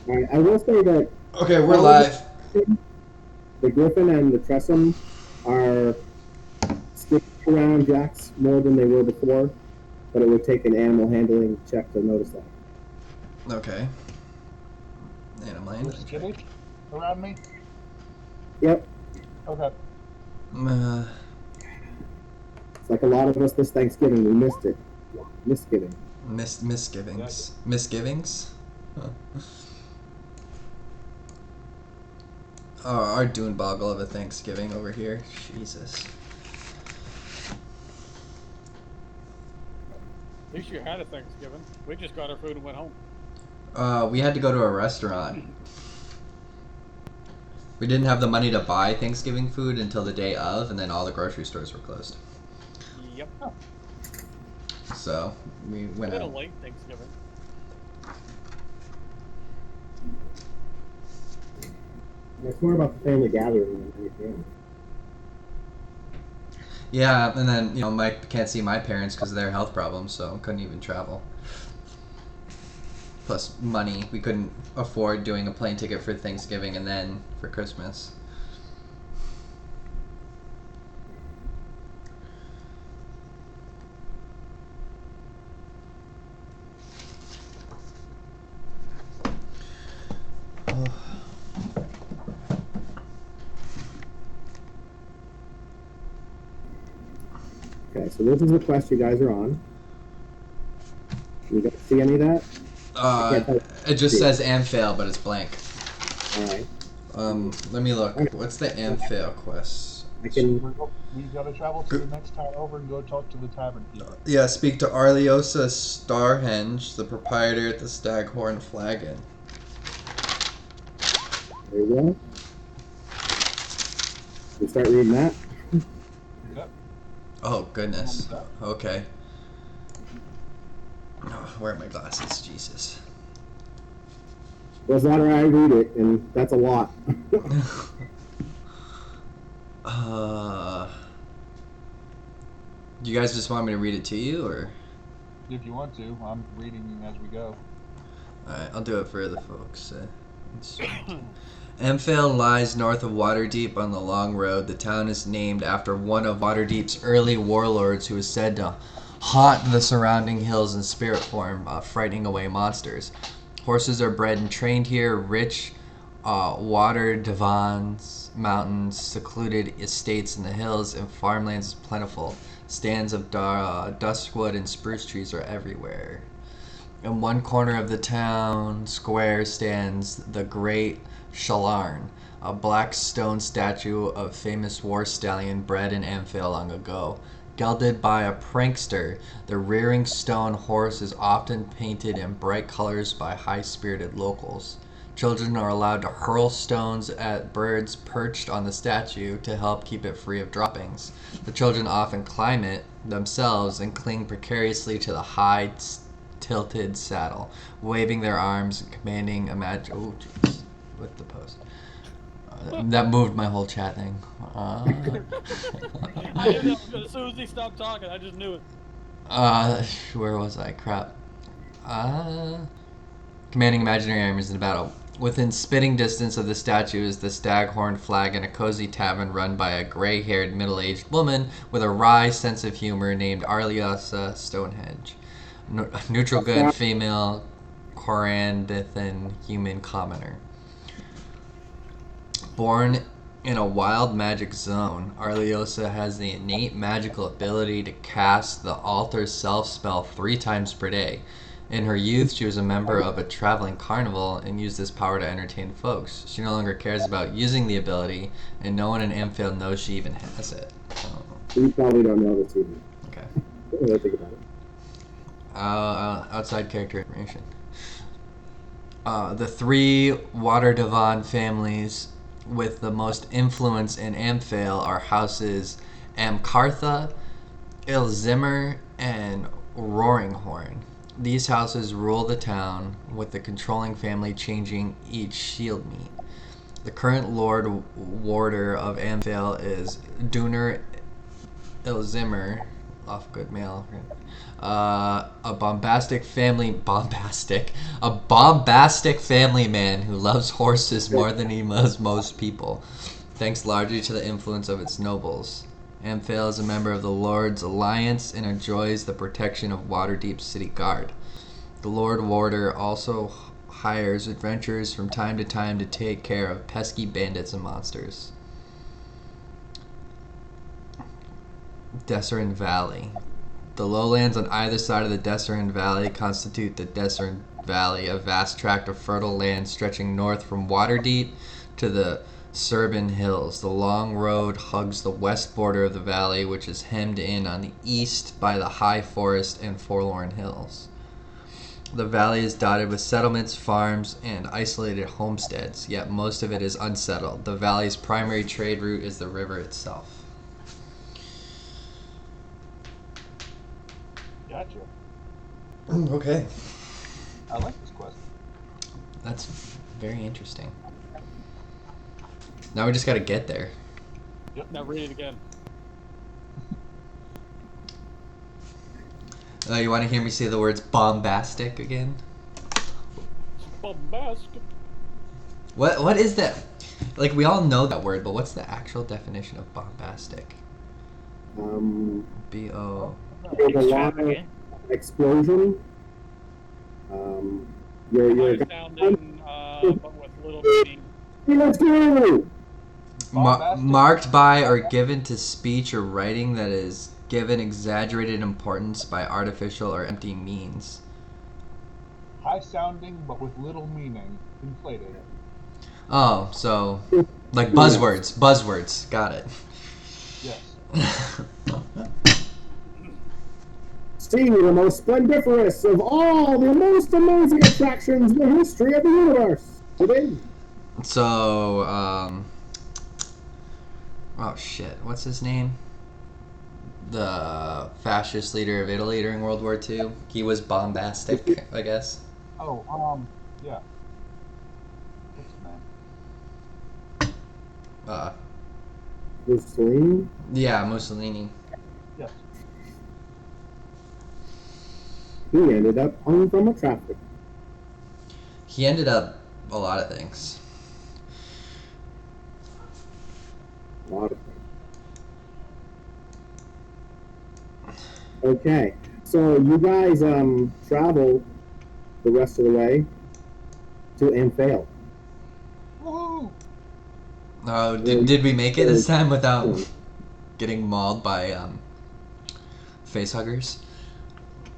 All right, I will say that Okay, we're probably live. the Griffin and the Tressum are skipping around jacks more than they were before, but it would take an animal handling check to notice that. Okay. Animal They're handling check. skipping around me? Yep, Okay. Uh, it's like a lot of us this Thanksgiving we missed it. Misgiving. Yeah. misgivings. Misgivings? Huh. Oh, our dune boggle of a Thanksgiving over here. Jesus. At least you had a Thanksgiving. We just got our food and went home. We had to go to a restaurant. We didn't have the money to buy Thanksgiving food until the day of, and then all the grocery stores were closed. Yep. So we We went had a out. late Thanksgiving. It's more about the family gathering than anything else. Yeah, and then Mike can't see my parents because of their health problems, so couldn't even travel. Plus money, we couldn't afford doing a plane ticket for Thanksgiving and then for Christmas. Oh. Okay, so this is the quest you guys are on. You guys see any of that? I Uh, can't tell. it just See it. says Amphail, but it's blank. All right. Let me All look. right. What's the Amphail quest? I can. We gotta travel to the next town over and go talk to the tavern keeper. Yeah, speak to Arliosa Starhenge, the proprietor at the Staghorn Flagon. There you go. You start reading that. Yep. Oh, goodness. Okay. Oh, where are my glasses? Jesus. Goes on or I read it, and that's a lot. uh, do you guys just want me to read it to you, or? If you want to, I'm reading as we go. Alright, I'll do it for the folks. Amphail lies north of Waterdeep on the Long Road. The town is named after one of Waterdeep's early warlords who is said to haunt the surrounding hills in spirit form, frightening away monsters. Horses are bred and trained here. Rich water divans, mountains, secluded estates in the hills, and farmlands is plentiful. Stands of duskwood and spruce trees are everywhere. In one corner of the town square stands the Great Shalarn, a black stone statue of famous war stallion bred in Amphail long ago. Gelded by a prankster, the rearing stone horse is often painted in bright colors by high-spirited locals. Children are allowed to hurl stones at birds perched on the statue to help keep it free of droppings. The children often climb it themselves and cling precariously to the high tilted saddle, waving their arms and commanding Oh, jeez. With the post. That moved my whole chat thing. I knew that was good. As soon as he stopped talking, I just knew it. Where was I? Crap. Uh, Commanding imaginary armies in battle. Within spitting distance of the statue is the Staghorn Flag and a cozy tavern run by a gray-haired, middle-aged woman with a wry sense of humor named Arliasa Stonehenge. Neutral good female Corandithan human commoner. Born in a wild magic zone, Arliosa has the innate magical ability to cast the altar self spell 3 times per day. In her youth, she was a member of a traveling carnival and used this power to entertain folks. She no longer cares about using the ability, and no one in Amphail knows she even has it. You probably don't know this either. Okay. Don't really think about it. Outside character information. The 3 Water Divan families with the most influence in Amphail are houses Amkartha, Ilzimmer, and Roaringhorn. These houses rule the town, with the controlling family changing each shield meet. The current Lord Warder of Amphail is Duner Ilzimmer, off good mail. A bombastic family man who loves horses more than he loves most people, thanks largely to the influence of its nobles. Amphail is a member of the Lord's Alliance and enjoys the protection of Waterdeep's city guard. The Lord Warder also hires adventurers from time to time to take care of pesky bandits and monsters. Desserin Valley. The lowlands on either side of the Desserin Valley constitute the Desserin Valley, a vast tract of fertile land stretching north from Waterdeep to the Surbin Hills. The long road hugs the west border of the valley, which is hemmed in on the east by the high forest and forlorn hills. The valley is dotted with settlements, farms, and isolated homesteads, yet most of it is unsettled. The valley's primary trade route is the river itself. Gotcha. Okay. I like this quest. That's very interesting. Now we just gotta get there. Yep, now read it again. You want to hear me say the words bombastic again? Bombastic. What is that? Like, we all know that word, but what's the actual definition of bombastic? B-O... There's a lot of explosion. You're High sounding, but with little meaning. Hey, let's go! Marked by or given to speech or writing that is given exaggerated importance by artificial or empty means. High sounding, but with little meaning. Inflated. Oh, so like buzzwords. Buzzwords. Got it. Yes. See the most splendiferous of all the most amazing attractions in the history of the universe. Today. So, oh shit, what's his name? The fascist leader of Italy during World War II. He was bombastic, I guess. Oh, yeah. What's his name? Mussolini? Yeah, Mussolini. Yes. He ended up hung from a traffic. He ended up a lot of things. A lot of things. Okay, so you guys travel the rest of the way to Amphail. Woohoo! Oh, did we make it this time without getting mauled by facehuggers?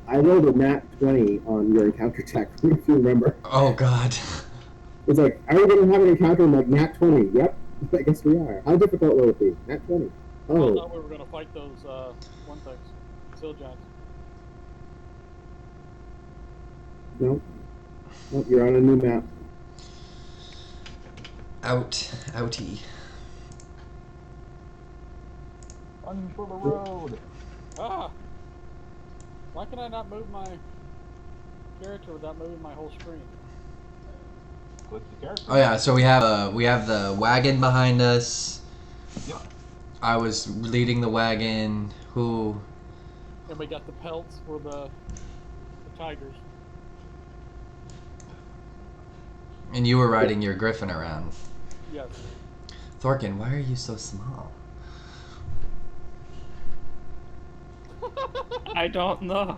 I rolled a nat 20 on your encounter check, if you remember. Oh god. It's like, are we going to have an encounter? I'm like, nat 20. Yep, I guess we are. How difficult will it be? Nat 20. I Oh, thought we were going to fight those one things. Seal giants. no. Nope, you're on a new map. Outie. Run for the road. Ah! Why can I not move my character without moving my whole screen? Click the character. Oh yeah, so we have the wagon behind us. Yep. I was leading the wagon. Who? And we got the pelts for the tigers. And you were riding your griffin around. Yes. Thorkin, why are you so small? I don't know.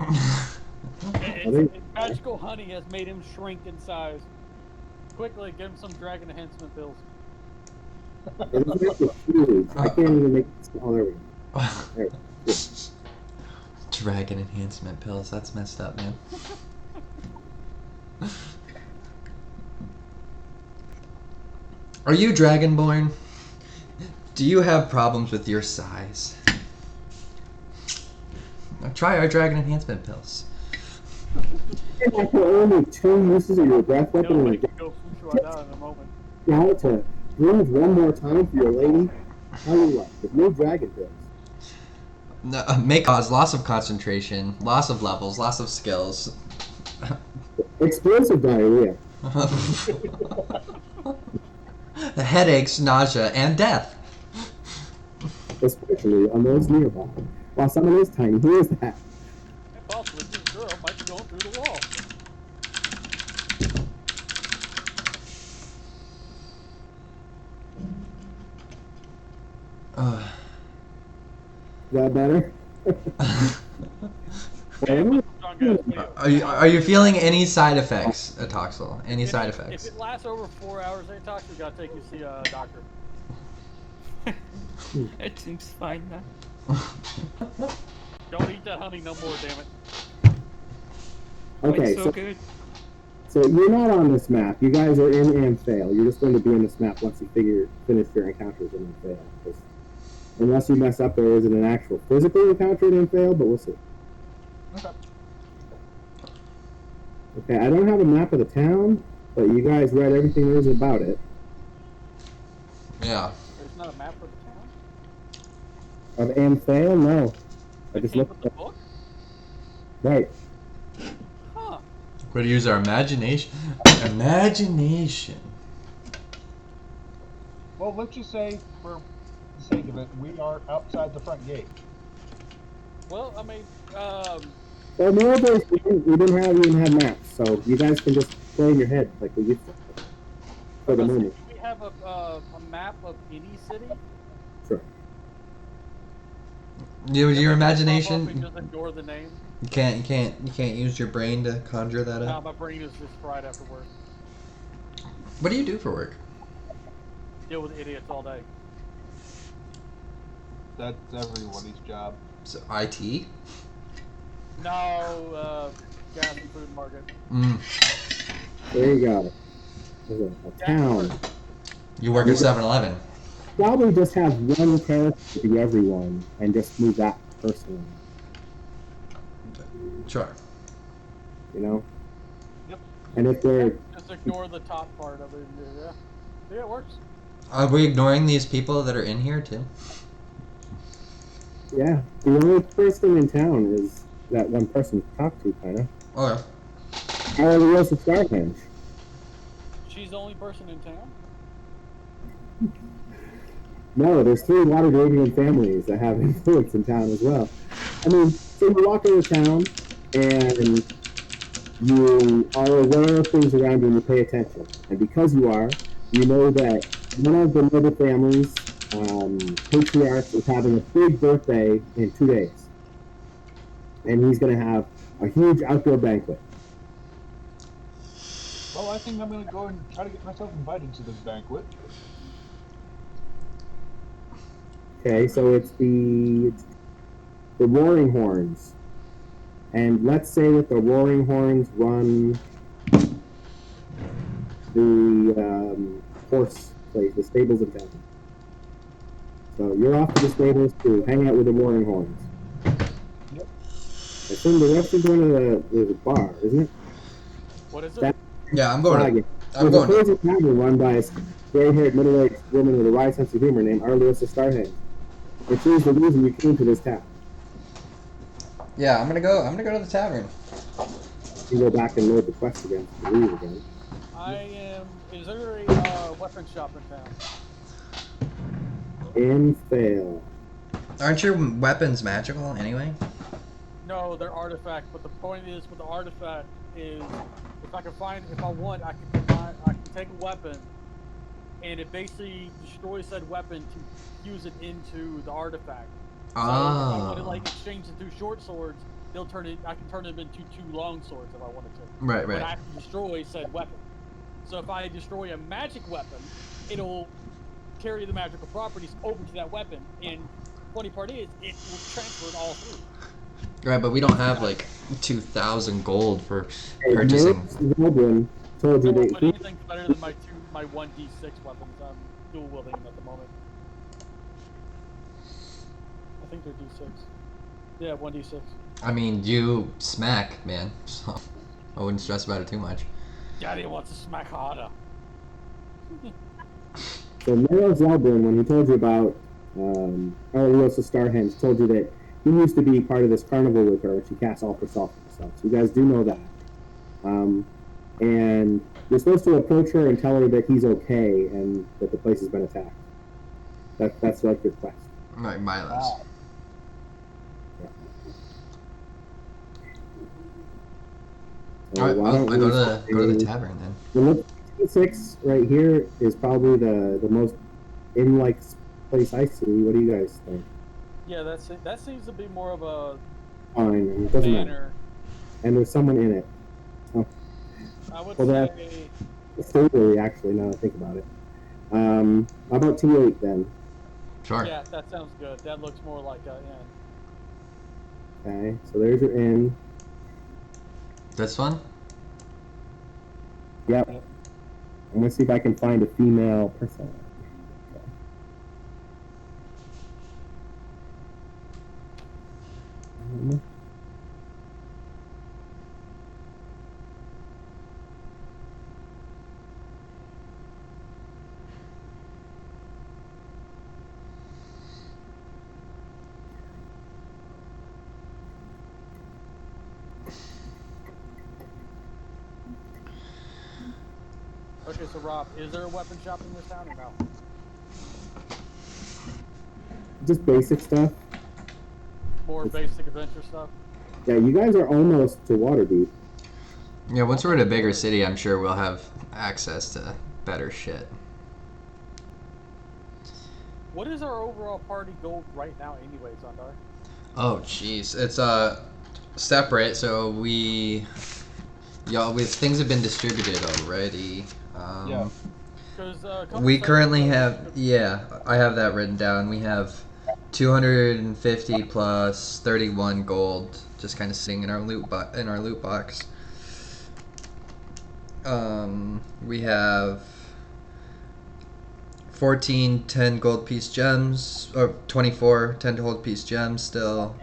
think- Magical honey has made him shrink in size. Quickly, give him some dragon enhancement pills. It was huge. I can't even make it small. There we go. There we go. Dragon enhancement pills. That's messed up, man. Are you dragonborn? Do you have problems with your size? Now try our dragon enhancement pills. After only 2 uses of your breath weapon Nobody and can go foo out in a moment. now to breathe one more time for your lady. How you like? With no dragon pills. No, may cause loss of concentration, loss of levels, loss of skills. Explosive diarrhea. Headaches, nausea, and death. Especially on those nearby. While someone is tiny, who is that? And possibly this girl might be going through the wall. Is that better? Hey, Well, John Gas, what do you- Are you feeling any side effects, Atoxel? Any side If effects? it lasts over 4 hours, Atox, we gotta take you to see a doctor. It seems fine now. Don't eat that honey no more, damn it. okay, It's so good. so you're not on this map. You guys are in Amphail. You're just going to be on this map once you finish your encounters in Amphail. Unless you mess up, there isn't an actual physical encounter in Amphail, but we'll see. Okay. Okay, I don't have a map of the town, but you guys read everything there is about it. Yeah. There's not a map for the town? Of Amphail? No. I It just came looked with the book? Right. Huh. We're to use our imagination. Imagination. Well, let's just say, for the sake of it, we are outside the front gate. Well, I mean, Well, nowadays we didn't have maps, so you guys can just play in your head like we used to. For the moment. do we have a map of any city? Sure. Your And imagination. just ignore the name. You can't use your brain to conjure that No, up. my brain is just fried after work. What do you do for work? Deal with idiots all day. That's everybody's job. So, IT? No, gas and food market. There you go. There's a town. You work at 7-Eleven. Probably just have one character be everyone and just move that person. Sure. You know? Yep. And if they're Just ignore the top part of it. Yeah. Yeah, it works. Are we ignoring these people that are in here too? yeah, the only person in town is that one person to talk to, kinda. Okay. However, else is Starhenge. She's the only person in town? No, there's 3 Waterdravian families that have influence in town as well. I mean, so you walk into town and you are aware of things around you and you pay attention. And because you are, you know that one of the noble families, patriarch, is having a big birthday in 2 days. And he's going to have a huge outdoor banquet. Well, I think I'm going to go and try to get myself invited to this banquet. Okay, so it's the Roaring Horns. And let's say that the Roaring Horns run the horse place, the stables in town. So you're off to the stables to hang out with the Roaring Horns. Yep. I assume the rest is going to the bar, isn't it? What is it? That- Yeah, I'm going. Flagging. I'm There's going. a crazy tavern run by a gray-haired, middle-aged woman with a wide sense of humor named Arliosa Starhenge. And she's the reason you came to this town. Yeah, I'm gonna go to the tavern. You go back and load the quest again. To leave again. Is there a weapon shop in town? And fail. Aren't your weapons magical anyway? No, they're artifact. But the point is, with the artifact, is if I want, I can take a weapon, and it basically destroys said weapon to use it into the artifact. So if I want to like exchange the 2 short swords, I can turn them into 2 long swords if I wanted to. Right, But I right. have to destroy said weapon. So if I destroy a magic weapon, it'll carry the magical properties over to that weapon. And funny part is, it will transfer it all through. Right, but we don't have like 2,000 gold for Hey, purchasing. Goblin told you But that anything's better than my 1d6 weapons. I'm dual wielding them at the moment. I think they're d6. Yeah, 1d6. I mean, you smack, man. So I wouldn't stress about it too much. Daddy wants to smack harder. so Mayor Zelbrun, when he told you about Arliosa Starhenge, told you that he used to be part of this carnival with her, and she casts all herself and stuff. So you guys do know that. And you're supposed to approach her and tell her that he's okay and that the place has been attacked. That's like your quest. Right, violence. Wow. So All right, why well, don't I go we to the say tavern then. the look 6 right here is probably the most in like place I see. What do you guys think? Yeah, that seems to be more of a Fine, and it doesn't matter. banner. And there's someone in it. Oh, I would well, say that's totally actually now that I think about it. How about T8 then? Sure. yeah, that sounds good. That looks more like a inn. Okay, so there's your inn. This one? Yep. I'm gonna see if I can find a female person. Okay. Okay, so Rob, is there a weapon shop in this town or no? Just basic stuff. More basic adventure stuff. Yeah, you guys are almost to Waterdeep. Yeah, once we're in a bigger city, I'm sure we'll have access to better shit. What is our overall party goal right now, anyways, Andar? Oh, jeez, it's separate. So we things have been distributed already. Yeah. We currently have, yeah, I have that written down. We have 250 plus 31 gold, just kind of sitting in our loot box. We have 14 10 gold piece gems, or 24 10 gold piece gems still.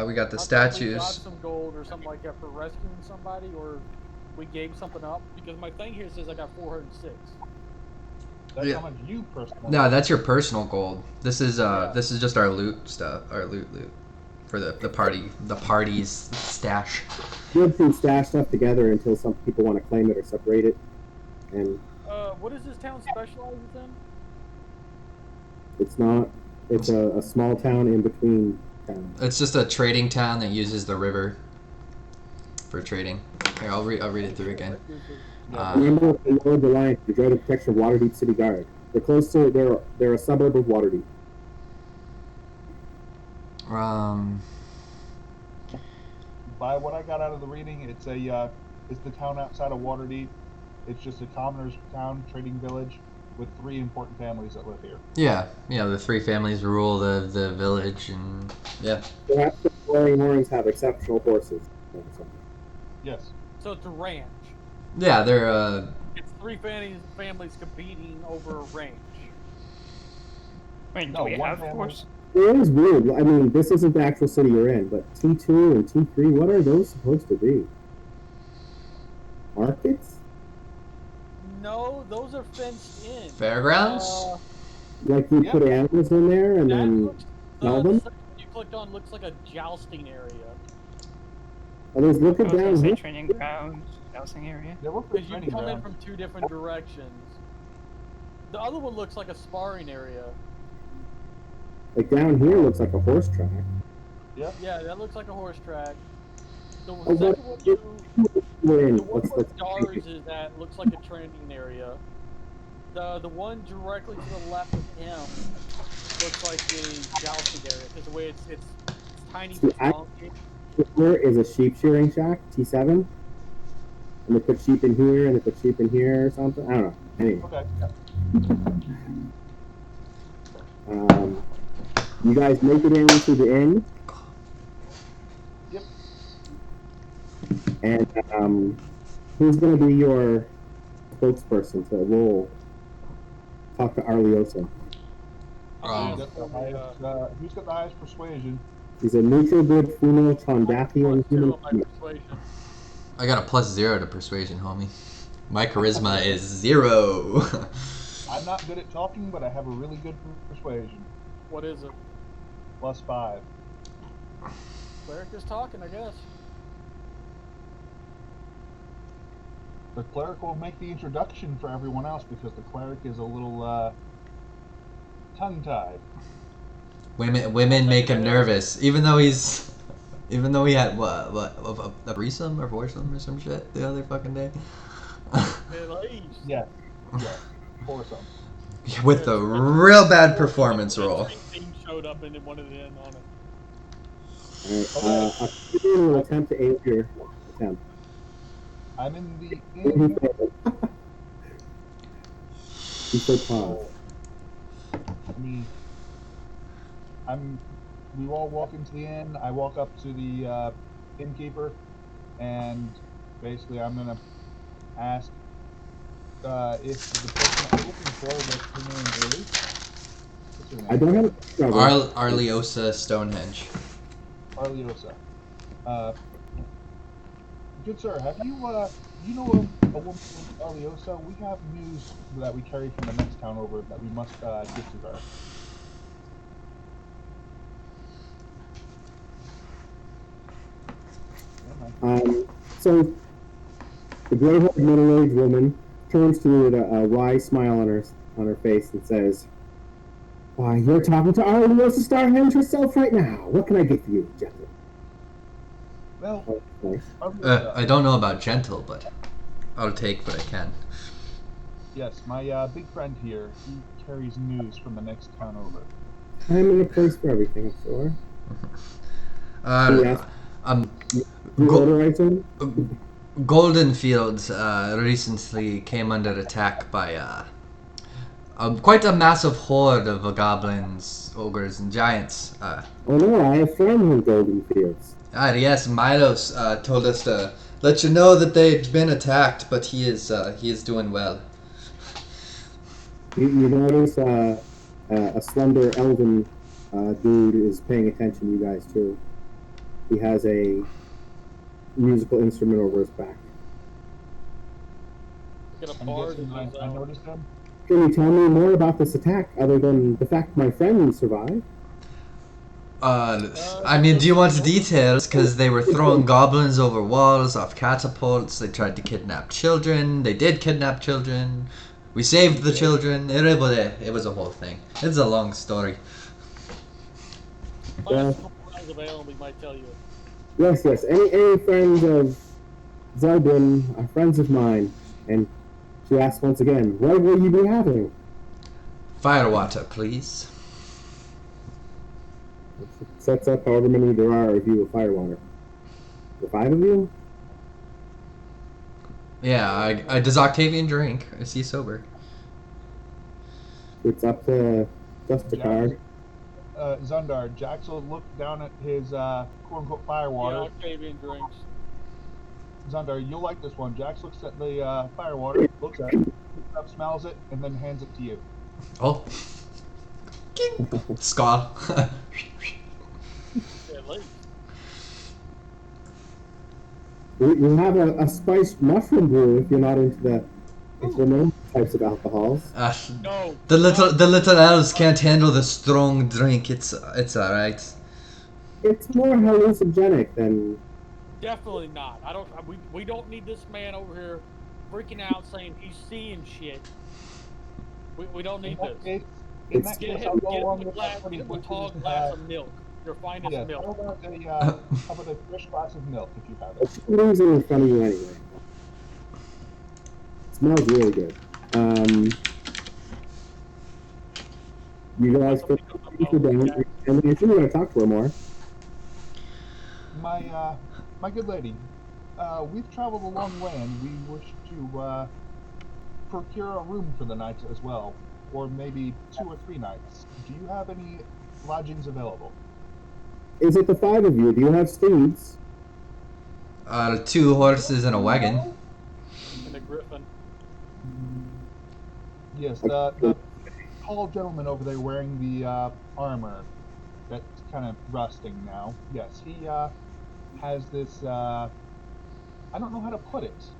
We got the We got statues. some gold or something like that for rescuing somebody, or we gave something up. Because my thing here says I got 406. That's Yeah. how much you personally. No, that's your personal gold. This is just our loot stuff, our loot for the party's stash. Good to stash stuff together until some people want to claim it or separate it. And What does this town specialize in? it's not. It's a small town in between towns. It's just a trading town that uses the river for trading. Here, I'll read it through again. Remember of the Lord Alliance, enjoy the protection of Waterdeep City Guard. They're close to. They're a suburb of Waterdeep. By what I got out of the reading, it's the town outside of Waterdeep. It's just a commoner's town, trading village, with 3 important families that live here. Yeah, the 3 families rule the village, and yeah. Perhaps the Roaring Horns have exceptional horses. Yes. So it's a ranch. Yeah, they're It's 3 families competing over a ranch. Wait, do No, we one have family. horse? It is weird. I mean, this isn't the actual city you're in, but T2 and T3, what are those supposed to be? Markets? No, those are fenced in. fairgrounds. Like you Yep. put animals in there and That then looks, sell the them? section you clicked on looks like a jousting area. Are those looking I was gonna down say here? training grounds, housing area. Yeah, we're Because you training come in ground. from 2 different directions. The other one looks like a sparring area. Like down here looks like a horse track. Yeah, that looks like a horse track. The Oh, second one you, We're in. the one What's where the Dars is at looks like a training area. The one directly to the left of him looks like a jousting area because the way it's tiny. See, Here is a sheep shearing shack, T7. And they put sheep in here and they put sheep in here or something. I don't know. Anyway. Okay. You guys make it into the inn. Yep. And who's going to be your spokesperson to roll? Talk to Arliosa. Who's got the highest persuasion? He's a neutral good female Chondathian +2 human. on my persuasion. I got a +0 to persuasion, homie. My charisma is 0. I'm not good at talking, but I have a really good persuasion. What is it? +5. Cleric is talking, I guess. The cleric will make the introduction for everyone else because the cleric is a little tongue-tied. Women make him nervous, even though he's Even though we had a threesome or foursome or some shit the other fucking day. At least. Yeah, yeah, foursome. With a real bad performance roll. Team showed up and then wanted it in on it. All right. Will attempt to aid your attempt. I'm in the He inn. failed. He said pause. I mean, we all walk into the inn. I walk up to the innkeeper, and basically I'm gonna ask if the person I'm looking for, what her name is. What's her name? I don't have a struggle. Arliosa Stonehenge. Arliosa. Good sir, have you do you know a woman named Arliosa? We have news that we carry from the next town over that we must give to her. So the gray-haired middle-aged woman turns to you with a wry smile on her face and says, "Why, you're talking to Arliosa Starhenge herself right now. What can I get for you, gentlemen?" Well, Oh, nice. Arliosa, I don't know about gentle, but I'll take what I can. yes, my big friend here, he carries news from the next town over. Time and a place for everything, I'm sure. Yes. You motorized him? Golden Fields recently came under attack by quite a massive horde of goblins, ogres, and giants. Oh no, I have family in Golden Fields. Yes, Milos told us to let you know that they'd been attacked, but he is doing well. You notice a slender elven dude is paying attention to you guys too. He has a musical instrument over his back. Get a I'm bard guessing in his I noticed him. Can you tell me more about this attack other than the fact my friend survived? I mean, do you want details? Because they were throwing goblins over walls, off catapults. They tried to kidnap children. They did kidnap children. We saved the children. It was a whole thing. It's a long story. Yeah. Available, we might tell you. Yes. Any friends of Zeldin are friends of mine. And she asks once again, what will you be having? Firewater, please. Sets up however many there are of you with firewater. The 5 of you? Yeah, does Octavian drink? Is he sober? It's up to Justicar. Zundar, Jax will look down at his quote-unquote firewater. Yeah, Octavian drinks. Zundar, you'll like this one. Jax looks at the firewater, looks at it, picks up, smells it, and then hands it to you. Oh. Ska. You have a spiced mushroom brew if you're not into the normal types of alcohols. No. The little elves can't handle the strong drink. It's alright. It's more hallucinogenic than. Definitely not. We don't need this man over here freaking out saying he's seeing shit. We don't need this. Get him a tall glass of milk. Your finest milk. How about a fresh glass of milk if you have it? It's losing in front of you anyway. It smells really good. You guys put down, and I think we're gonna talk to her more. My good lady, we've traveled a long way, and we wish to procure a room for the night as well, or maybe 2 or 3 nights. Do you have any lodgings available? Is it the 5 of you? Do you have steeds? 2 horses and a wagon. And a griffin. Yes, the tall gentleman over there wearing the armor that's kind of rusting now. Yes, he has this, I don't know how to put it.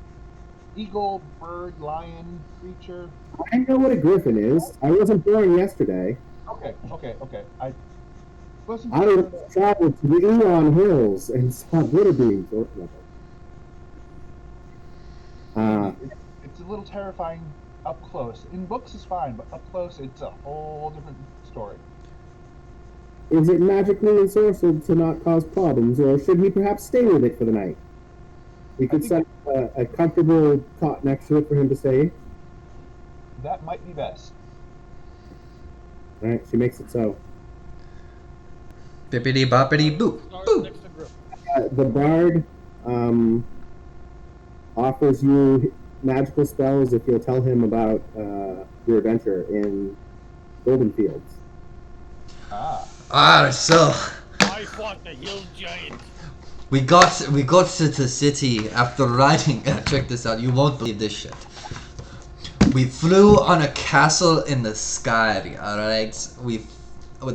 Eagle, bird, lion, creature. I know what a griffin is. I wasn't born yesterday. Okay. I traveled to the Eon Hills and saw glitter beams. It's a little terrifying up close. In books it's fine, but up close it's a whole different story. Is it magically ensorcelled to not cause problems, or should we perhaps stay with it for the night? We could set a comfortable cot next to it for him to stay. That might be best. All right, she makes it so. Bippity boppity boop. Start Boop. next to Grud. The bard offers you magical spells if you'll tell him about your adventure in Golden Fields. So I fought the hill giant. we got to the city after riding. Check this out. You won't believe this shit. We flew on a castle in the sky. All right, with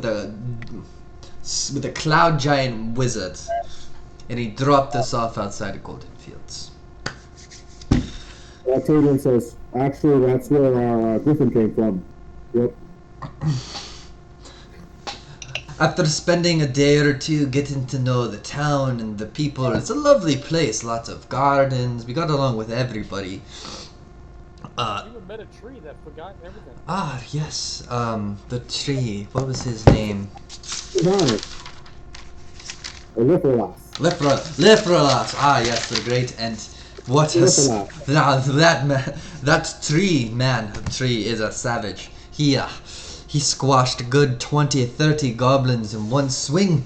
a cloud giant wizard, and he dropped us off outside of Golden Fields. Octavian says, actually, that's where our griffin came from. Yep. After spending a day or two getting to know the town and the people, it's a lovely place. Lots of gardens. We got along with everybody. You even met a tree that forgot everything. Yes. The tree. What was his name? Lifrolas. Yes, the great. And what has that tree is a savage. He squashed a good 20, 30 goblins in one swing.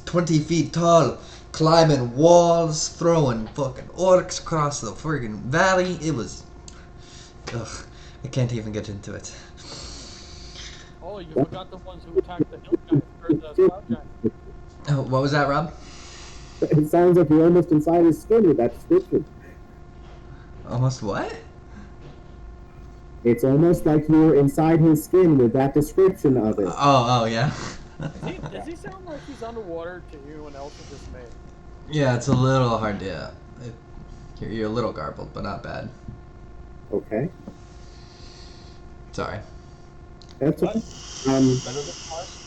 20 feet tall, climbing walls, throwing fucking orcs across the friggin' valley. It was. Ugh, I can't even get into it. Oh, you forgot the ones who attacked the hill giant or the cloud giant. Oh, what was that, Rob? It sounds like you're almost inside his skin with that description. Almost what? It's almost like you're inside his skin with that description of it. Oh, yeah. Does he sound like he's underwater to anyone else in this man? Yeah, it's a little hard to. You're a little garbled, but not bad. Okay. Sorry. That's okay. Better than ours?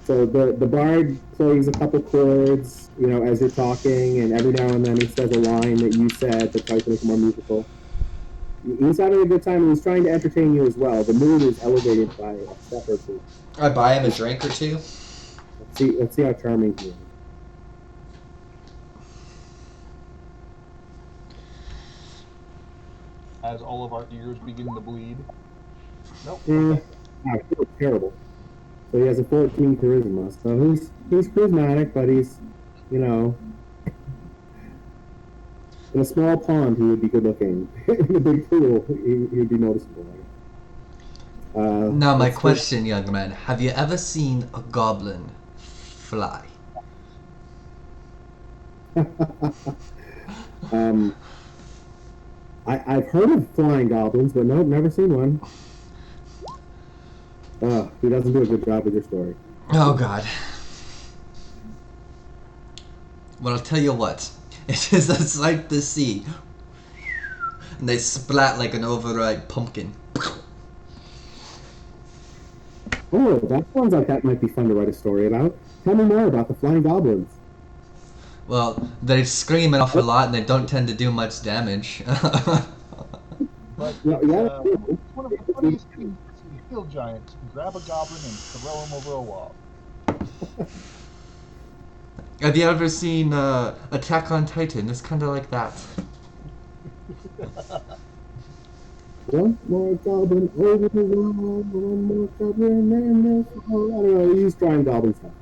So the bard plays a couple chords, as you're talking, and every now and then he says a line that you said that tries to make it more musical. He's having a good time, and he's trying to entertain you as well. The mood is elevated by a step or two. I buy him a drink or two. Let's see how charming he is. As all of our ears begin to bleed. Nope. He was terrible. So he has a 14 charisma. So he's charismatic, but he's, in a small pond he would be good looking. In a big pool he would be noticeable. Now my question, young man, have you ever seen a goblin fly? I've heard of flying goblins, but no, never seen one. He doesn't do a good job with your story. Oh God. Well, I'll tell you what. It is a sight to see. And they splat like an overripe pumpkin. Oh, that sounds like that might be fun to write a story about. Tell me more about the flying goblins. Well, they scream an awful lot and they don't tend to do much damage. But Yeah. one of the funniest things is the hill giants grab a goblin and throw him over a wall. Have you ever seen Attack on Titan? It's kind of like that. One more goblin over the wall, one more goblin and the fall. I don't know, he's trying goblin stuff.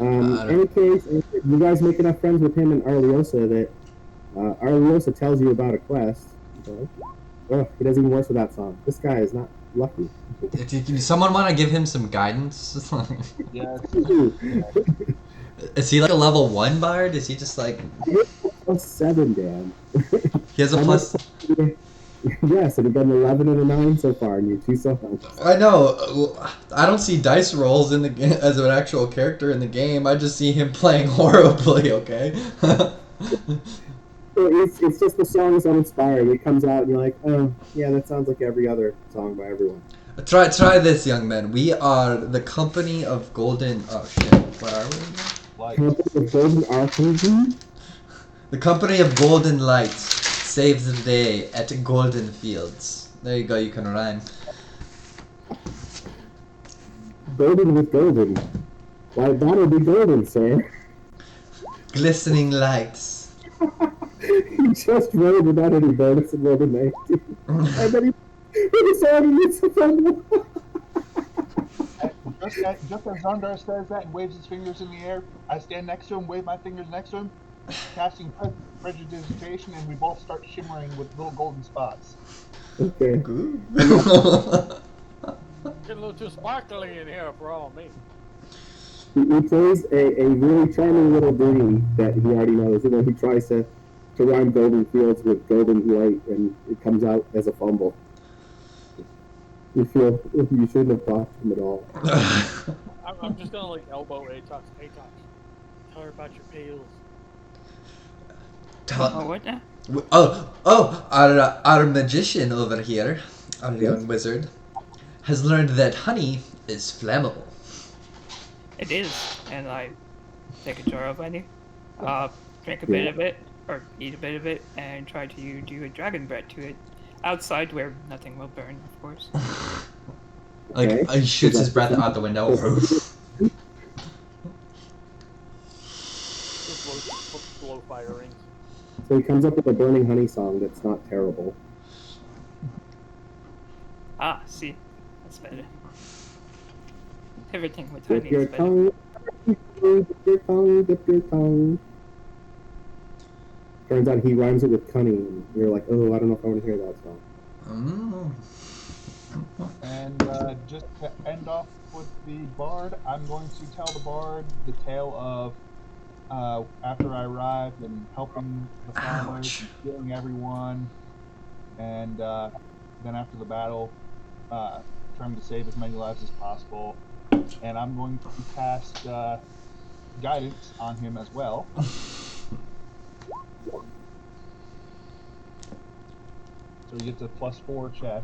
In any case, you guys make enough friends with him and Arliosa that Arliosa tells you about a quest. He does even worse with that song. This guy is not lucky. Does someone want to give him some guidance? Yes. Is he like a level 1 bard? Is he just like... +7, Dan. He has a plus... Yes, and you've got an 11 and a 9 so far, and you're 2 so far. I know. I don't see dice rolls in the as an actual character in the game. I just see him playing horribly. Okay. It's just the song is uninspired. It comes out and you're like, oh yeah, that sounds like every other song by everyone. Try this, young man. We are the company of golden. Oh shit! What are we? Company of Golden Archangel? The company of golden light saves the day at Golden Fields. There you go. You can rhyme. golden with golden. Why, that'll be golden, sir. Glistening lights. He just rolled without any bonus and rolled a 19. And then he decided it's a fumble. Just as Zondar says that and waves his fingers in the air, I stand next to him, wave my fingers next to him, casting prestidigitation, and we both start shimmering with little golden spots. Okay. Get a little too sparkly in here for all me. He plays a really charming little ditty that he already knows, and then he tries to rhyme golden fields with golden light, and it comes out as a fumble. You feel you shouldn't have talked to him at all. I'm just gonna like elbow Atox. Atox, tell her about your pills. Oh, what now? Our magician over here, our young wizard, has learned that honey is flammable. It is, and I take a jar of honey, drink a bit of it, or eat a bit of it, and try to do a dragon breath to it. Outside where nothing will burn, of course. Like, he shoots his breath out the window. Just blow fire rings. So he comes up with a burning honey song that's not terrible. Ah, see, that's better. Everything with Dip honey your is better. tongue, dip your tongue, dip your tongue. Turns out he rhymes it with cunning, and you're like, oh, I don't know if I want to hear that song. And just to end off with the bard, I'm going to tell the bard the tale of after I arrived and helping the farmers, and healing everyone, and then after the battle, trying to save as many lives as possible. And I'm going to cast guidance on him as well. So he gets a +4 check.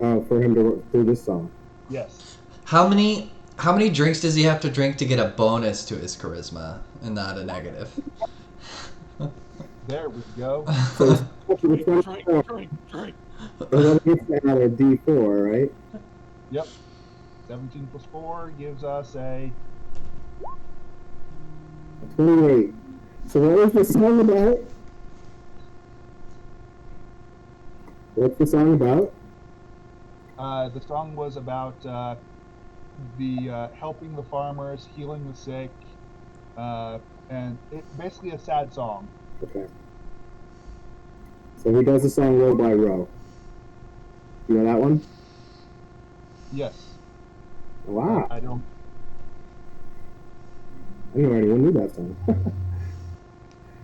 Oh, for him to do this song. Yes. How many drinks does he have to drink to get a bonus to his charisma and not a negative? There we go. So Drink, it's drink, drink. and then he gets to add a D4, right? Yep. 17 + 4 gives us a 28. So what was the song about? What's the song about? the song was about the helping the farmers, healing the sick, and it basically a sad song. Okay. So he does the song row by row. You know that one? Yes. Wow. I don't. I didn't know anyone knew that song.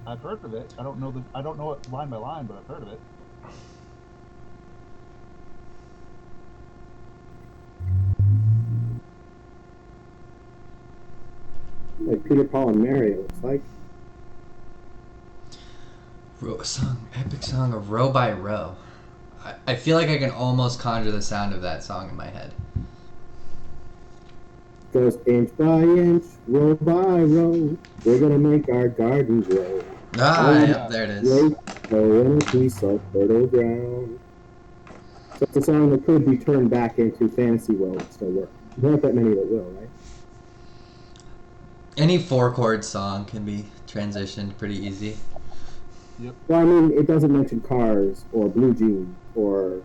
I've heard of it. I don't know it line by line, but I've heard of it. Like Peter, Paul, and Mary, it looks like. Epic song of row by row. I feel like I can almost conjure the sound of that song in my head. Goes inch by inch, row by row, we're gonna make our garden grow. Yep, there it is. Wait, in a piece of fertile ground. So it's a song that could be turned back into fantasy world and still work. There aren't that many that will, right? Any 4-chord song can be transitioned pretty easy. Well, I mean, it doesn't mention cars or blue jeans or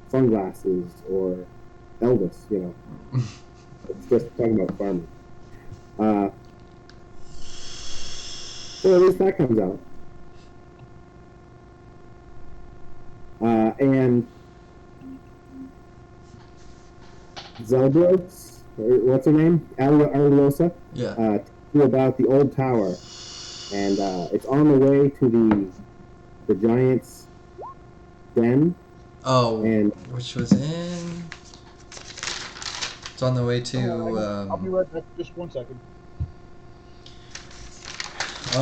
sunglasses or Elvis, you know. It's just talking about farming. So at least that comes out. And Zelda, what's her name? Ariosa? Yeah. About the old tower. And it's on the way to the giant's den. Oh, and which was in... It's on the way to... I'll be right back. Just 1 second.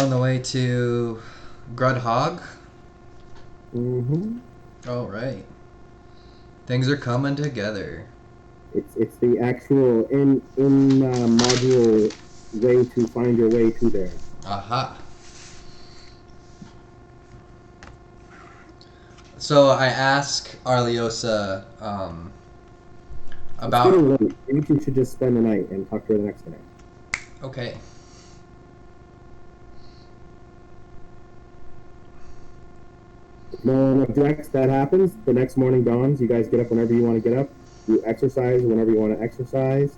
On the way to Grud Hog? Mm-hmm. Oh, right. Things are coming together. It's the actual in module way to find your way to there. Aha. So I ask Arliosa It's about. getting late. Maybe you should just spend the night and talk to her the next day. Okay. If no one objects, that happens. The next morning dawns. You guys get up whenever you want to get up. You exercise whenever you want to exercise.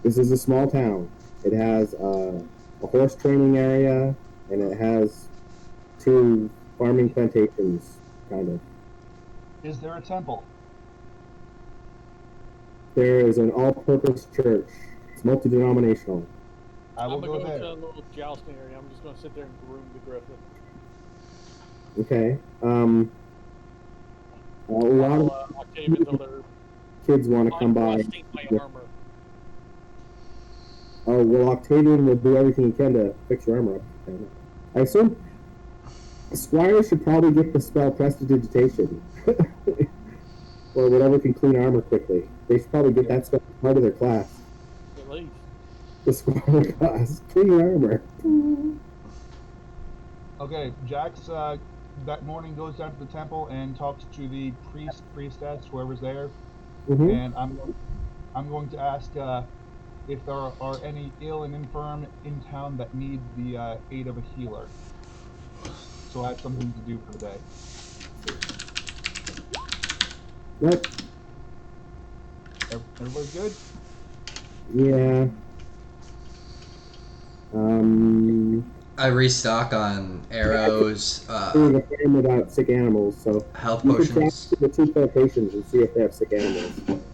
This is a small town. It has a horse training area, and it has 2 farming plantations, kind of. Is there a temple? There is an all-purpose church. It's multi-denominational. I will I'm gonna go go there. to a little jousting area. I'm just gonna sit there and groom the griffin. Okay. A lot While of Octavian's over there kids want to come by. unrusting my armor. Oh, well, Octavian will do everything he can to fix your armor up. I assume Squire should probably get the spell Prestidigitation. Or whatever can clean armor quickly. They should probably get that spell as part of their class. At least. The Squire class. Clean your armor. Okay, Jax that morning goes down to the temple and talks to the priestess, whoever's there, Mm-hmm. and I'm going to ask if there are any ill and infirm in town that need the aid of a healer. So I have something to do for the day. Nope. Everybody's good? Yeah. I restock on arrows, Doing a farm without sick animals, so health you could travel potions. to the 2 plantations and see if they have sick animals.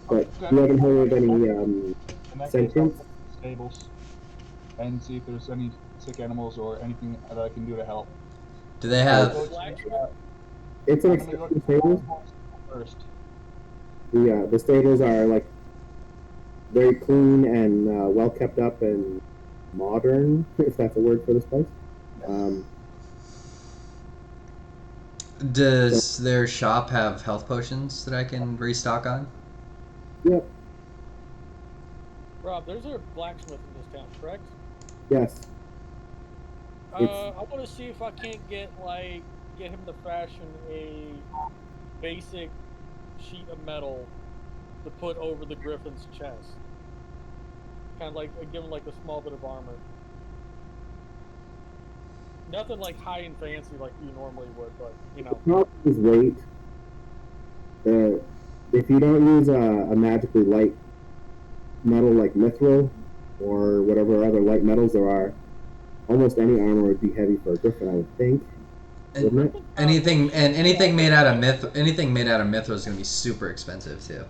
But Okay. you haven't heard of any In that case, I'll sentience? go to the stables and see if there's any sick animals or anything that I can do to help. Do they I'll have? go to, It's an I'm gonna go to expensive the stable. first. The stables are like very clean and well kept up and modern, if that's a word for this place. Does their shop have health potions that I can restock on? Yep. Rob, there's a blacksmith in this town, correct? Yes. I want to see if I can't get him to fashion a basic sheet of metal to put over the griffin's chest. Kind of like give him like a small bit of armor. Nothing like high and fancy like you normally would, but you know. The problem is weight. If you don't use a magically light metal like mithril or whatever other light metals there are, almost any armor would be heavy for a griffin, I would think. Wouldn't it? Anything made out of mithril is gonna be super expensive too.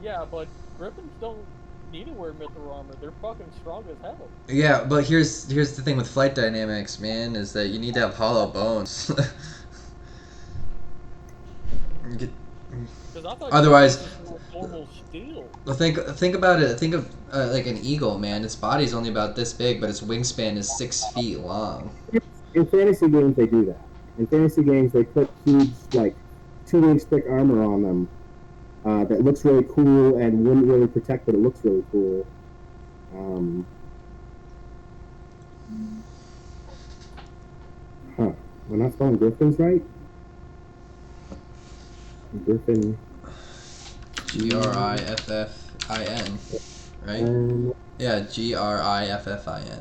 Yeah, but griffins don't need to wear mithril armor. They're fucking strong as hell. Yeah, but here's the thing with flight dynamics, man, is that you need to have hollow bones. Otherwise, normal steel. think about it. Think of like an eagle, man. Its body's only about this big, but its wingspan is 6 feet long. In fantasy games, they do that. In fantasy games, they put huge, like, 2-inch thick armor on them that looks really cool and wouldn't really protect, but it looks really cool. We're not spelling griffins right? Griffin. Griffin, right? Yeah, Griffin.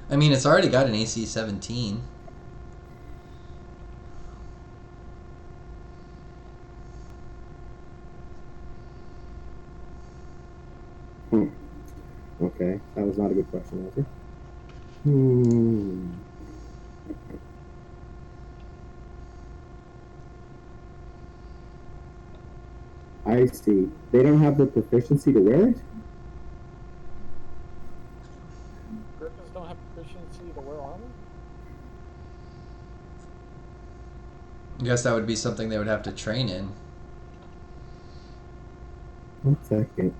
I mean, it's already got an AC 17. Okay, that was not a good question, was it? I see. They don't have the proficiency to wear it? Griffins don't have proficiency to wear armor? I guess that would be something they would have to train in. 1 second.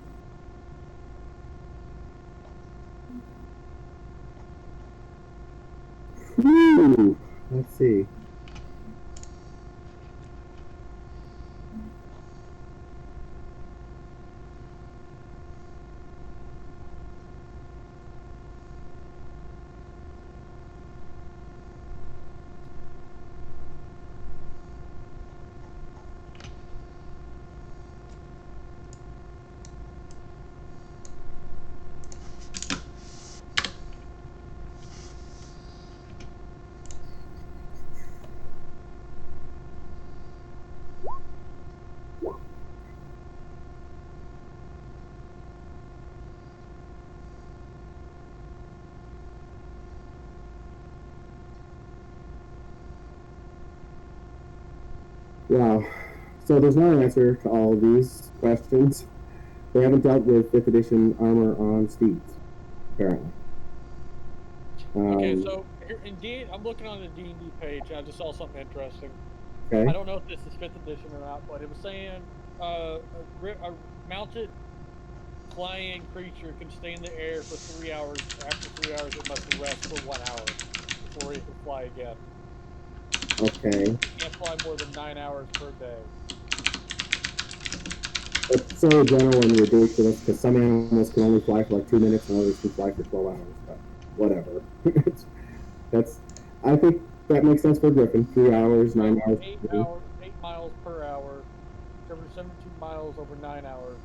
Ooh, Let's see. Wow. So there's no answer to all of these questions. They haven't dealt with 5th edition armor on steeds, apparently. Okay, so here, indeed, I'm looking on the D&D page, and I just saw something interesting. Okay. I don't know if this is 5th edition or not, but it was saying a mounted flying creature can stay in the air for 3 hours. After 3 hours, it must rest for 1 hour before it can fly again. Okay. It can't fly more than 9 hours per day. It's so general and ridiculous because some animals can only fly for like 2 minutes and others can fly for 12 hours. But whatever. I think that makes sense for a griffin. 3 hours, 9 hours. 8 miles per hour, 72 miles over 9 hours.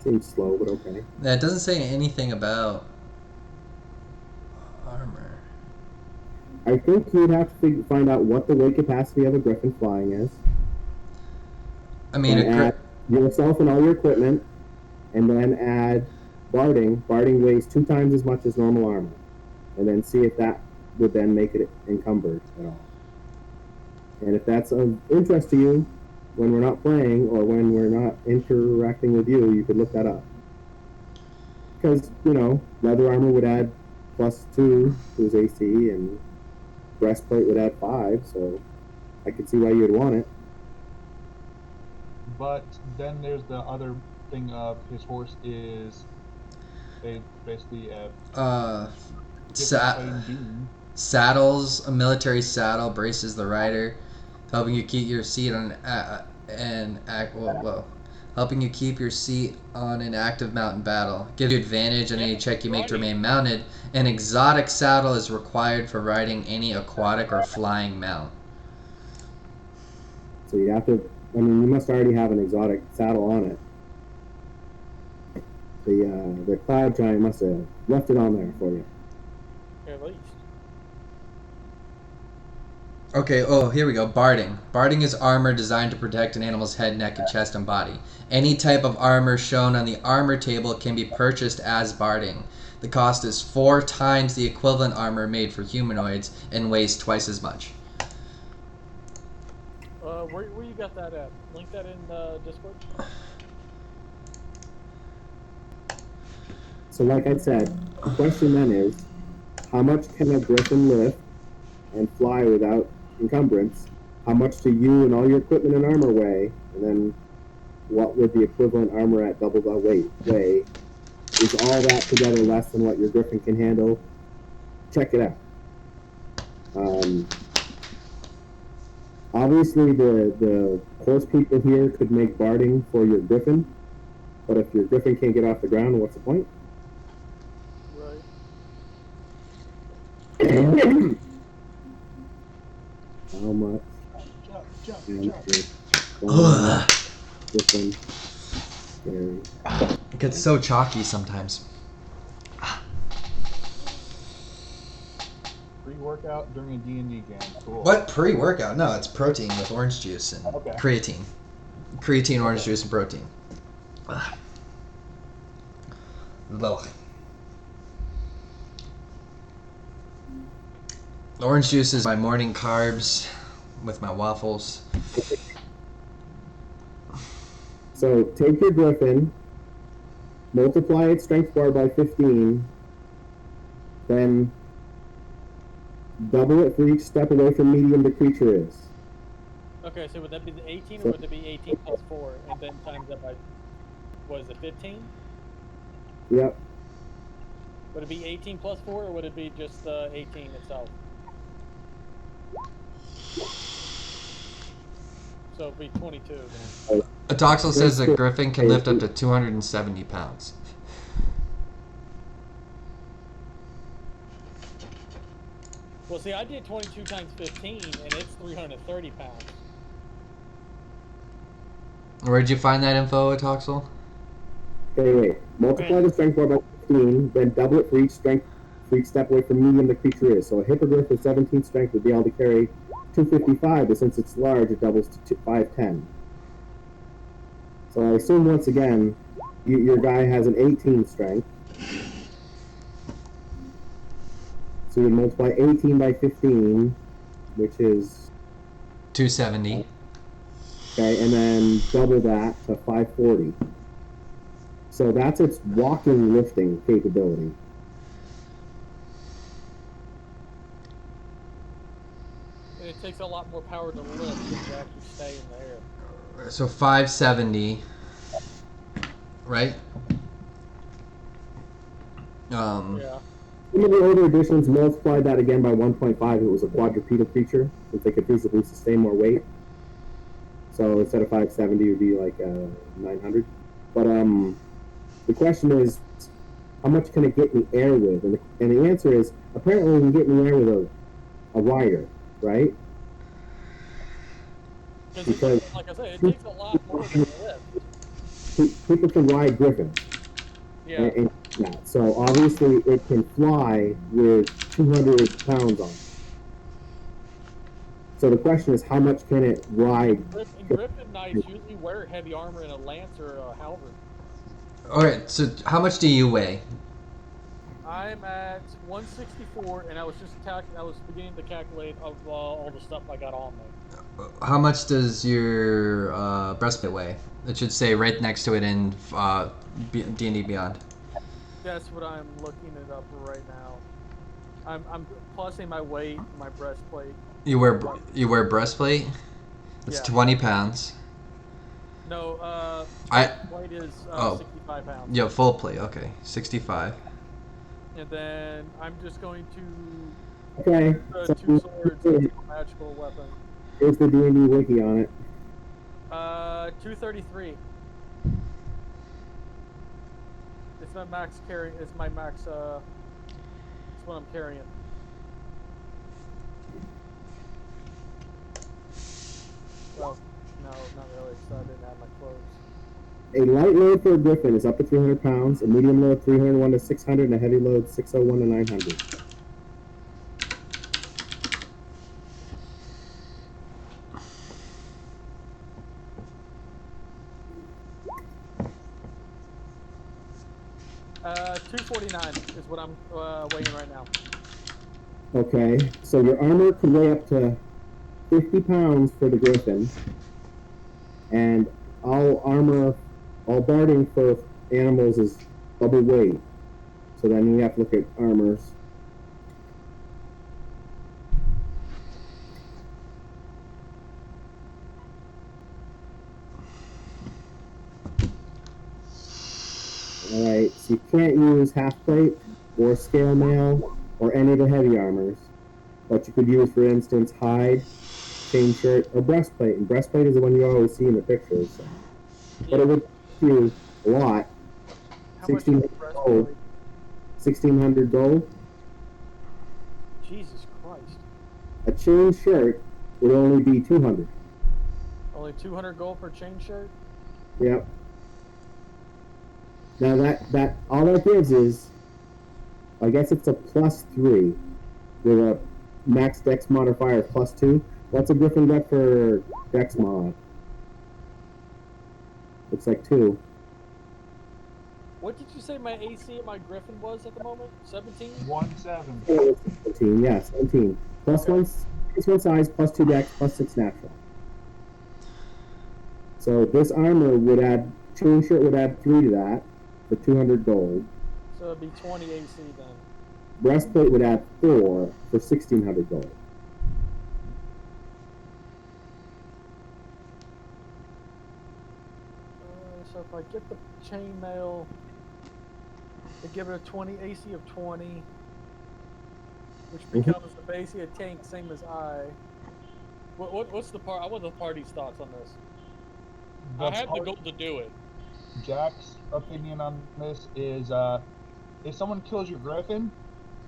Seems slow, but okay. That doesn't say anything about armor. I think you'd have to find out what the weight capacity of a griffin flying is. I mean, and add yourself and all your equipment, and then add barding. Barding weighs 2 times as much as normal armor, and then see if that would then make it encumbered at all. And if that's of interest to you, when we're not playing or when we're not interacting with you, you could look that up. Because, leather armor would add +2 to his AC, and breastplate would add 5, so I could see why you'd want it. But then there's the other thing of his horse is basically a different being. Saddles, a military saddle braces the rider, helping you keep your seat on helping you keep your seat on an active mountain battle. Gives you advantage on any check you make to remain mounted. An exotic saddle is required for riding any aquatic or flying mount. So you have to, you must already have an exotic saddle on it. The Cloud Giant must have left it on there for you. At least. Okay, here we go. Barding. Barding is armor designed to protect an animal's head, neck, and chest and body. Any type of armor shown on the armor table can be purchased as barding. The cost is 4 times the equivalent armor made for humanoids and weighs twice as much. Where you got that at? Link that in Discord. So like I said, the question then is, how much can a griffin lift and fly without encumbrance? How much do you and all your equipment and armor weigh? And then what would the equivalent armor at double the weight weigh? Is all that together less than what your griffin can handle? Check it out. Obviously, the horse people here could make barding for your griffin, but if your griffin can't get off the ground, what's the point? Right. How much? Jump. Griffin. It gets so chalky sometimes. Pre-workout during a D&D game. Cool. What pre-workout? No, it's protein with orange juice and creatine. Creatine, orange juice, and protein. Ugh. Orange juice is my morning carbs with my waffles. So take your griffin, multiply its strength bar by 15, then double it for each step away from medium the creature is. Okay, so would that be the 18 or would it be 18 plus 4 and then times that by, what is it, 15? Yep. Would it be 18 plus 4 or would it be just 18 itself? So it'd be 22 then. Atoxel says the There's griffin can lift up to 270 pounds. Well, see, I did 22 times 15, and it's 330 pounds. Where'd you find that info, Atoxel? Okay, wait. Multiply the strength bar by 15, then double it for each strength for each step away from medium the creature is. So a hippogriff with 17 strength would be able to carry 255, but since it's large, it doubles to 510. So I assume once again, your guy has an 18 strength. So you multiply 18 by 15, which is 270. okay, and then double that to 540. So that's its walking lifting capability. And it takes a lot more power to lift than to actually stay in the air. So 570, right? Yeah. Some of the older editions multiplied that again by 1.5. It was a quadrupedal creature, since they could feasibly sustain more weight. So instead of 570, it would be like 900. But the question is, how much can it get in the air with? And the answer is, apparently it can get in the air with a rider, right? Because, like I said, it takes a lot more to lift. People can ride griffins. Yeah. And that. So obviously it can fly with 200 pounds on it. So the question is, how much can it ride? Griffin knights usually wear heavy armor and a lance or a halberd. Alright, so how much do you weigh? I'm at 164, and I was beginning to calculate of all the stuff I got on me. How much does your breastplate weigh? It should say right next to it in D&D Beyond. That's what I'm looking it up right now. I'm plussing my weight, my breastplate. You wear breastplate? It's Yeah. 20 pounds. No, I weight is 65 pounds. Yeah, full plate. Okay, 65. And then I'm just going to Okay. two swords into a magical weapon. Here's the D&D wiki on it. 233. It's my max carry. It's my max. It's what I'm carrying. Well, no, not really. So I didn't have my clothes. A light load for a griffin is up to 300 pounds, a medium load 301 to 600, and a heavy load 601 to 900. Uh, 249 is what I'm weighing right now. Okay, so your armor could weigh up to 50 pounds for the griffin, and all barding for animals is double weight. So then you have to look at armors. Alright, so you can't use half plate or scale mail or any of the heavy armors. But you could use, for instance, hide, chain shirt, or breastplate. And breastplate is the one you always see in the pictures. So. But it would cost you a lot. How much is the breastplate? 1,600 gold. Jesus Christ. A chain shirt would only be 200. Only 200 gold per chain shirt? Yep. Now that all that gives is, I guess it's a +3 with a max dex modifier of +2. What's a griffin get for dex mod? Looks like 2. What did you say my AC at my griffin was at the moment? 17? 17. 17, yeah, 17. Plus Okay. one size, +2 dex, +6 natural. So this armor would add, chain shirt would add 3 to that for 200 gold. So it'd be 20 AC then. Breastplate would add 4 for 1,600 gold. So if I get the chainmail, they give it a 20 AC of 20. which Mhm. becomes basically a tank, same as I. What's the part? I want the party's thoughts on this. The I have the part, goal to do it. Jack's opinion on this is if someone kills your griffin,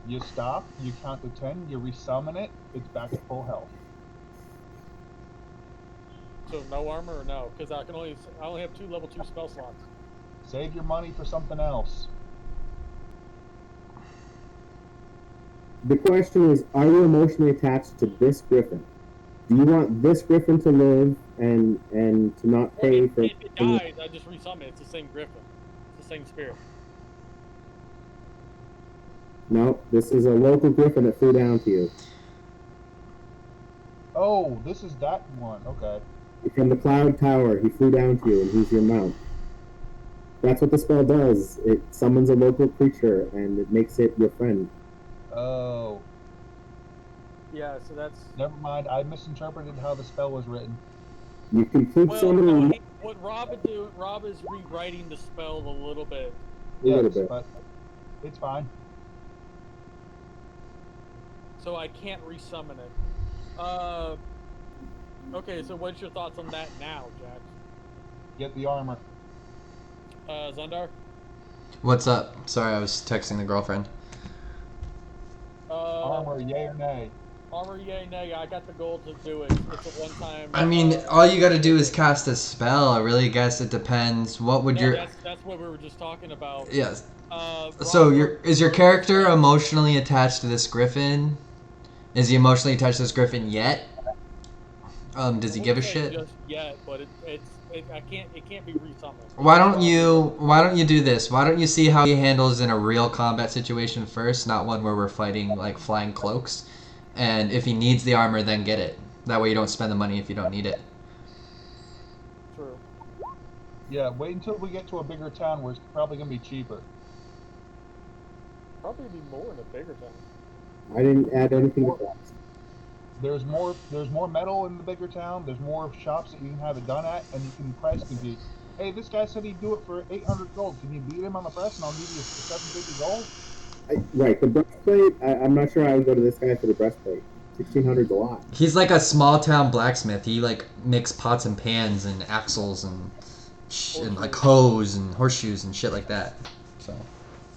you stop, you count to 10, you resummon it, it's back at full health. So no armor or no? Because I only have 2 level 2 spell slots. Save your money for something else. The question is, are you emotionally attached to this griffin? Do you want this griffin to live and to not pay for? If it dies, I just resummon it. It's the same griffin. It's the same spirit. No, this is a local griffin that flew down to you Oh, this is that one. Okay. from the cloud tower. He flew down to you, and he's your mount. That's what the spell does. It summons a local creature, and it makes it your friend. Oh, Yeah, so that's. never mind. I misinterpreted how the spell was written. You can keep Well, summoning no, what Rob is rewriting the spell a little bit. a little Yes, bit. but it's fine. So I can't resummon it. Okay, so what's your thoughts on that now, Jack? Get the armor. Zundar? What's up? Sorry, I was texting the girlfriend. Armor, yay or nay? Armor, yay, nay. I got the goal to do it. It's a one-time. I mean, all you gotta do is cast a spell. I really guess it depends. What would No, your... that's what we were just talking about. Yes. Rob, So is your character emotionally attached to this griffin? Is he emotionally attached to this griffin yet? Does he I give a wouldn't say shit? just yet, but it can't be resummoned. Why don't you do this? Why don't you see how he handles in a real combat situation first, not one where we're fighting like flying cloaks? And if he needs the armor, then get it. That way you don't spend the money if you don't need it. True. Yeah, wait until we get to a bigger town where it's probably going to be cheaper. Probably be more in a bigger town. I didn't add anything to that. There's more metal in the bigger town. There's more shops that you can have it done at, and you can price compete. Hey, this guy said he'd do it for 800 gold. Can you beat him on the price, and I'll give you 750 gold? Right, the breastplate. I'm not sure I would go to this guy for the breastplate. 1,600's a lot. He's like a small town blacksmith. He like makes pots and pans and axles and like hoes and horseshoes and shit like that. So.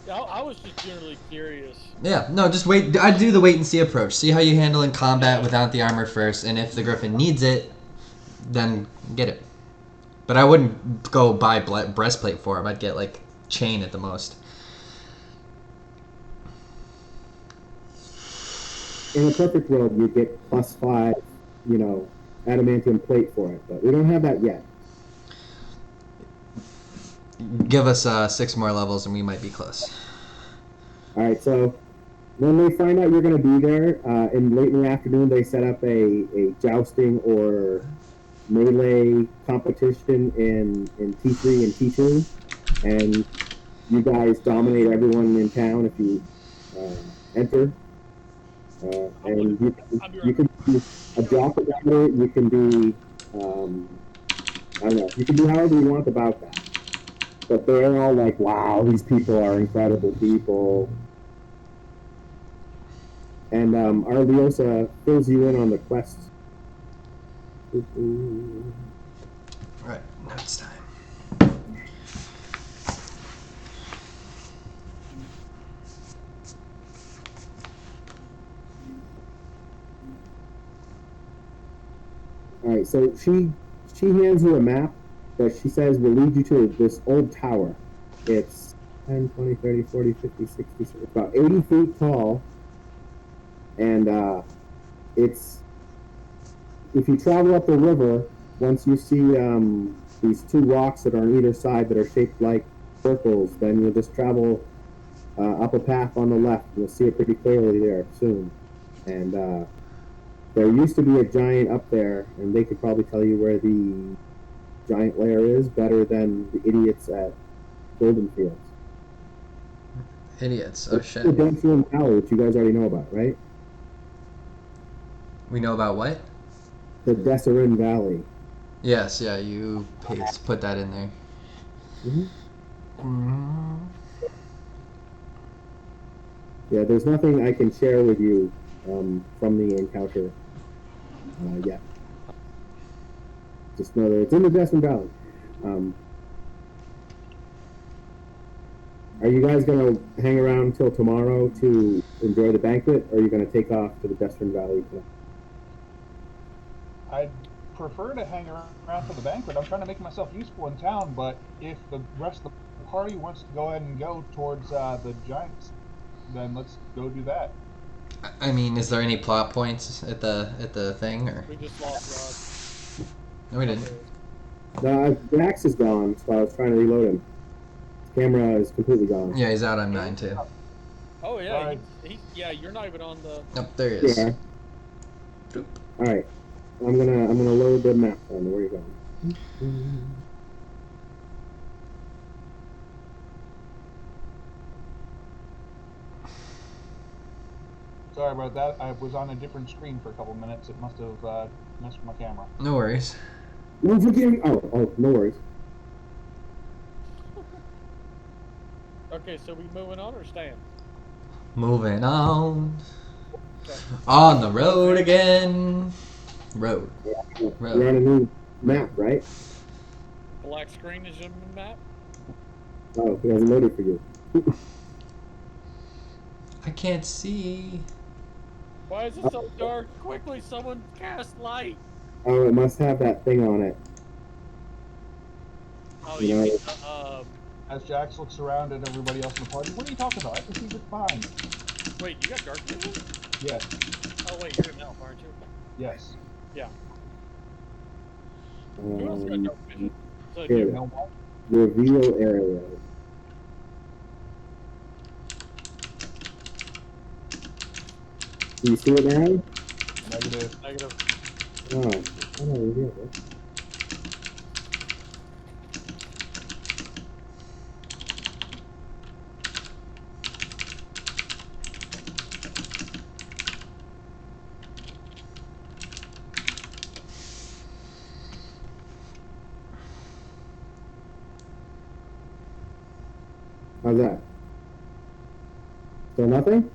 Yeah, I was just generally curious. Yeah, no, just wait. I'd do the wait and see approach. See how you handle in combat without the armor first, and if the griffin needs it, then get it. But I wouldn't go buy breastplate for him. I'd get like chain at the most. In a perfect world, you get +5, adamantium plate for it, but we don't have that yet. Give us 6 more levels, and we might be close. All right, so when they find out you're going to be there, late in the afternoon, they set up a jousting or melee competition in T3 and T2, and you guys dominate everyone in town if you enter. And you can be a jock about it. You can be, I don't know. You can do however you want about that. But they're all like, "Wow, these people are incredible people." And Arliosa fills you in on the quest. Alright, now it's time. All right, so she hands you a map that she says will lead you to this old tower. It's 10, 20, 30, 40, 50, 60, so it's about 80 feet tall. And it's, if you travel up the river, once you see these 2 rocks that are on either side that are shaped like circles, then you'll just travel up a path on the left. You'll see it pretty clearly there soon. And there used to be a giant up there, and they could probably tell you where the giant lair is better than the idiots at Golden Fields. Idiots. Oh, It's shit. the Densian Valley, which you guys already know about, right? We know about what? The Desserin Valley. Yes, yeah, you put that in there. Mm-hmm. Mm-hmm. Yeah, there's nothing I can share with you from the encounter yet. Just know that it's in the Destin Valley. Um, are you guys going to hang around until tomorrow to enjoy the banquet, or are you going to take off to the Destin Valley tonight? I'd prefer to hang around for the banquet. I'm trying to make myself useful in town, but if the rest of the party wants to go ahead and go towards the giants, then let's go do that. I mean, is there any plot points at the thing, or We just lost no? We didn't. The axe is gone, so I was trying to reload him. His camera is completely gone. Yeah, he's out on mine too. Oh yeah, Sorry. yeah. You're not even on the. Nope, there he is. Yeah. Boop. All right. I'm gonna load the map on where you're going. Sorry about that. I was on a different screen for a couple minutes. It must have messed with my camera. No worries. No forgetting. Oh, no worries. Okay, so we moving on or staying? Moving on. Okay. On the road again. Road. We're on a new map, right? Black screen is your map. Oh, it hasn't loaded for you. I can't see. Why is it so dark? Quickly, someone cast light. Oh, it must have that thing on it. Oh, You you know- mean As Jax looks around at everybody else in the party, what are you talking about? I can see just fine. wait, you got dark vision? Yes, Oh wait, you're an elf, aren't you? yes. Yeah. Who else got dark vision? So Here. You you. know what? Reveal area. Do you see it now? Negative. Negative. Oh, I don't reveal it. How's that? Still nothing?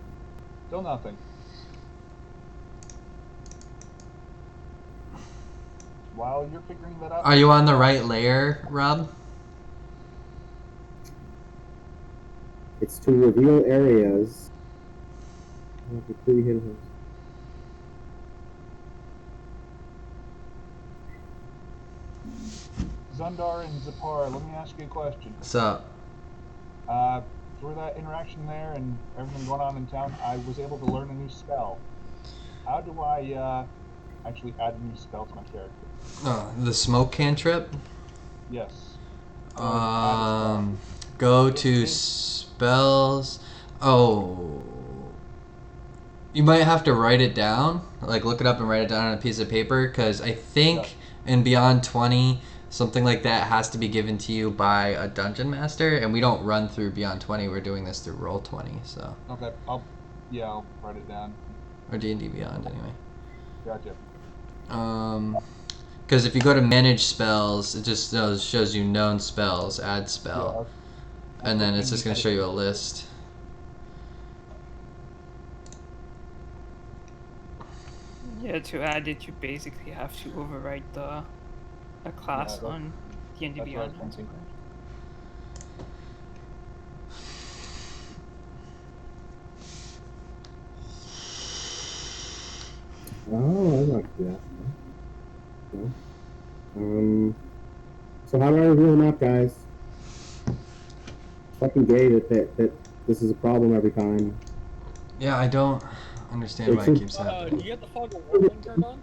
Still nothing. While you're figuring that out, Are you on the right layer, Rob? It's to reveal areas. Zundar and Zapar, let me ask you a question. So, Through that interaction there and everything going on in town, I was able to learn a new spell. How do I actually add a new spell to my character? the smoke cantrip. Yes. Go to spells. Oh, you might have to write it down. Like look it up and write it down on a piece of paper, because I think in Beyond 20, something like that has to be given to you by a dungeon master, and we don't run through Beyond 20. We're doing this through Roll 20, so Okay, I'll write it down. or D&D Beyond anyway. Gotcha. Because if you go to manage spells, it just shows you known spells, add spell, and then it's just going to show you a list. Yeah, to add it, you basically have to overwrite a class Yeah, on D&D that's what I was Beyond. thinking. Oh, I'm not do that. No. So how do I reveal the map, guys? Fucking gay that this is a problem every time. Yeah, I don't understand why it keeps Do happening. you have the fog of war thing turned on?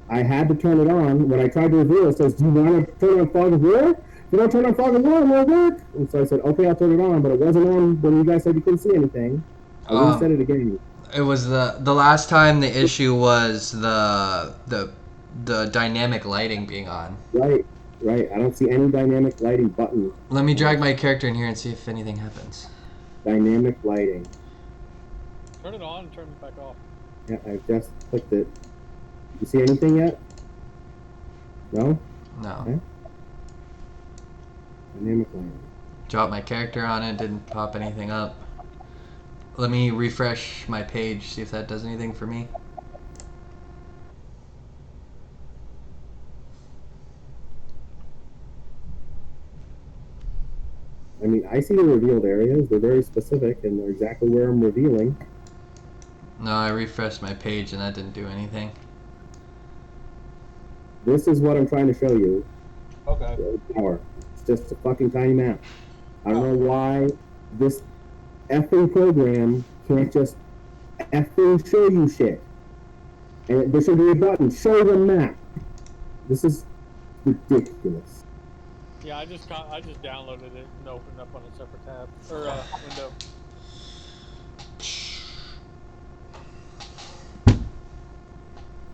I had to turn it on. When I tried to reveal it says, do you want to turn on Fog of War? If you don't turn on Fog of War, it won't work. And so I said, okay, I'll turn it on, but it wasn't on when you guys said you couldn't see anything. I reset it again. It was the last time the issue was the dynamic lighting being on. Right. I don't see any dynamic lighting button. Let me drag my character in here and see if anything happens. Dynamic lighting. Turn it on and turn it back off. Yeah, I just clicked it. You see anything yet? No? No. Okay. Dynamic lighting. Dropped my character on it, didn't pop anything up. Let me refresh my page, see if that does anything for me. I mean, I see the revealed areas. They're very specific, and they're exactly where I'm revealing. No, I refreshed my page and that didn't do anything. This is what I'm trying to show you. Okay. Tower. It's just a fucking tiny map. I don't Oh. know why this effing program can't just effing show you shit. And there should be a button, show the map. This is ridiculous. Yeah, I just downloaded it and opened it up on a separate tab or window.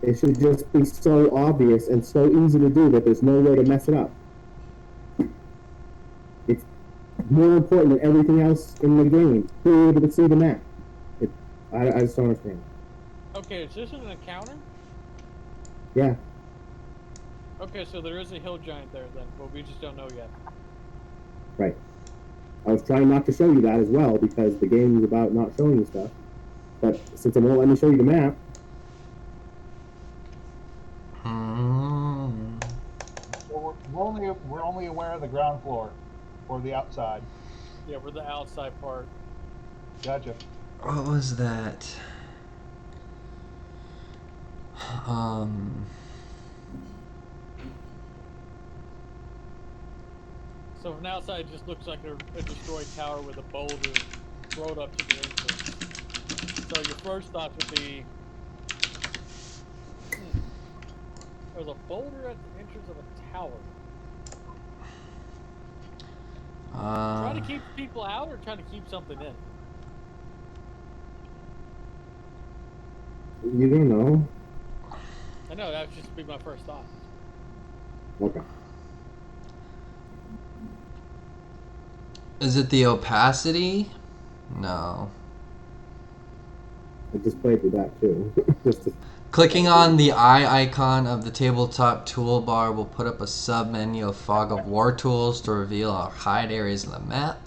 It should just be so obvious and so easy to do that there's no way to mess it up. It's more important than everything else in the game. Being able to see the map. I just don't understand. Okay, is this an encounter? Yeah. Okay, so there is a hill giant there then, but we just don't know yet. Right. I was trying not to show you that as well because the game is about not showing you stuff. But since it won't let me show you the map, So we're only aware of the ground floor or the outside. Yeah, we're the outside part. Gotcha. What was that? So from the outside, it just looks like a destroyed tower with a boulder rolled up to the entrance. So your first thought would be, there's a boulder at the entrance of a tower. Trying to keep people out or trying to keep something in? you don't know. I know, that would just be my first thought. Okay. Is it the opacity? No. I just played with that too. Just to, Clicking on the eye icon of the tabletop toolbar will put up a sub-menu of Fog of War tools to reveal or hide areas of the map.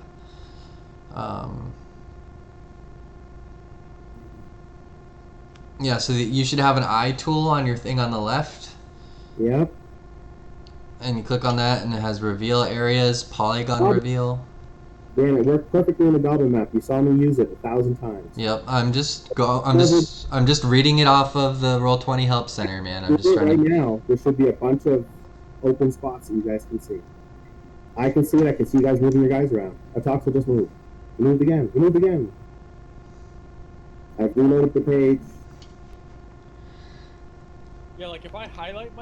Yeah, so you should have an eye tool on your thing on the left. yep. And you click on that and it has reveal areas, polygon reveal. Dan, it worked perfectly in the Goblin map. You saw me use it 1,000 times. Yep, I'm just reading it off of the Roll20 Help Center, man. I'm just trying right to. now, there should be a bunch of open spots that you guys can see. I can see it. I can see you guys moving your guys around. Atox will just move. He moved again. He moved again. I've reloaded the page. Yeah, like if I highlight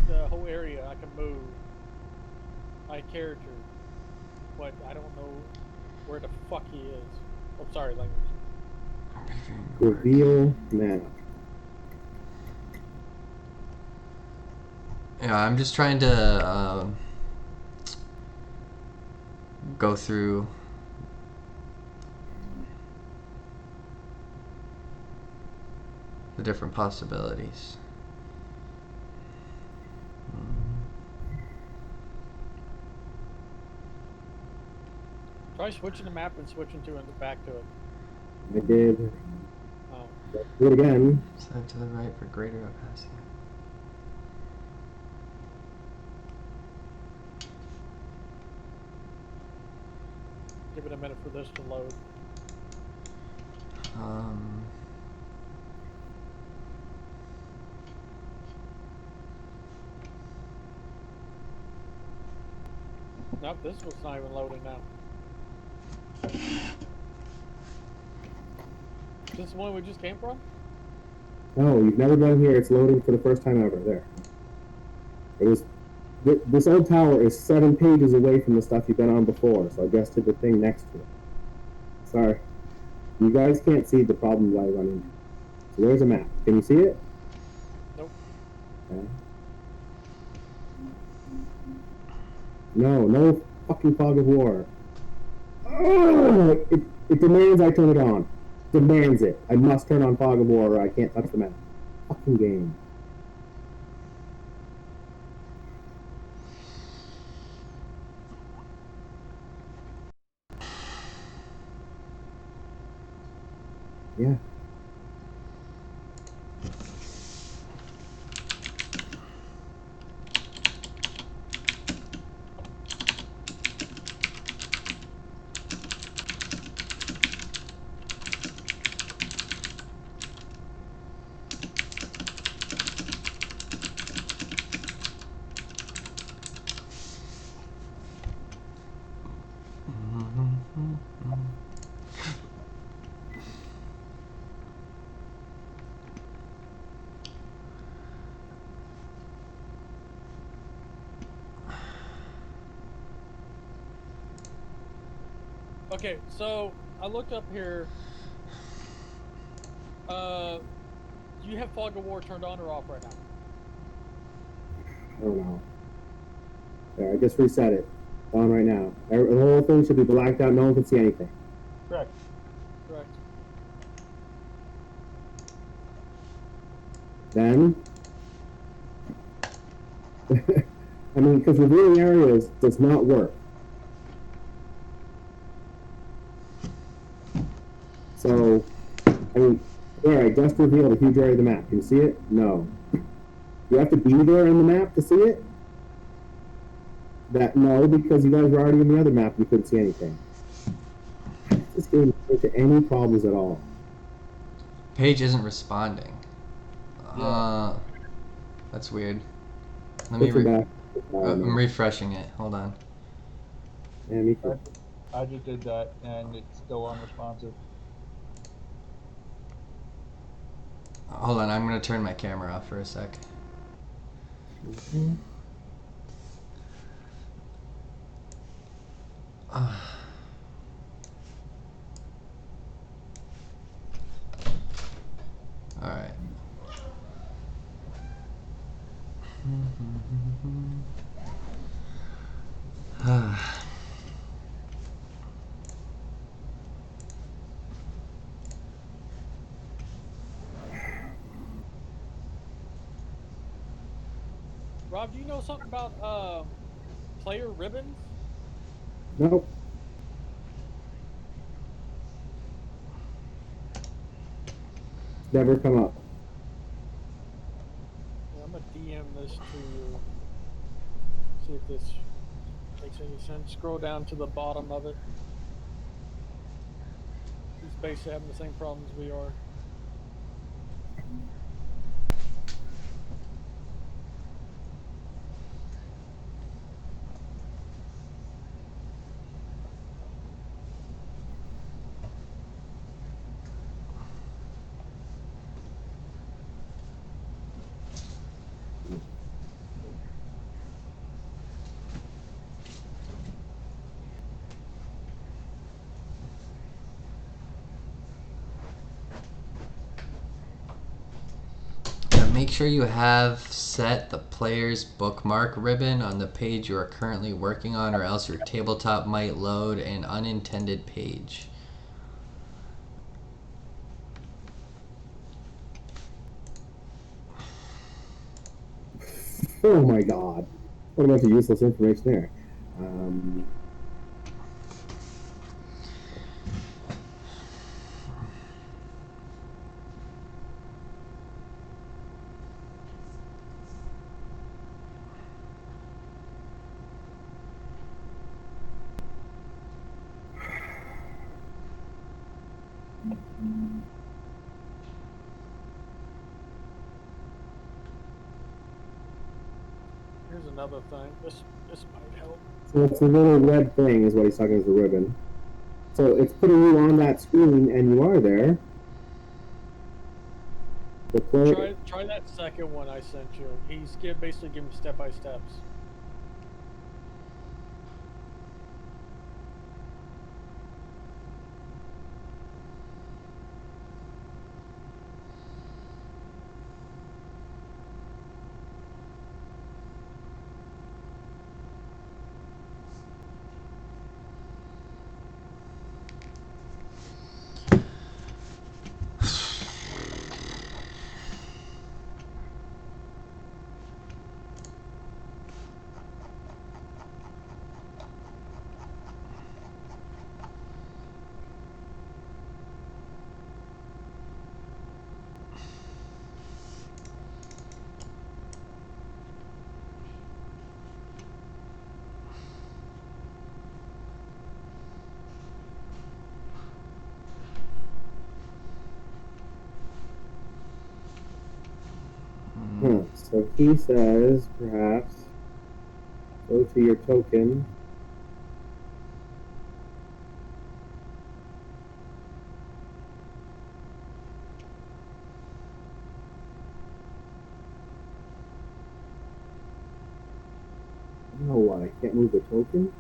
the whole area, I can move my character. But I don't know where the fuck he is. Oh, sorry, language. Reveal map. Yeah, I'm just trying to go through the different possibilities. Try switching the map and switching to and back to it. I did. Oh. Do it again. Slide to the right for greater opacity. Give it a minute for this to load. Nope, this was not even loading now. Is this the one we just came from? No, you've never been here. It's loading for the first time ever. There. It was. This old tower is 7 pages away from the stuff you've been on before, so I guess to the thing next to it. Sorry. You guys can't see the problems I run into. So there's a map. Can you see it? Nope. Okay. No fucking Fog of War. Oh, it demands I turn it on. Demands it. I must turn on Fog of War or I can't touch the map. Fucking game. Yeah. Okay, so I looked up here. Do you have Fog of War turned on or off right now? I don't know. There, I just reset it. On right now. The whole thing should be blacked out. No one can see anything. Correct. Correct. Then, I mean, because revealing areas does not work. So, I mean, there, I just revealed a huge area of the map. Can you see it? No. You have to be there on the map to see it? No, because you guys were already on the other map and you couldn't see anything. This game isn't into any problems at all. Page isn't responding. Yeah. That's weird. Let me. Push it back. I'm refreshing it. Hold on. Yeah, me too. I just did that, and it's still unresponsive. Hold on. I'm gonna turn my camera off for a sec. All right. Rob, do you know something about player ribbons? Nope. Never come up. Yeah, I'm gonna DM this to you. See if this makes any sense. Scroll down to the bottom of it. He's basically having the same problems we are. Make sure you have set the player's bookmark ribbon on the page you are currently working on, or else your tabletop might load an unintended page. Oh my god. What a bunch of useless information there. Here's another thing. This might help. So it's a little red thing is what he's talking as a ribbon. So it's putting you on that screen and you are there. The player... Try that second one I sent you. He's basically giving step by steps. So he says, perhaps, go to your token. I don't know why I can't move the token.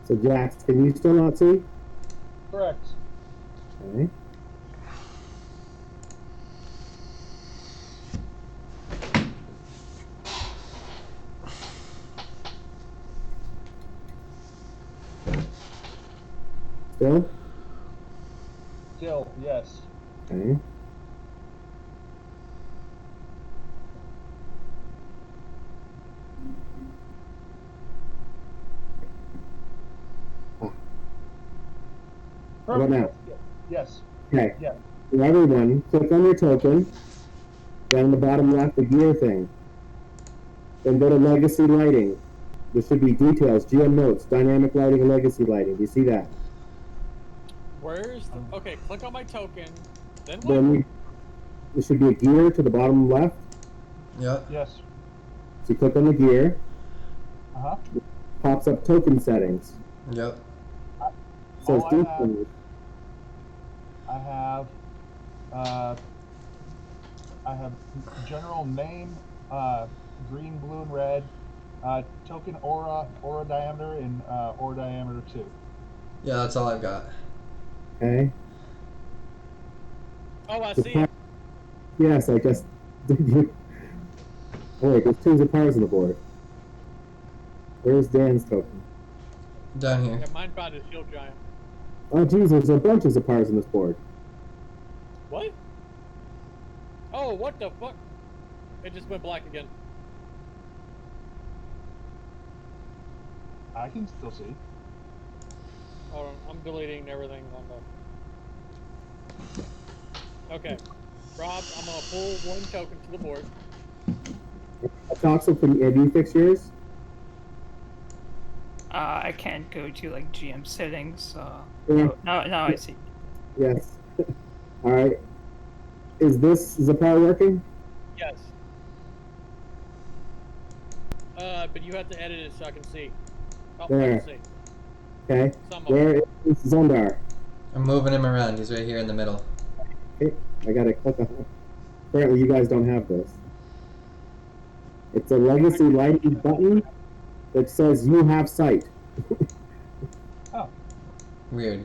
So Jax, can you still not see? Correct. Okay. Still? Still, yes. Okay. How about now? Yes. Okay. Yeah. So everyone, click on your token. Down the bottom left, the gear thing. Then go to legacy lighting. There should be details, GM notes, dynamic lighting, and legacy lighting. Do you see that? Where's the, okay? Click on my token. Then what? Then there should be a gear to the bottom left. Yep. Yes. So you click on the gear. Uh-huh. Pops up token settings. Yep. Says All details. I have general name, green, blue, and red. Token aura diameter, and aura diameter 2. Yeah, that's all I've got. Okay. Oh, I So see it. yes, I guess. Oh wait, there's two Zapars on the board. Where's Dan's token? Down here. Yeah, mine found a shield giant. Oh geez, there's a bunch of Zapars on this board. What? Oh, what the fuck? It just went black again. I can still see. Hold on, I'm deleting everything on the. Okay, Rob, I'm gonna pull one token to the board. Toxel, have you fixed yours? I can't go to like GM settings. Yeah. Now I see. Yes. All right. Is this Zapar working? Yes. But you have to edit it so I can see. Oh, I There. can see. Okay. Some of Where is Zondar? I'm moving him around. He's right here in the middle. Okay. I gotta click on. Apparently, you guys don't have this. It's a legacy lighting button that says you have sight. Oh. Weird.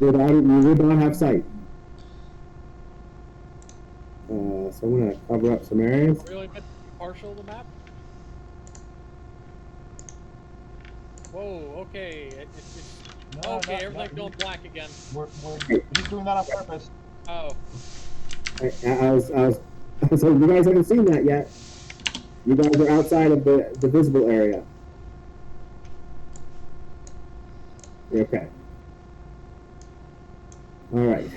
Without it, you would not have sight. So I'm gonna cover up some areas. Really meant to be partial of the map? Whoa, okay. Okay, everything's going black again. He's doing that on purpose. Oh. I was so you guys haven't seen that yet. You guys are outside of the visible area. Okay. All right.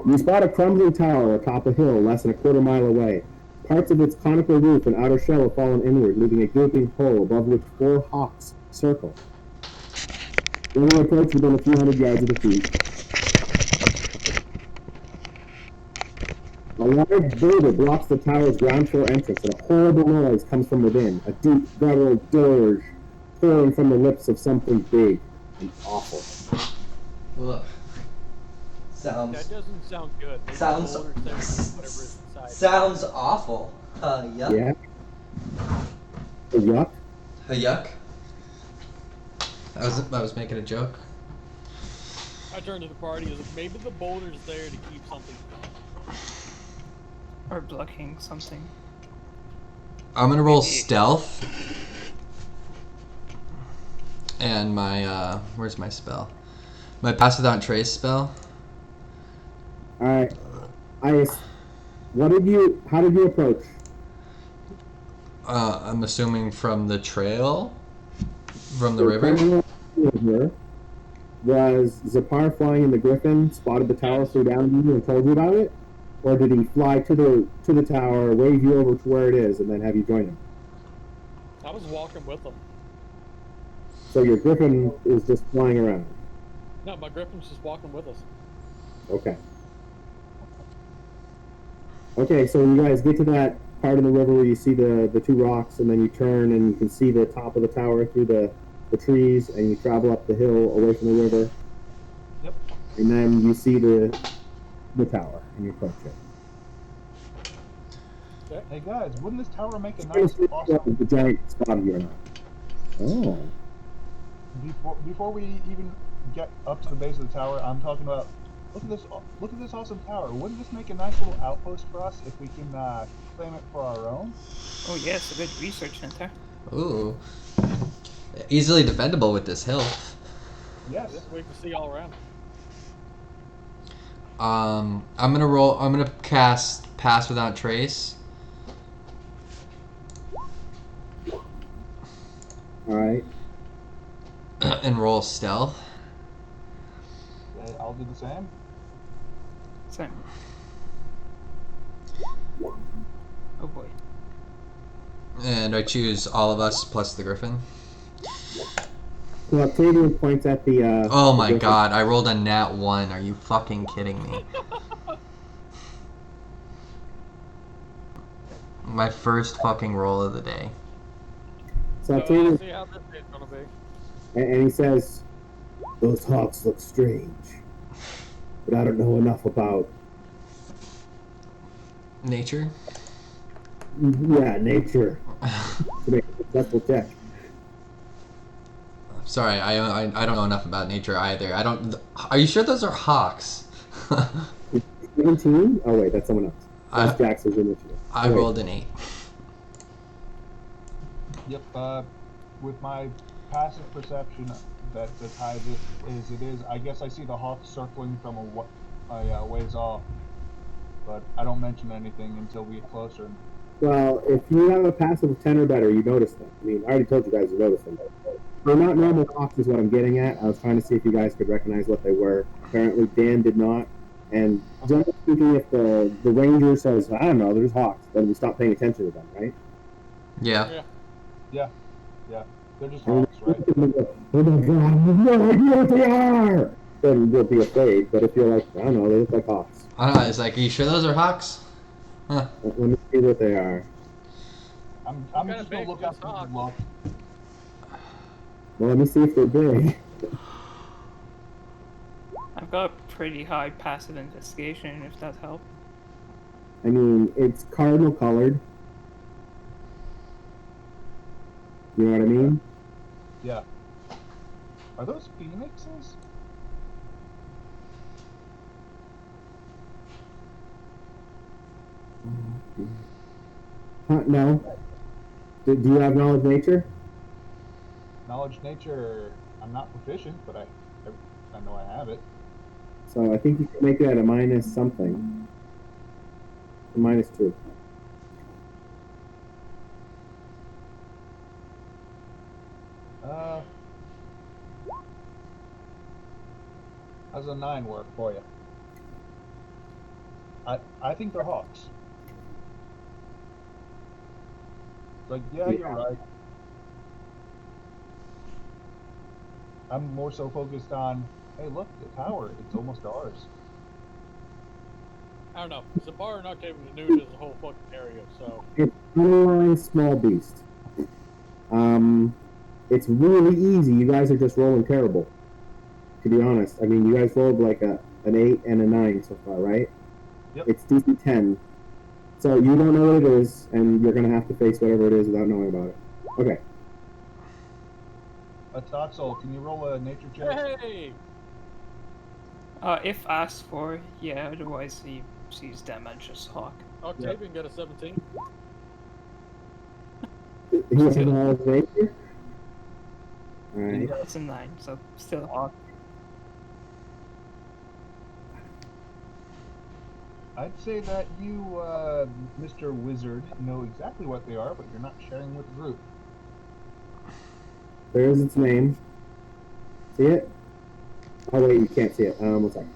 You spot a crumbling tower atop a hill less than a quarter-mile away. Parts of its conical roof and outer shell have fallen inward, leaving a gaping hole above which 4 hawks circle. When you approach within a few hundred yards of the feet, a large boulder blocks the tower's ground floor entrance, and a horrible noise comes from within, a deep, guttural dirge pouring from the lips of something big and awful. Ugh. Sounds. That doesn't sound good. Maybe Sounds. the older section, whatever is inside. Sounds awful. Yuck. Yeah? A yuck? A yuck. I was making a joke. I turned to the party as if maybe the boulder's there to keep something. Or blocking something. I'm gonna roll stealth. And my where's my spell? My pass without trace spell. Alright. How did you approach? I'm assuming from the trail, from the So river. coming up the river was Zapar flying in the Griffin, spotted the tower, Yes. flew down to you and told you about it? Or did he fly to the tower, wave you over to where it is, and then have you join him? I was walking with them. So your Griffin is just flying around. No, my Griffin's just walking with us. Okay. Okay, so when you guys get to that part of the river where you see the two rocks, and then you turn and you can see the top of the tower through the trees, and you travel up the hill away from the river, Yep. and then you see the tower, and you approach it. Hey guys, wouldn't this tower make a Just trying to nice, see if awesome? the giant spotted you or not. Oh. Before we even get up to the base of the tower, I'm talking about. Look at this awesome tower. Wouldn't this make a nice little outpost for us if we can claim it for our own? Oh yes, a good research center. Ooh. Easily defendable with this hill. Yes. Yes, we can see all around. I'm gonna cast Pass Without Trace. All right. And roll Stealth. Okay, I'll do the same. Same. Oh boy. And I choose all of us plus the Griffin. So Octavian points at the. Oh the my Griffin. god, I rolled a nat 1. Are you fucking kidding me? My first fucking roll of the day. So So Octavian, I'll see how this is gonna be. and he says, "Those hawks look strange, but I don't know enough about Nature? nature to make a successful check." Sorry, I don't know enough about nature either. I don't. Are you sure those are hawks? 17? Oh wait, that's someone else. That's I Jax's initiative. I Wait. rolled an 8. Yep. With my passive perception, that's as high as it is. I guess I see the hawk circling from a ways off, but I don't mention anything until we get closer. Well, if you have a passive of 10 or better, you notice them. I mean, I already told you guys you noticed them. They're not normal hawks is what I'm getting at. I was trying to see if you guys could recognize what they were. Apparently Dan did not. And generally speaking, if the ranger says, I don't know, they're just hawks, then we stop paying attention to them, right? Yeah. Yeah. They're just And hawks, right? oh my god, I have no idea what they are! Then we'll be afraid. But if you're like, I don't know, they look like hawks. I don't know. It's like, are you sure those are hawks? Huh. Let me see what they are. I'm kinda just gonna big look for up this hawk? and look. Well, let me see if they're big. I've got a pretty high passive investigation, if that helps. I mean, it's cardinal colored. You know what I mean? Yeah. Are those phoenixes? No. Do you have knowledge nature? Knowledge nature, I'm not proficient, but I know I have it. So I think you can make that a minus something. A -2. How's a 9 work for you? I think they're hawks. Like, yeah, you're right. I'm more so focused on, hey, look, the tower, it's almost ours. I don't know. Zapar not capable of new to the whole fucking area, so It's underlying small beast. It's really easy. You guys are just rolling terrible. To be honest, I mean, you guys rolled like an 8 and a 9 so far, right? Yep. It's DC 10. So you don't know what it is, and you're gonna have to face whatever it is without knowing about it. Okay. Toxel, can you roll a nature check? hey, If asked for, yeah, otherwise he sees them as just hawk. Octavian got a 17. He has knowledge nature. All right. It's a 9, so still hawk. I'd say that you, Mr. Wizard, know exactly what they are, but you're not sharing with the group. There's its name. See it? Oh wait, you can't see it. One second.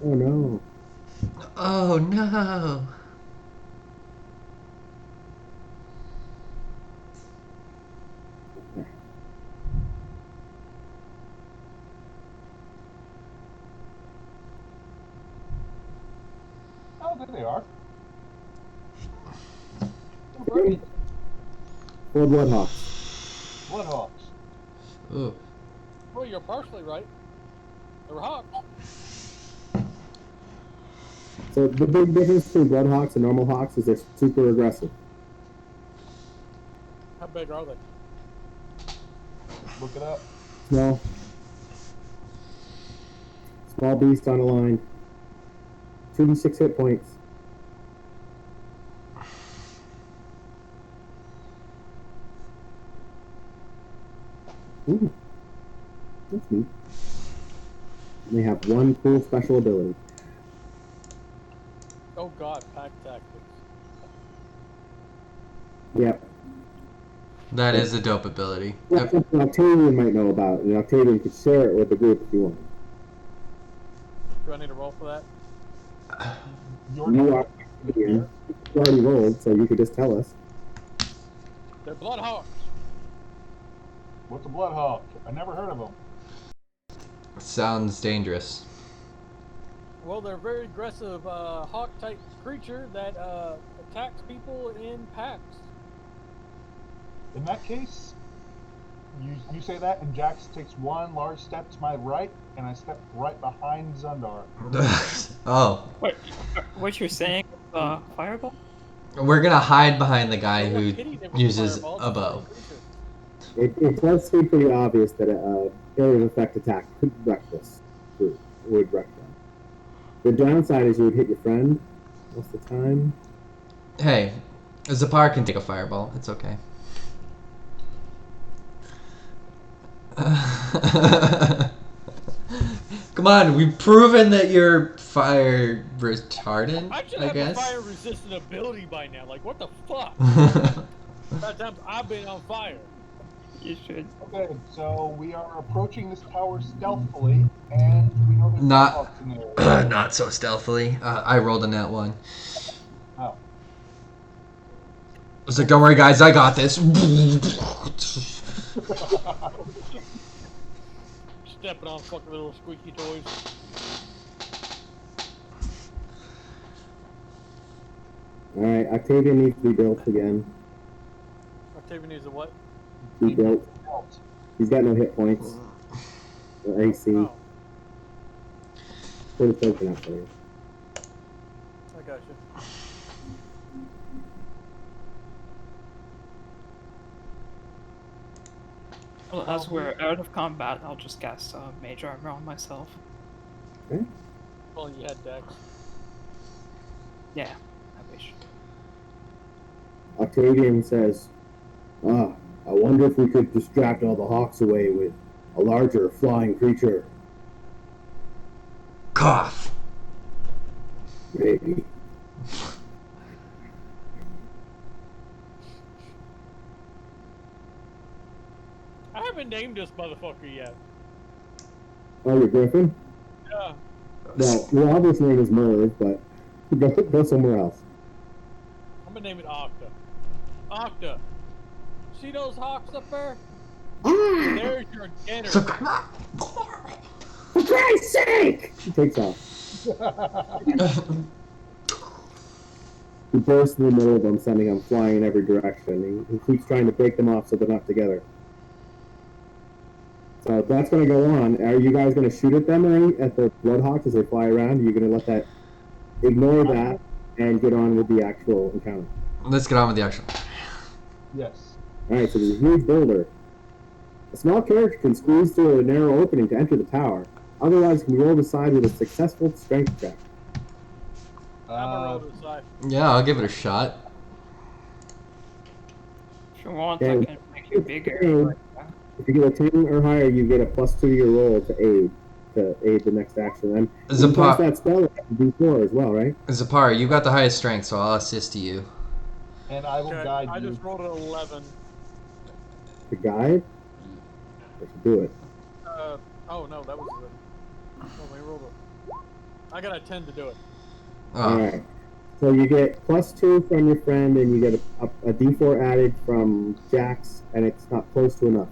Oh no. Oh no. Oh, there they are. Oh, great. Four Bloodhawks. Bloodhawks. Ooh. Well, you're partially right. They were hawks. So the big difference between Bloodhawks and normal hawks is they're super aggressive. How big are they? Look it up. Small beast on a line. 2d6 hit points. Ooh. That's neat. And they have one cool special ability. Oh god, pack tactics. Yep. That is a dope ability. That's something Octavian might know about, and Octavian could share it with the group if you want. Do I need to roll for that? You are Octavian. You already rolled, so you could just tell us. They're blood hawks. What's a Bloodhawk? I never heard of them. Sounds dangerous. Well, they're a very aggressive hawk-type creature that attacks people in packs. In that case, you say that, and Jax takes one large step to my right, and I step right behind Zundar. Oh. What you're saying? Fireball? We're gonna hide behind the guy Well, who Kitty never uses fireballs, a it's bow. a creature. It does seem pretty obvious that area of effect attack could wreck this group. Would wreck them. The downside is you would hit your friend most of the time. Hey, Zapar can take a fireball. It's okay. Come on, we've proven that you're fire retardant, I should I have guess. a fire resistant ability by now. Like, what the fuck? That times I've been on fire. You should. Okay, so we are approaching this tower stealthily, and we know there's Not- Bloodhawks in the area. Not so stealthily. I rolled a nat one. Oh. I was like, don't worry guys, I got this. Stepping on fucking little squeaky toys. Alright, Octavian needs to be built again. Octavian needs a what? Be built. He's got no hit points. Or AC. Oh, Put a token out for you. I got you. Well, as we're out of combat, I'll just cast Mage Armor on myself. Okay. Well, you had Dex. Yeah, I wish. Octavian says, I wonder if we could distract all the hawks away with a larger flying creature. Cough. Maybe. I haven't named this motherfucker yet. Oh, your griffin? Yeah. Well, your obvious name is Merv, but go somewhere else. I'm gonna name it Octa. Octa. See those hawks up there? Ah! There's your dinner. For Christ's sake! He takes off. He bursts in the middle of them, sending them flying in every direction. He keeps trying to break them off so they're not together. So that's going to go on. Are you guys going to shoot at them or at the Bloodhawks as they fly around? Are you going to let that, ignore that, and get on with the actual encounter? Let's get on with the action. Yes. Alright, so there's a huge boulder. A small character can squeeze through a narrow opening to enter the tower. Otherwise, can be rolled aside with a successful strength check. I'm gonna roll to the side. Yeah, I'll give it a shot. If you want, Okay. I can make you bigger. If you get a 10 or higher, you get a +2 to your roll to aid. to aid the next action. And when you cast that spell, it's D4 as well, right? Zapar, you got the highest strength, so I'll assist you. And I will Okay, guide I you. just rolled an 11. To guide? I should do it. Oh no, that was we rolled I got a 10 to do it. Alright. So you get +2 from your friend, and you get a D4 added from Jax, and it's not close to enough.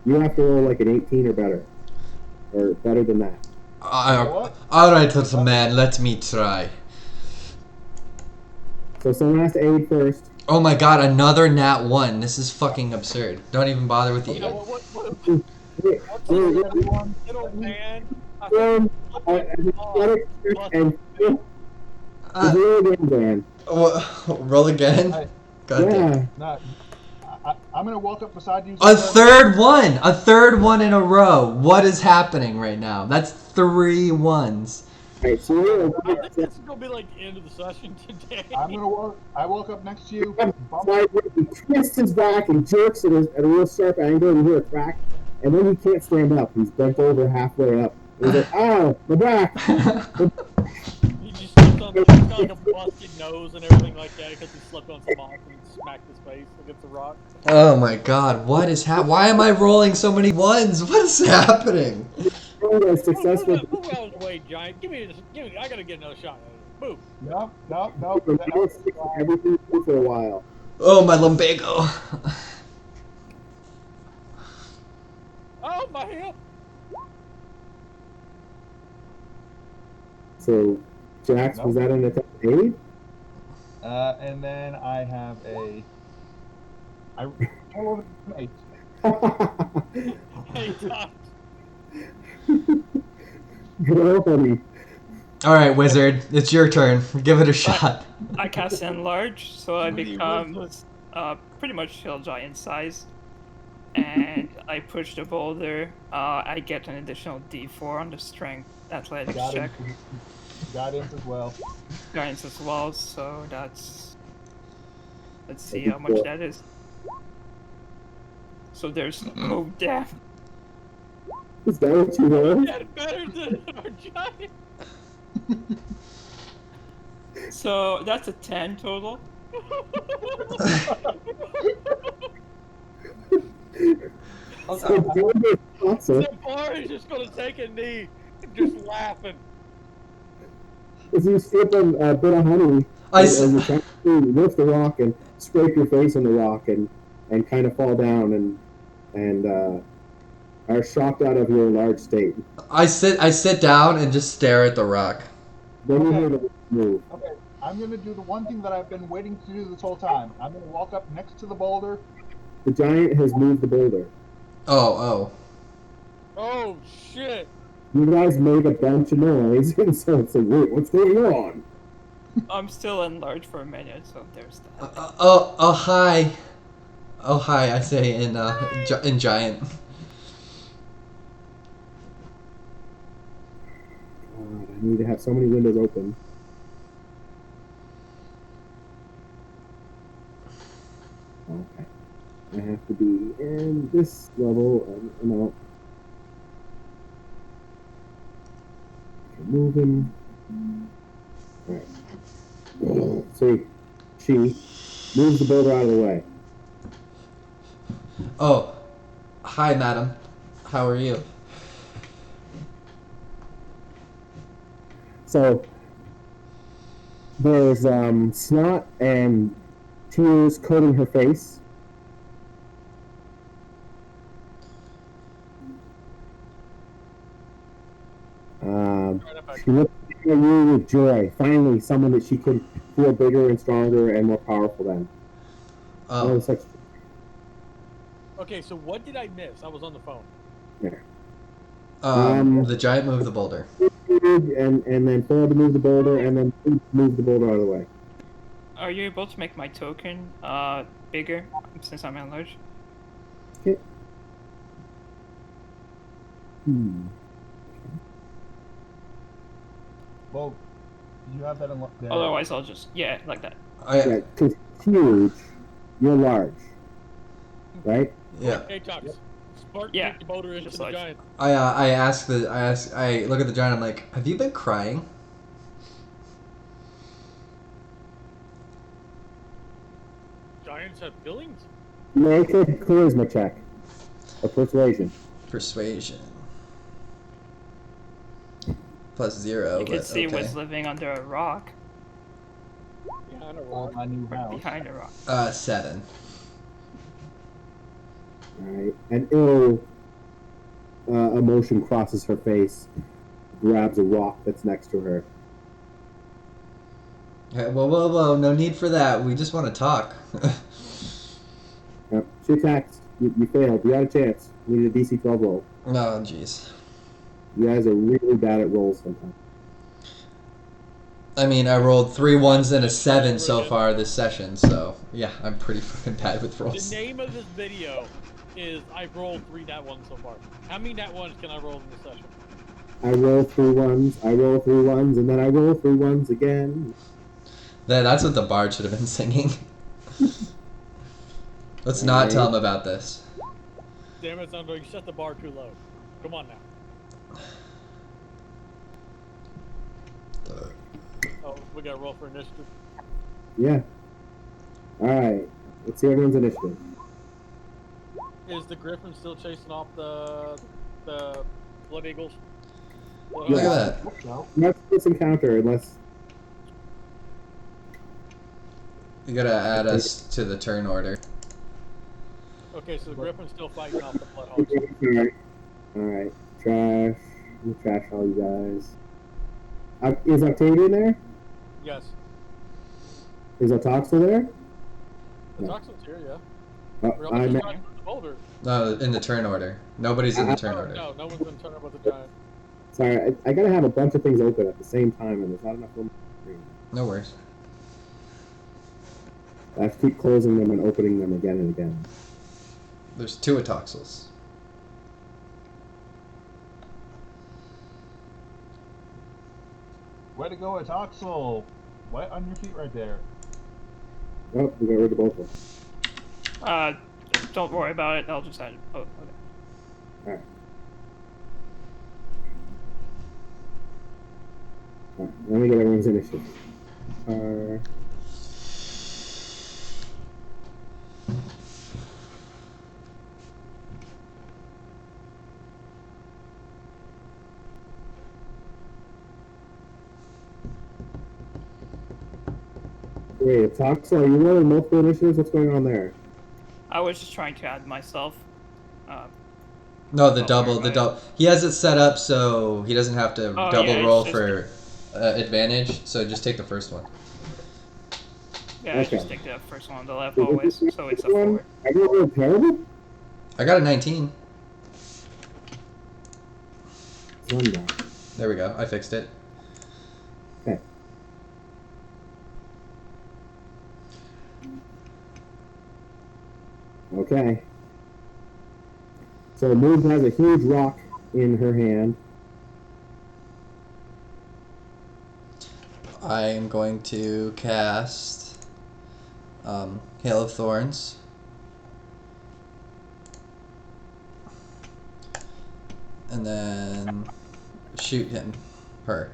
You have to roll like an 18 or better. Or better than that. Alright, little man, let me try. So someone has to aid first. Oh my god, another nat 1. This is fucking absurd. Don't even bother with the... Everyone, Little man. Roll again? God damn. No, I'm gonna walk up beside you. A third one! A third one in a row. What is happening right now? That's 3 1s. Right, so I think this is gonna be like the end of the session today. I walk up next to you. he twists his back and jerks at a real sharp angle, and you hear a crack, and then he can't stand up. He's bent over halfway up. And he's like, "Ow, my back!" He just slipped on he's got like a busted nose and everything like that because he slipped on some moss and smacked his face against the rock. Oh my god, what is why am I rolling so many 1s? What is happening? Successful. Move out of the way, Giant. Give me, I gotta get another shot at it. Move. No. Everything for a while. Oh, my lumbago. Oh, my hip. So, Jax, was that an attack aid? And then I have I rolled an 8. Hey, Tom. Good buddy. Alright, wizard, it's your turn. Give it a shot. I cast Enlarge, so I become pretty much hill giant size. And I push the boulder. I get an additional D4 on the strength athletics check. Guidance as well. Guidance as well, so that's... Let's see how much that is. So there's... Oh, damn. Is that what you rolled? That's better than our giant. So that's a 10 total. The bar is just gonna take a knee and just laughing. As you slip a bit of honey, as you're trying to lift the rock and scrape your face in the rock and kind of fall down and are shocked out of your large state. I sit down and just stare at the rock. Then you hear the move. Okay, I'm gonna do the one thing that I've been waiting to do this whole time. I'm gonna walk up next to the boulder. The giant has moved the boulder. Oh. Oh shit! You guys made a bunch of noise, and so it's like, wait, what's going on? I'm still enlarged for a minute, so there's that. Hi. Oh, hi, I say in giant. God, I need to have so many windows open. Okay. I have to be in this level of amount. Okay, moving. Alright. See, she moves the boulder out of the way. Oh, hi, madam. How are you? So there's snot and tears coating her face. She looks at you with joy. Finally, someone that she could feel bigger and stronger and more powerful than. Okay, so what did I miss? I was on the phone. There. The giant moved the boulder. And then failed to move the boulder, and then move the boulder out of the way. Are you able to make my token bigger since I'm enlarged? Okay. Well, you have that there. Otherwise, I'll just like that. Yeah, because huge, you're large, right? Yeah. Hey, Tux. Spark Yeah, kicked the boulder into just the like- giant. I look at the giant. I'm like, have you been crying? Giants have feelings? Make a charisma check. Or persuasion. Persuasion. +0. You could but see okay. was living under a rock Behind a Or rock. my new or house. behind a rock. 7. Alright. An ill emotion crosses her face, grabs a rock that's next to her. Okay, whoa! No need for that. We just want to talk. She attacks. You failed. You had a chance. You need a DC 12 roll. Oh, jeez. You guys are really bad at rolls sometimes. I mean, I rolled 3 1s and a 7 so Again. far this session, so yeah, I'm pretty fucking bad with The rolls. name of this video is I've rolled 3 nat 1s so far. How many nat 1s can I roll in this session? I roll 3 ones, I roll 3 ones, and then I roll 3 ones again. That's what the bard should have been singing. Let's not tell him about this. Damn it, Sandro, you set the bar too low. Come on now. Oh, we gotta roll for initiative. Yeah. Alright. Let's see everyone's initiative. Is the Griffin still chasing off the Blood Eagles? Look at that. So, Let's do this encounter unless. You gotta add us to the turn order. Okay, so the Griffin's still fighting off the Blood Hogs. Alright. Trash. I'm gonna trash all you guys. Is Octavian there? Yes. Is Otak still there? The Toxin's here, yeah. We're I almost meant, trying to move the boulder. No, in the turn order. Nobody's in the turn Oh, order. no one's been turning about the giant. sorry, I gotta have a bunch of things open at the same time, and there's not enough room. No worries. I have to keep closing them and opening them again and again. There's 2 Atoxels. way to go, Atoxel. Wet on your feet right there. Oh, we got rid of both of them. Don't worry about it. I'll just add it. Oh, okay. Alright. Alright, let me get everyone's initiative. Wait, Toxel, are you rolling multiple initiatives? What's going on there? I was just trying to add myself. No, the Oh, double. right. He has it set up so he doesn't have to Oh, double yeah, it's roll just- for advantage. So just take the first one. Yeah, I Okay. just take the first one on the left always, so it's a Everyone, 4. everyone rolled terrible? I got a 19. One down. There we go. I fixed it. Okay. Okay. So Moon has a huge rock in her hand. I am going to cast Hail of Thorns. And then shoot her.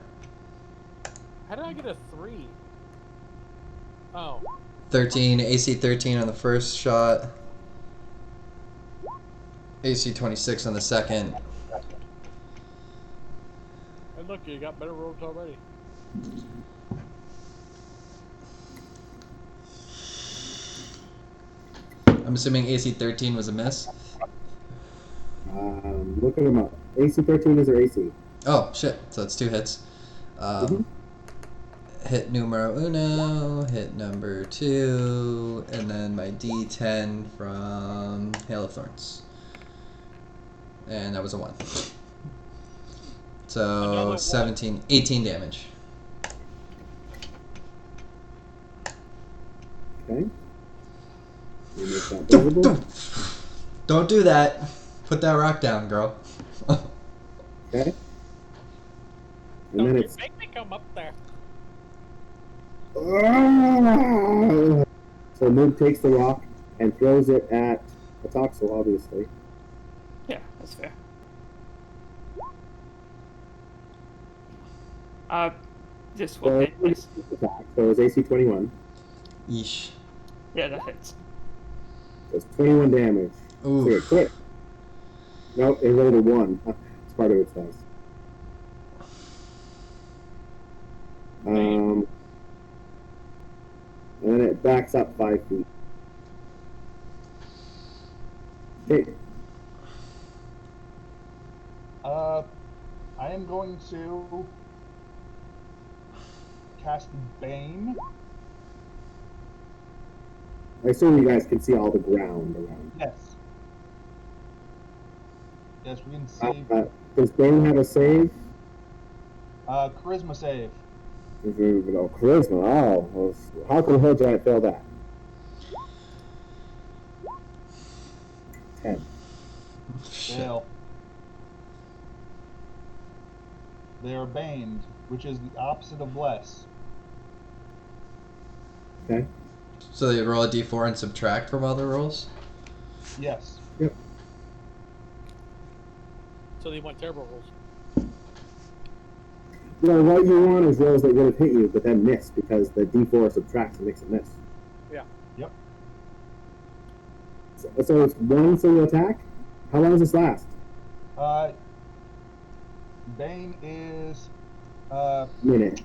How did I get a 3? Oh. 13, AC 13 on the first shot. AC 26 on the second. And look, you got better rolls already. I'm assuming AC 13 was a miss. Looking them up. AC 13 is her AC. Oh, shit. So it's 2 hits. Hit numero uno, hit number 2, and then my D10 from Hail of Thorns. And that was a 1. So Another 17, 18 damage. Okay. You make that visible. Don't do that. Put that rock down, girl. Okay. And Don't then you it's. make me come up there. So Moon takes the rock and throws it at Atoxel, obviously. That's fair. This will So hit. Yes. attack. So it's AC 21. Yeesh. Yeah, that hits. So it's 21 damage. Ooh. So it crit. Nope, it rolled a 1. It's part of its dice. And then it backs up 5 feet. Okay. I am going to cast Bane. I assume you guys can see all the ground around. Yes. Yes, we can see. Does Bane have a save? Charisma save. No, charisma. Oh, well, how can a hill giant fail that? 10. Shit. Fail. They are baned, which is the opposite of bless. Okay. So they roll a d4 and subtract from other rolls? Yes. Yep. So they want terrible rolls. You know, what you want is rolls that would have hit you, but then miss because the D4 subtracts and makes it miss. Yeah. Yep. So it's one single attack? How long does this last? Bane is Minute.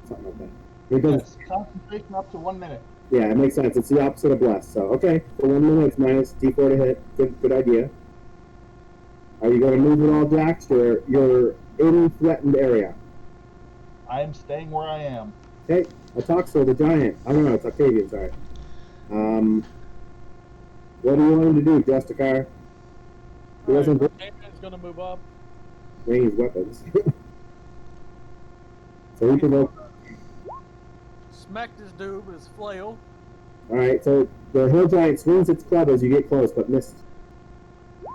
Something like that. It does, yes, concentration up to 1 minute. yeah, it makes sense. It's the opposite of bless. So, okay, for 1 minute, it's minus D4 to hit. Good idea. Are you going to move at all, Jax? You're in threatened area. I am staying where I am. Okay, Atoxel, the giant. I don't know, it's Octavian, sorry. What do you want him to do, Justicar? He doesn't Damon's gonna move up. range weapons. So he provoked. Smacked his dude with his flail. Alright, so the hill giant swings its club as you get close, but missed.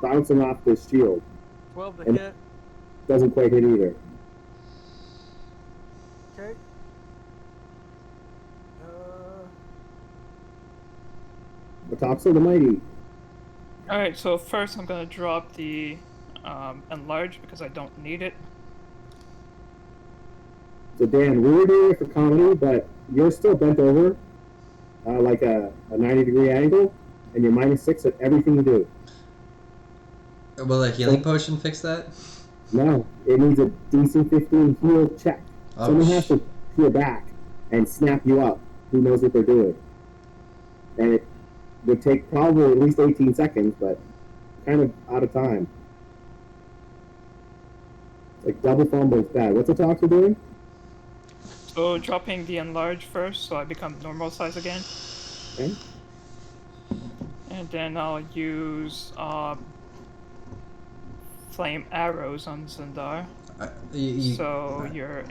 Bouncing off the shield. 12 to And- hit. Doesn't quite hit either. Okay. Atoxel the mighty. Alright, so first I'm gonna drop the enlarge because I don't need it. So Dan, we were doing it for comedy, but you're still bent over, like a 90-degree angle, and you're -6 at everything you do. Will a healing potion fix that? No, it needs a DC 15 heal check. Oh, Someone has to heal back and snap you up. Who knows what they're doing? And it would take probably at least 18 seconds, but kind of out of time. Like double fumble is bad. What's Atoxel doing? So dropping the enlarge first, so I become normal size again. Okay. And then I'll use flame arrows on Zendar. So you're.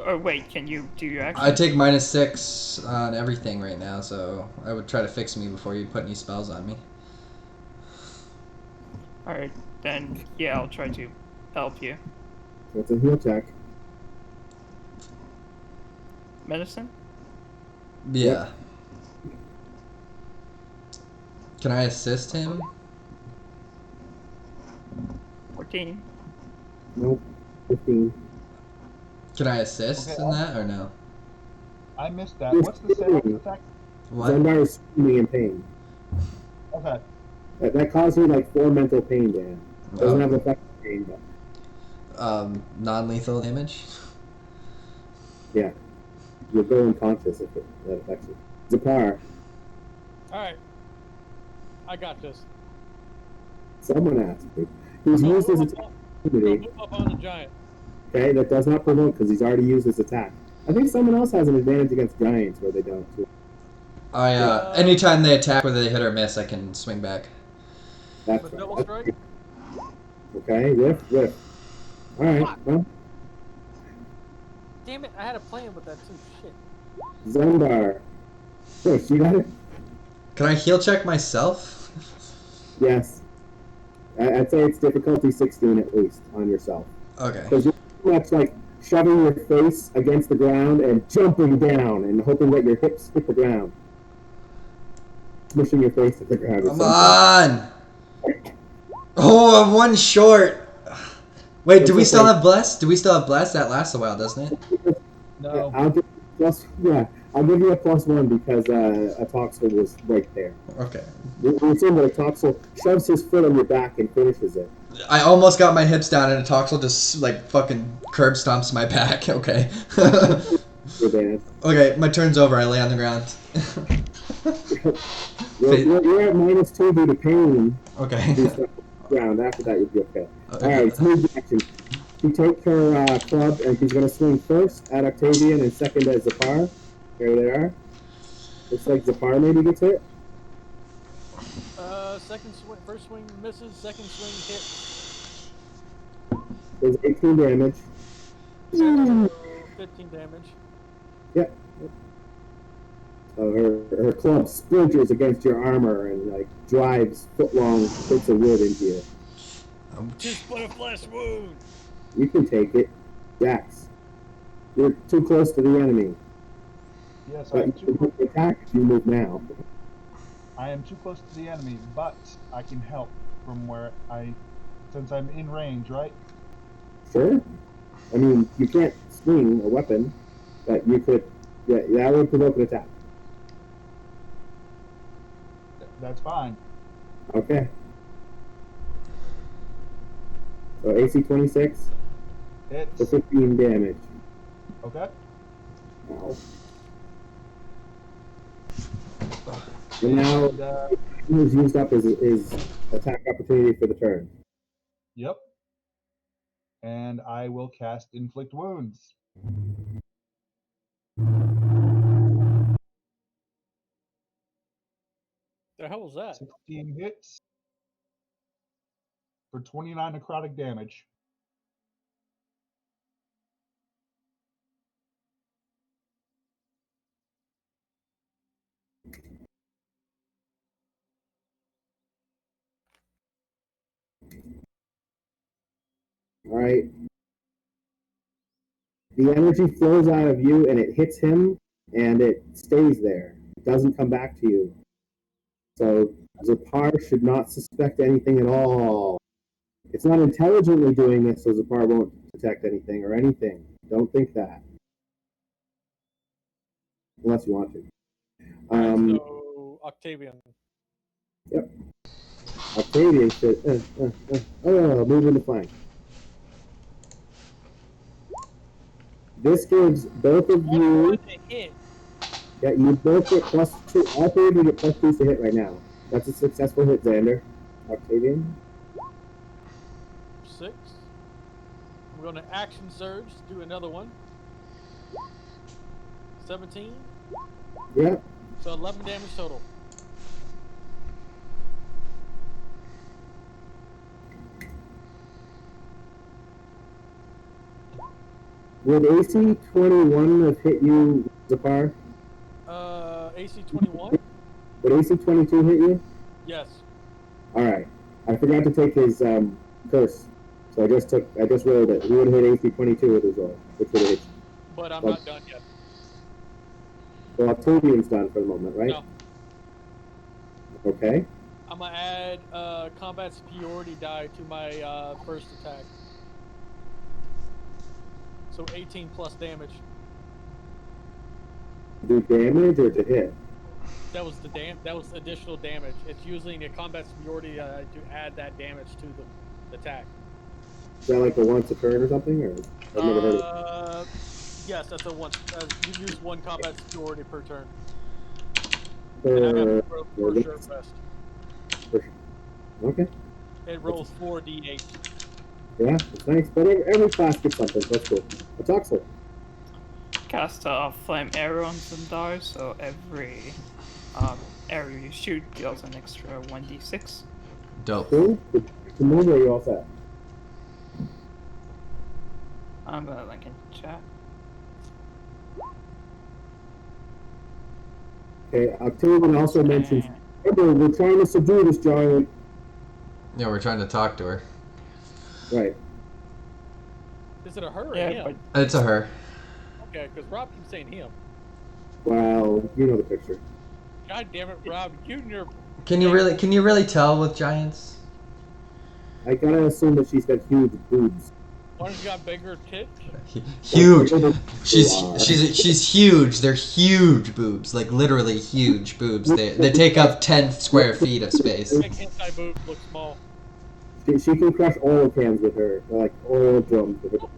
Or wait, can you do your action? I take -6 on everything right now, so I would try to fix me before you put any spells on me. Alright, then yeah, I'll try to help you. So it's a heal check. Medicine? Yeah. Can I assist him? 14. Nope. 15. Can I assist Okay, in that or no? I missed that. What's the save effect? What? Zendar is screaming in pain. Okay. That caused you like 4 mental pain, Dan. Doesn't Oh. have effect on pain, but Non-lethal damage? yeah. You'll go unconscious if that affects you. Zapar, Alright. I got this. someone asked me. He's Go used his move attack up- go opportunity. move up on the giant. Okay, that does not provoke because he's already used his attack. I think someone else has an advantage against giants where they don't. Too. Anytime they attack, whether they hit or miss, I can swing back. That's With right. double That's strike? okay, whiff. Alright, well, Damn it, I had a plan with that too. Shit. Zendar. Push, you got it? Can I heal check myself? Yes. I'd say it's difficulty 16 at least on yourself. Okay. Because you're pretty much like shoving your face against the ground and jumping down and hoping that your hips hit the ground. Smushing your face to the ground. or Come something. on! Oh, I'm one short. Wait, do It's we still okay. have bless? Do we still have bless? That lasts a while, doesn't it? No. I'll give I'll give you a +1 because a Toxel was right there. Okay. We're saying that a Toxel shoves his foot on your back and finishes it. I almost got my hips down and a Toxel just like fucking curb stomps my back. Okay. You're bad. Okay, my turn's over. I lay on the ground. You're at -2 due to pain. Okay. Do stuff on the ground. After that, you'll be okay. All right, it's move action. She takes her club and she's going to swing first at Octavian and second at Zapar. There they are. Looks like Zapar maybe gets hit. Second swing, first swing misses. Second swing hits. There's 18 damage. So 15 damage. Yep. So her club splinters against your armor and like drives foot-long bits of wood into you. Just put a flesh wound. You can take it, Jax. You're too close to the enemy. Yes, But you can attack if you move now. I am too close to the enemy, but I can help from where since I'm in range, right? Sure. I mean, you can't swing a weapon, but you could. Yeah, that would provoke an attack. That's fine. Okay. So AC 26 It's for 15 damage. okay. Ow. And now And, he's used up his attack opportunity for the turn. yep. And I will cast Inflict Wounds. The hell was that? 16 hits for 29 necrotic damage. All right. The energy flows out of you and it hits him and it stays there. It doesn't come back to you. So Zapar should not suspect anything at all. It's not intelligently doing this, so Zapar won't detect anything or anything. Don't think that. Unless you want to. Alright, so Octavian. Yep. Octavian should move in the flank. This gives both of you. One to hit. Yeah, you both get +2. All three of you get +2s to hit right now. That's a successful hit, Xander. Octavian. 6. I'm going to action surge, do another one. 17. Yeah. So 11 damage total. Would AC 21 have hit you, Zapar? AC 21? Would AC 22 hit you? Yes. Alright. I forgot to take his curse. So I just rolled it. He would have hit AC 22 with his roll, which would have hit you. But I'm not done yet. Well, Octavian's done for the moment, right? No. Okay. I'm going to add combat superiority die to my first attack. So 18 plus damage. Do damage or to hit? That was additional damage. It's using a combat superiority to add that damage to the attack. Is that like a once a turn or something? Or I've never heard of it. Yes, that's a one. You use one combat superiority per turn. For, And I have for this? sure best. Okay. It rolls 4d8. Yeah, it's nice. But every class gets something, so that's cool. What's Oxford? Cast a flame arrow on Zendar, so every arrow you shoot deals an extra 1d6. Dope. Cool. To move, are you all set? I'm gonna link in chat. Okay, Octavian also mentions, remember, we're trying to subdue this giant. Yeah, we're trying to talk to her. Right. Is it a her or Yeah, him? but It's a her. Okay, because Rob keeps saying him. Well, you know the picture. God damn it, Rob! You and your Can you really tell with giants? I gotta assume that she's got huge boobs. One's got bigger tits. Huge. Like, She's huge. They're huge boobs, like literally huge boobs. They take up 10 square feet of space. Make hentai boobs look small. She can crush oil cans with her, like oil drums with her.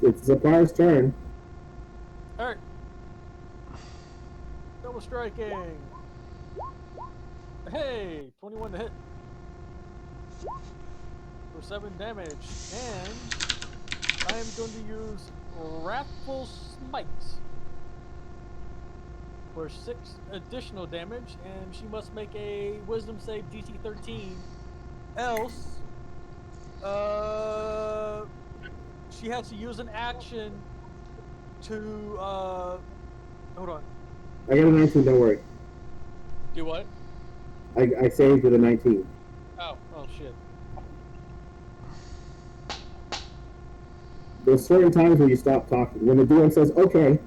It's Zapar's turn. Alright. Double striking. Hey, 21 to hit. For 7 damage. And I am going to use Wrathful Smite. For 6 additional damage, and she must make a Wisdom save DC 13. Else, she has to use an action to hold on. I got a 19, don't worry. Do what? I saved with a 19. Oh shit. There's certain times where you stop talking. When the DM says, okay,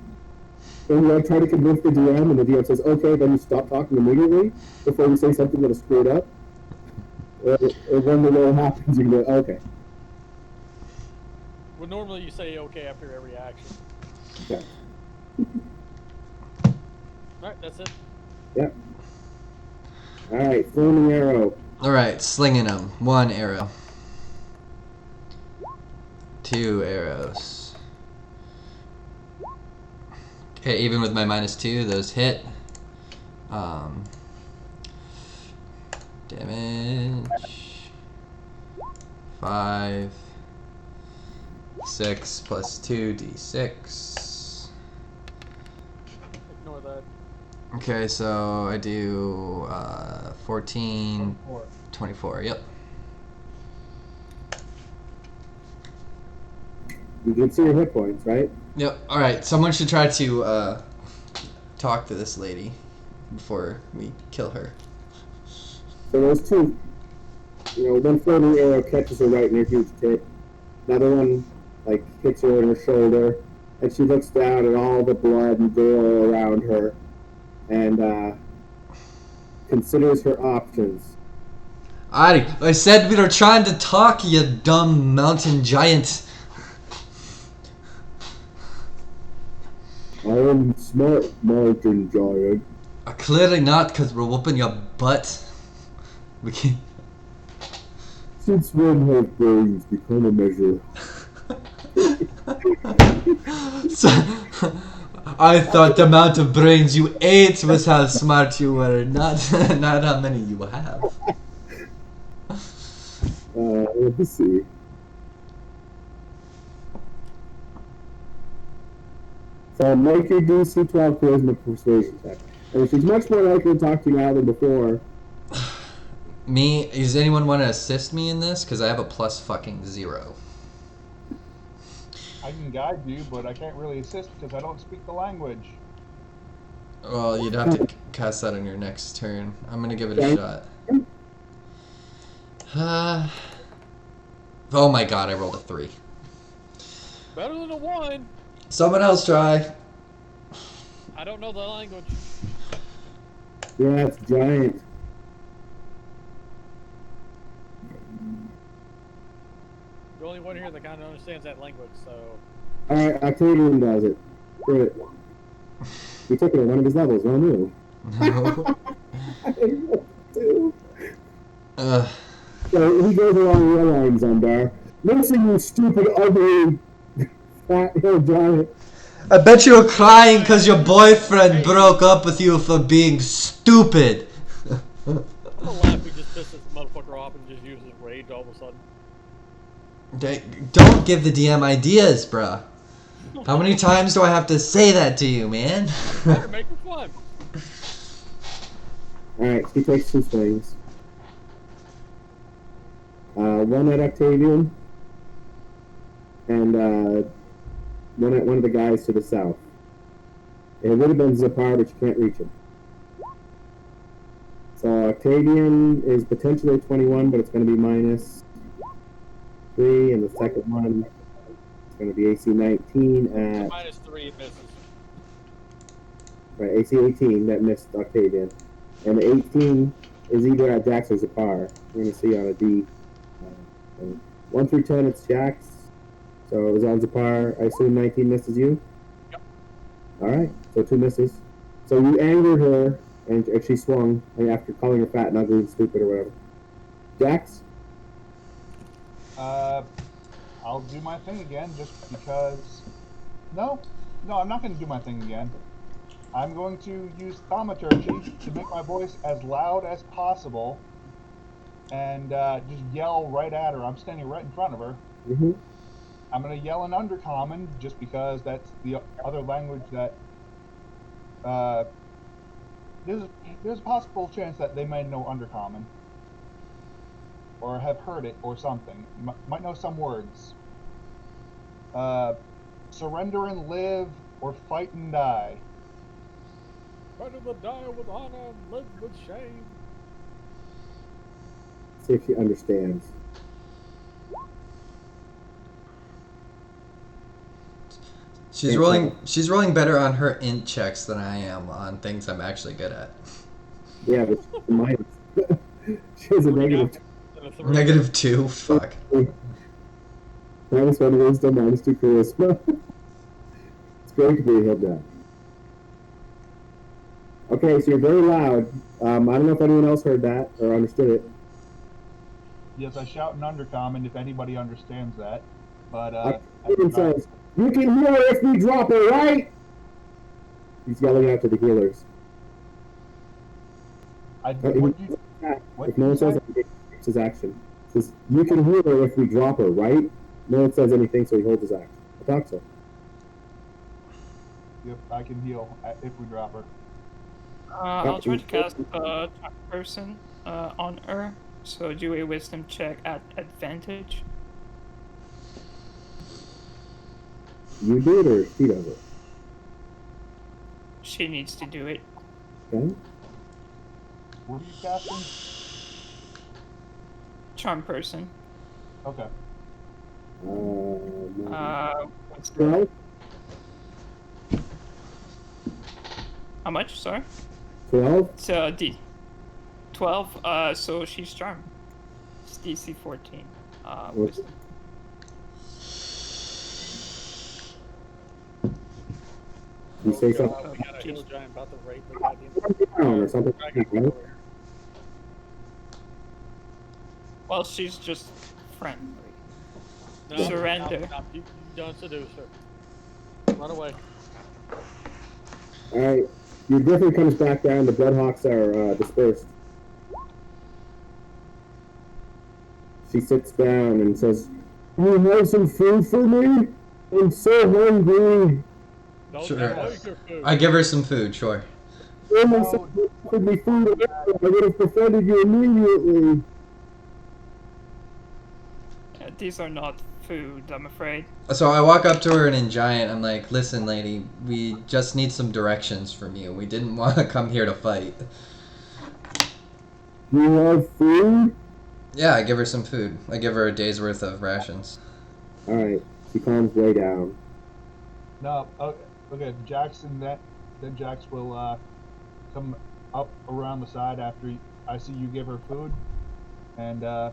then you try to convince the DM, and the DM says, okay, then you stop talking immediately before you say something that is screwed up. Or when the roll happens, you can go, okay. Well, normally you say okay after every action. Okay. Alright, that's it. Yep. Alright, flaming arrow. Alright, slinging them. 1 arrow. 2 arrows. Okay, even with my -2, those hit. Damage. 5. 6 plus 2d6. Ignore that. Okay, so I do 14, 24, yep. You can see your hit points, right? Yep, alright, someone should try to talk to this lady before we kill her. So those two, one flaming arrow catches her right in her huge tit. Another one, hits her in her shoulder. And she looks down at all the blood and gore around her and considers her options. I said we were trying to talk, you dumb mountain giant. I am smart, mountain giant. Clearly not, because we're whooping your butt. We can't. Since when have brains become a measure? So, I thought the amount of brains you ate was how smart you were, not how many you have. Let me see. So make your DC 12 charisma persuasion check. And she's much more likely to talk to you now than before. Me? Does anyone want to assist me in this? Because I have a +0. I can guide you, but I can't really assist because I don't speak the language. Well, you'd have to cast that on your next turn. I'm gonna give it a shot. Oh my god, I rolled a 3. Better than a 1. Someone else try. I don't know the language. Yeah, it's giant. The only one here that kind of understands that language, so. Alright, Octavian does it. Do it. He took it at one of his levels, one new. No. I didn't know what to do. So he goes along your lines, Zundar. Listen, you stupid, ugly, fat hill giant. I bet you were crying because your boyfriend broke up with you for being stupid. I'm gonna laugh. He just pissed this motherfucker off and just uses rage all of a sudden. Don't give the DM ideas, bruh. How many times do I have to say that to you, man? Better make it fun. Alright, he takes 2 swings. One at Octavian, and one at one of the guys to the south. It would have been Zapar, but you can't reach him. So Octavian is potentially 21, but it's going to be -3, and the second one is going to be AC 19 at... -3 misses. right? AC 18 that missed Octavian, and the 18 is either at Jax or Zapar. We're gonna see on a D. And 1 through 10, it's Jax. So it was on Zapar. I assume 19 misses you. Yep. All right, so 2 misses. So you angered her, and she swung after calling her fat and ugly and stupid or whatever. Jax. I'll do my thing again just because. No, I'm not going to do my thing again. I'm going to use thaumaturgy to make my voice as loud as possible and just yell right at her. I'm standing right in front of her. Mm-hmm. I'm going to yell in Undercommon just because that's the other language that there's a possible chance that they may know Undercommon or have heard it or something. Might know some words. Surrender and live or fight and die. Rather than die with honor and live with shame. See if she understands. She's rolling better on her int checks than I am on things I'm actually good at. Yeah, but she's a minus. She has a negative. -2. Fuck. -1 wisdom, -2 charisma. It's going to be a hit die. Okay, so you're very loud. I don't know if anyone else heard that or understood it. Yes, I shout in Undercommon if anybody understands that. But Octavian says, "You can heal her if we drop her, right?" He's yelling out to the healers. what If no one says anything, it's his action. He says, "You can heal her if we drop her, right?" No one says anything, so he holds his action. I thought so. Yep, I can heal if we drop her. I'll try to cast a person on her. So do a wisdom check at advantage. You do it or she does it? She needs to do it. Okay. What are you casting? Charm person. Okay. What's that? 12? How much? Sorry. 12? It's D. 12. So she's charmed. It's DC 14. Wisdom. You say something? We got a hill giant about to rape the goddamn Down or something. dragon Right? over here. Well, she's just friendly. No, Surrender. No, you don't seduce her. Run away. Alright. Your griffin comes back down. The bloodhawks are dispersed. She sits down and says, "You have some food for me? I'm so hungry." Don't Sure. take your food. I give her some food, sure. If you offered me food, I would have befriended you immediately. These are not food, I'm afraid. So I walk up to her and in giant, I'm like, "Listen, lady, we just need some directions from you. We didn't want to come here to fight." You have food? Yeah, I give her some food. I give her a day's worth of rations. Alright. She calms way down. No. Okay. Jackson. Then Jax will come up around the side after I see you give her food, and I'm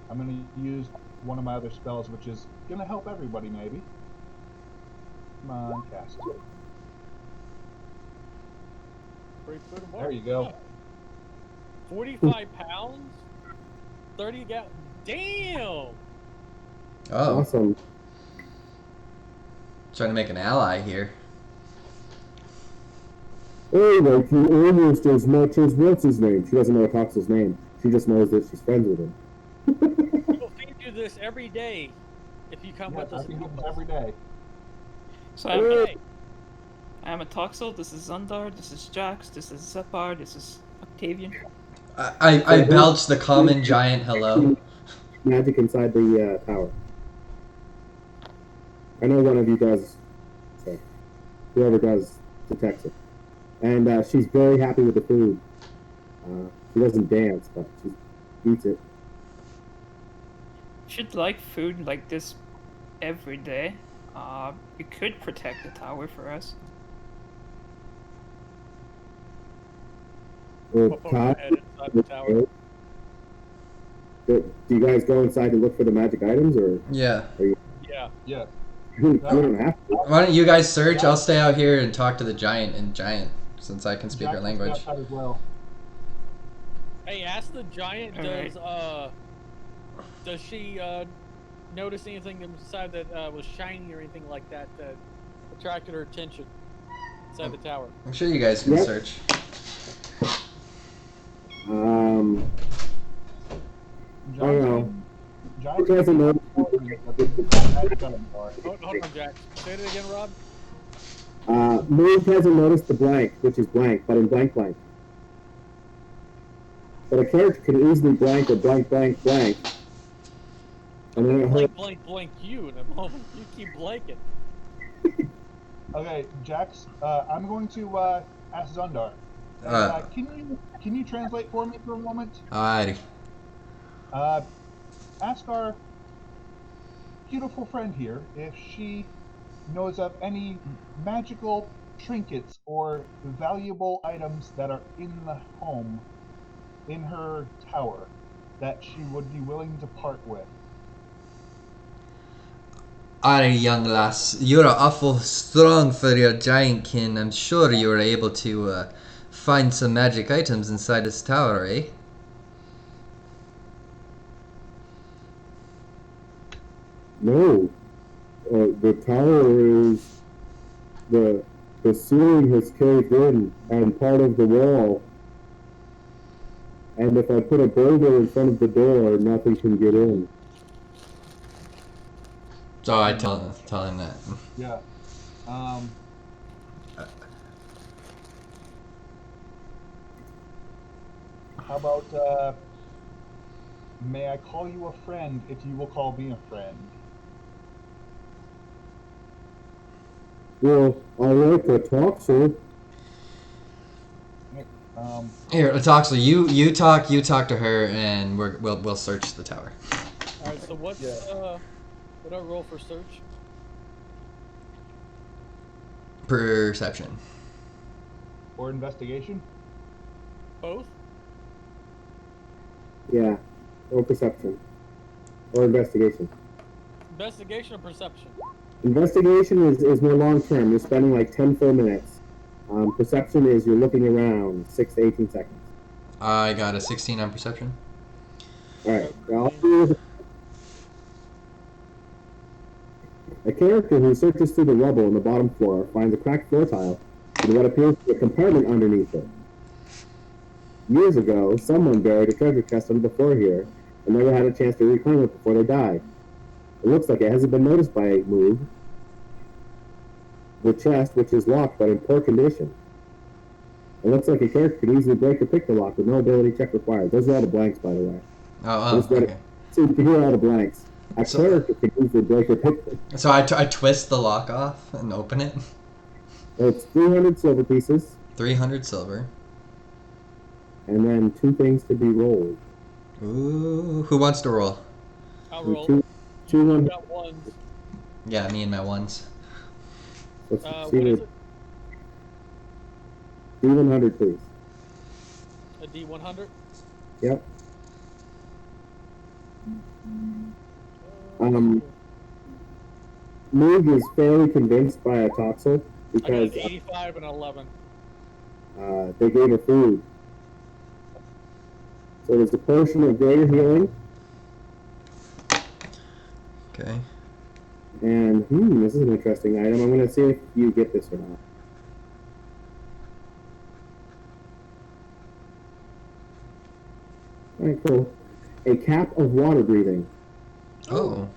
gonna use one of my other spells, which is gonna help everybody maybe. Come on, cast it. Bring food and There water. you go. 45 pounds? 30 gallons? Damn! Oh, Awesome. trying to make an ally here. I like you almost as much as what's his name. She doesn't know Toxel's name. She just knows that she's friends with him. We'll feed you this every day if you come Yes, with I us. can give them every day. So Hey, I'm a Toxel, this is Zundar, this is Jax, this is Zepar, this is Octavian. I belch the common giant hello. Magic inside the tower. I know one of you does. So whoever does detects it. And she's very happy with the food. She doesn't dance, but she eats it. Should like food like this every day. You could protect the tower for us. Well, We'll poke my Todd, head inside the tower. do you guys go inside to look for the magic items, or Yeah. are you? Yeah. Yes. You don't have to. Why don't you guys search? I'll stay out here and talk to the giant in giant, since I can speak Jack her will stay language. outside as well. Hey, ask the giant. Alright. Does she notice anything inside that was shiny or anything like that that attracted her attention inside the tower? I'm sure you guys can Yep. search. don't know. Giant Who doesn't know? that the magic items are. Hold on, Jack. Say it again, Rob. Moon hasn't noticed the blank, which is blank, but in blank blank. But a character can easily blank or blank blank blank. And then it hurts. Blank you in a moment. You keep blanking. Okay, Jax. I'm going to ask Zundar. Can you translate for me for a moment? Alrighty. Ask our beautiful friend here if she knows of any magical trinkets or valuable items that are in the home, in her tower, that she would be willing to part with. Aye, young lass, you're awful strong for your giant kin. I'm sure you were able to find some magic items inside this tower, eh? No. The tower is the ceiling has caved in and part of the wall. And if I put a boulder in front of the door, nothing can get in. So I tell him that. Yeah. How about may I call you a friend if you will call me a friend? Well, I like to talk, sir. Here, Toxel, you talk to her, and we'll search the tower. All right. So what do I roll for search? Perception. Or investigation? Both. Yeah. Or perception. Or investigation. Investigation or perception? Investigation is more long term. You're spending like 10 full minutes. Perception is you're looking around 6 to 18 seconds. I got a 16 on perception. Alright. A character who searches through the rubble on the bottom floor finds a cracked floor tile with what appears to be a compartment underneath it. Years ago, someone buried a treasure chest under the floor here and never had a chance to reclaim it before they died. It looks like it hasn't been noticed by a move. The chest, which is locked but in poor condition. It looks like a character could easily break or pick the lock with no ability check required. Those are all the blanks, by the way. Okay. So you can hear all the blanks. A character could easily break or pick them. So I twist the lock off and open it. It's 300 silver pieces. 300 silver. And then 2 things to be rolled. Ooh, who wants to roll? I'll roll. Two You one. got ones. Yeah, me and my ones. Let's What see is the it? D100, please. A D100. Yep. Moog is fairly convinced by a Toxel I got an because 85 and 11. they gave her food. So there's a potion of greater healing, Okay. and this is an interesting item. I'm going to see if you get this or not. All right, cool. A cap of water breathing. Oh.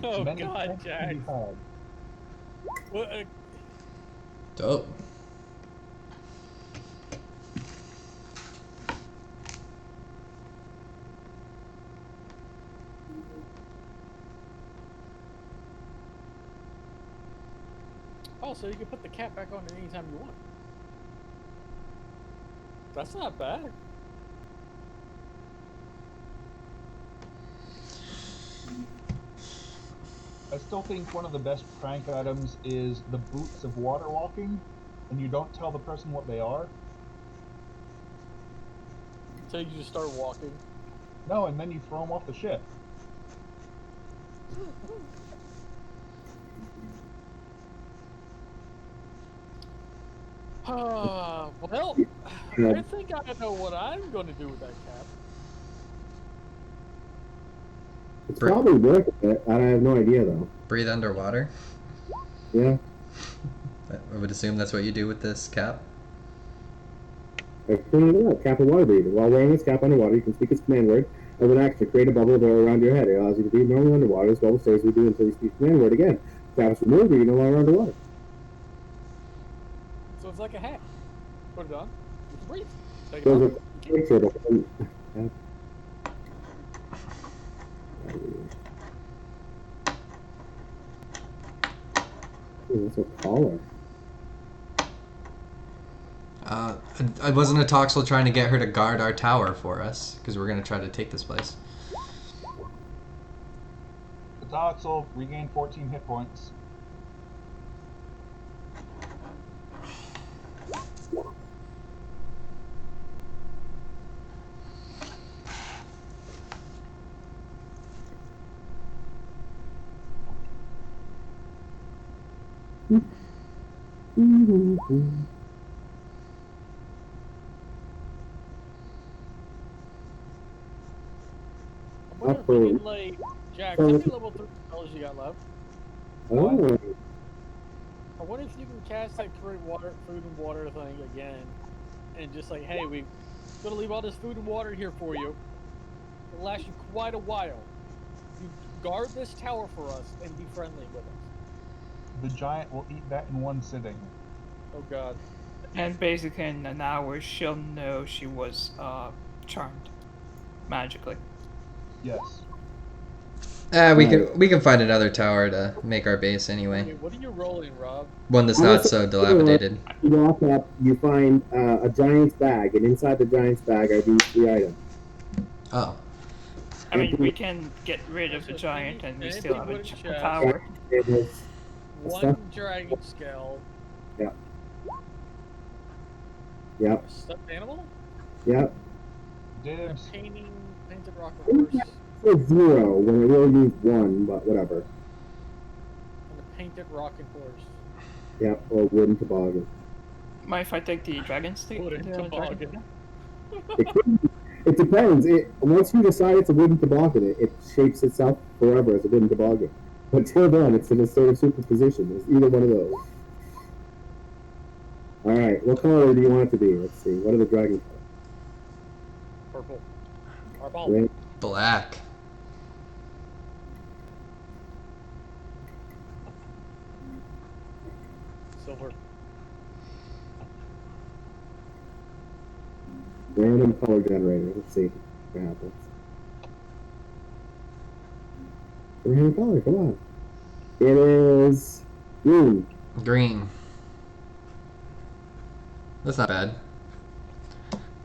Oh Many God, thanks to Jack. be had. What, Dope. oh, so you can put the cap back on anytime you want. That's not bad. I still think one of the best prank items is the boots of water walking, and you don't tell the person what they are. Until you just start walking. No, and then you throw them off the ship. Well, Yeah. I think I know what I'm going to do with that cap. It's probably worth it. I have no idea though. Breathe underwater. Yeah. I would assume that's what you do with this cap. Clean it up. Cap of water breathing. While wearing this cap underwater, you can speak its command word as an action to create a bubble door around your head. It allows you to breathe normally underwater. This bubble stays with you until you speak the command word again. Cap is removed, you're no longer underwater. So it's like a hat. Put it on. You can breathe. Take it There's off. a picture of it. Yeah. Ooh, what's a collar? I wasn't a Toxel trying to get her to guard our tower for us because we're gonna try to take this place. The Toxel regained 14 hit points. I wonder if we can, like, Jack, how many level 3 spells you got left? Oh, I wonder if you can cast that create water, food and water thing again, and just like, hey, we're gonna leave all this food and water here for you. It'll last you quite a while. You guard this tower for us and be friendly with us. The giant will eat that in one sitting. Oh God. And basically, in an hour, she'll know she was charmed magically. Yes. We can find another tower to make our base Okay, anyway. what are you rolling, Rob? One that's not so dilapidated. you walk up, you find a giant's bag, and inside the giant's bag are these 3 items. Oh, I mean, we can get rid of the giant and we still have a tower. It was One stuff. dragon scale. Yep. A stuffed animal? Yep. Dibs. Painted rock horse. It's 0 when it really needs 1, but whatever. And a painted rocking horse. Yep, or wooden toboggan. Mind if I take the dragon stick? Wooden toboggan. It depends. Once you decide it's a wooden toboggan, it shapes itself forever as a wooden toboggan. But till then, it's in a state of superposition. It's either one of those. All right, what color do you want it to be? Let's see. What are the dragon colors? Purple. Purple. Red. black. Silver. Random color generator. Let's see what happens. Random color, come on. It is green. Green. That's not bad.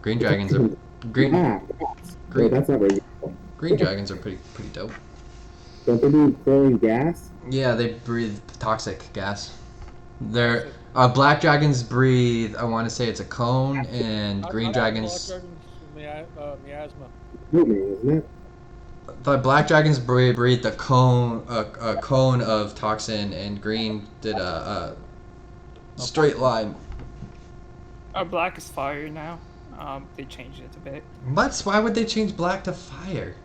Green dragons are green. Ah, Green. that's not very useful. Green dragons are pretty dope. Don't they do glowing gas? Yeah, they breathe toxic gas. They're black dragons breathe. I want to say it's a cone, and green dragons. Miasma. Lightning, isn't it? The black dragons breathe the cone, a cone of toxin, and green did a straight line. Our black is fire now. They changed it a bit. What? Why would they change black to fire?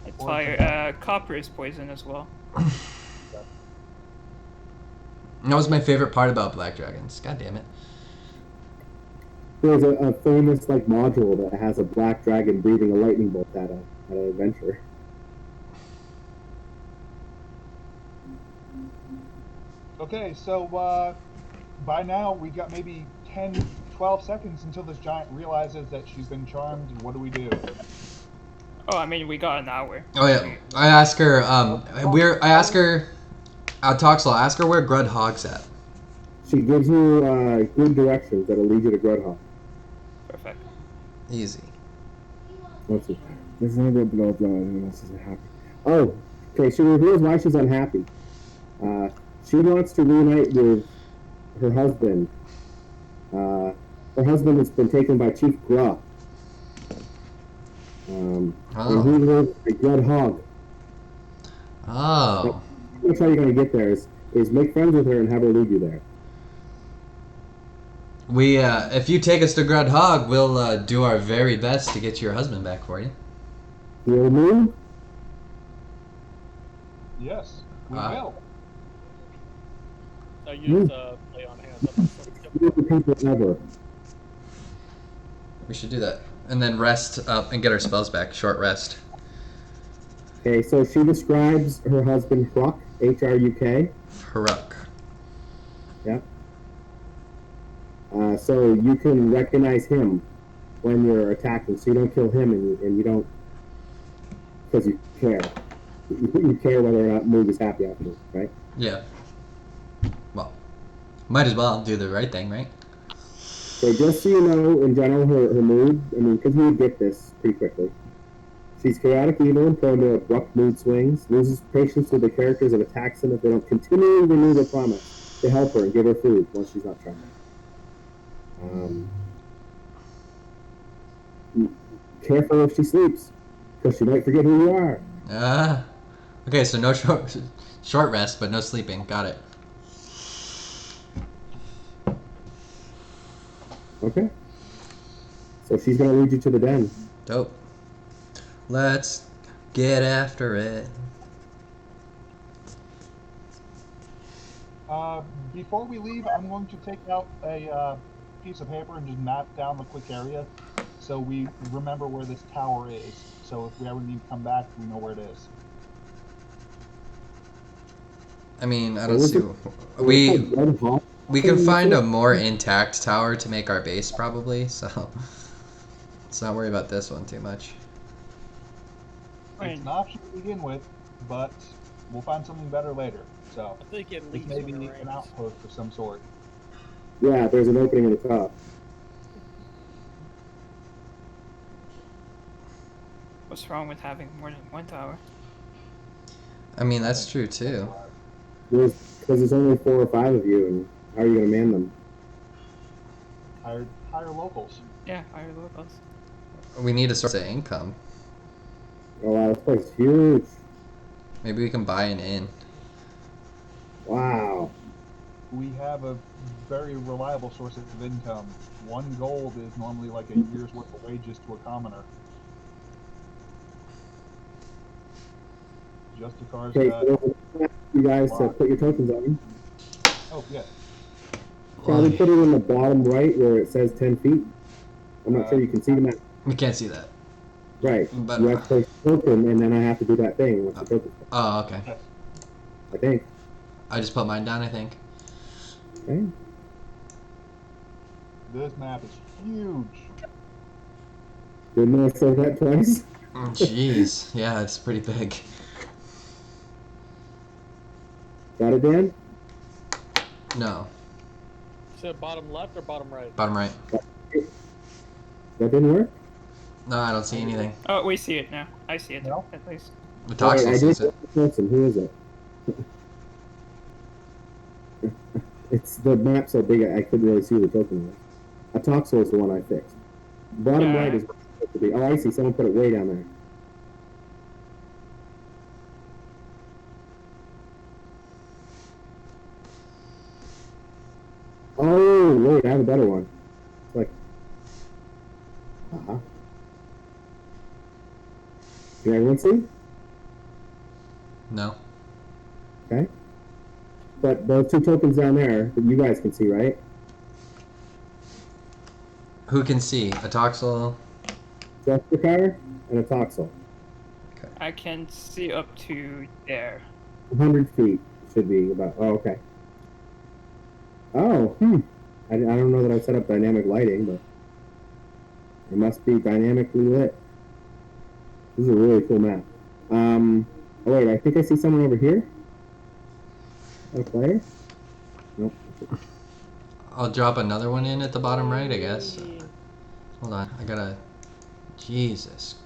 It's fire. Copper is poison as well. That was my favorite part about black dragons. God damn it. There's a famous module that has a black dragon breathing a lightning bolt at an adventure. Okay, so by now we got maybe 10, 12 seconds until this giant realizes that she's been charmed. And what do we do? Oh, I mean, we got an hour. Oh yeah, I ask her. Toxel, ask her where Grud Hog's at. She gives you good directions that'll lead you to Grud Hog. Perfect. Easy. Let's see. This is a blah blah blah. This is happy. Oh, Okay, she reveals why she's unhappy. Uh, she wants to reunite with her husband. Her husband has been taken by Chief Grud. And he Oh. lives a Grud Hog. Oh. That's how you're going to get there is make friends with her and have her lead you there. We, if you take us to Grud Hog, we'll do our very best to get your husband back for you. Will move? Yes, we Uh, will. I used play on hands on myself. Fewer people ever. We should do that. And then rest up and get our spells back. Short rest. Okay, so she describes her husband Hruk, Hruk. Haruk. Yeah. So you can recognize him when you're attacking, so you don't kill him and you don't, because you care. You care whether or not Moog is happy after, right? Yeah. Well, might as well do the right thing, right? Okay, just so you know, in general, her mood, I mean, because you would get this pretty quickly. She's chaotic evil and prone to abrupt mood swings, loses patience with the characters and attacks them if they don't continually renew their promise to help her and give her food once she's not trying. Careful if she sleeps, because she might forget who you are. Okay, so no short rest, but no sleeping. Got it. Okay. So she's going to lead you to the den. Dope. Let's get after it. Before we leave, I'm going to take out a piece of paper and just map down the quick area so we remember where this tower is. So if we ever need to come back, we know where it is. I mean, I don't What was see. it? We Grud Hog? we can find a more intact tower to make our base probably. So let's not worry about this one too much. It's an option to begin with, but we'll find something better later. So I think it this leads may to be the an range. outpost of some sort. Yeah, there's an opening in the top. What's wrong with having more than one tower? I mean, that's true too. Because there's only 4 or 5 of you, and how are you going to man them? Hire locals. Yeah, hire locals. We need a source of income. Oh, wow, this place is huge. Maybe we can buy an inn. Wow. We have a very reliable source of income. 1 gold is normally like a year's worth of wages to a commoner. Just a car's Okay, so you guys put your tokens on. Oh, yes. Probably put it in the bottom right where it says 10 feet. I'm not sure you can see the map. We can't see that. Right. But You have to place the token, and then I have to do that thing once the token's put. oh, okay. Yes. I think. I just put mine down. I think. Okay. This map is huge. Didn't I say that twice? Jeez, yeah, it's pretty big. Got it, Dan? No, You said bottom left or bottom right? bottom right. That didn't work? No, I don't see anything. Oh, we see it now. I see it No. at least. The All right, Toxel I did sees it. the person. Who is it? It's the map so big I couldn't really see the token. A Toxel is the one I fixed. Bottom Yeah. right is where it's supposed to be. Oh, I see. Someone put it way down there. Oh, wait, I have a better one. It's like, can everyone see? No. Okay. But those 2 tokens down there that you guys can see, right? Who can see? A Toxel. Justicar and a Toxel. I can see up to there. 100 feet should be about. Oh, okay. Oh, I don't know that I've set up dynamic lighting, but it must be dynamically lit. This is a really cool map. Oh, wait, I think I see someone over here. A player? Nope. I'll drop another one in at the bottom right, I guess. Hold on, I gotta. Jesus,